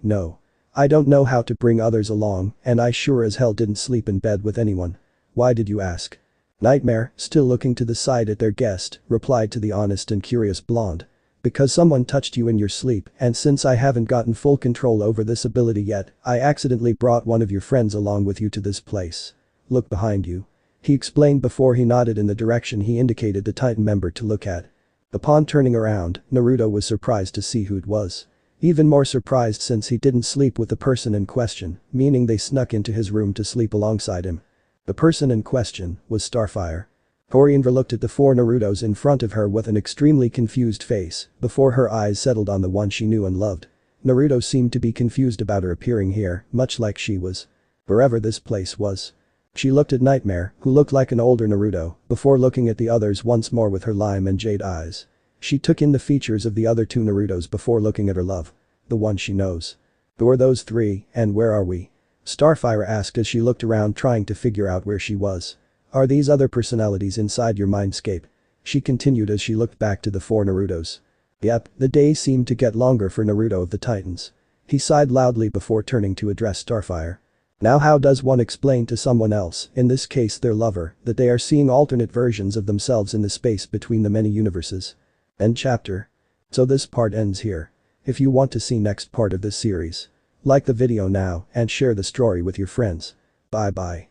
No. I don't know how to bring others along, and I sure as hell didn't sleep in bed with anyone. Why did you ask?" Nightmare, still looking to the side at their guest, replied to the honest and curious blonde. "Because someone touched you in your sleep, and since I haven't gotten full control over this ability yet, I accidentally brought one of your friends along with you to this place. Look behind you." He explained before he nodded in the direction he indicated the Titan member to look at. Upon turning around, Naruto was surprised to see who it was. Even more surprised since he didn't sleep with the person in question, meaning they snuck into his room to sleep alongside him. The person in question was Startfire. Coriandra looked at the four Narutos in front of her with an extremely confused face before her eyes settled on the one she knew and loved. Naruto seemed to be confused about her appearing here, much like she was. Wherever this place was. She looked at Nightmare, who looked like an older Naruto, before looking at the others once more with her lime and jade eyes. She took in the features of the other two Narutos before looking at her love. The one she knows. Who are those three, and where are we? Starfire asked as she looked around trying to figure out where she was. Are these other personalities inside your mindscape? She continued as she looked back to the four Narutos. Yep, the day seemed to get longer for Naruto of the Titans. He sighed loudly before turning to address Starfire. Now how does one explain to someone else, in this case their lover, that they are seeing alternate versions of themselves in the space between the many universes? End chapter. So this part ends here. If you want to see next part of this series, like the video now and share the story with your friends. Bye bye.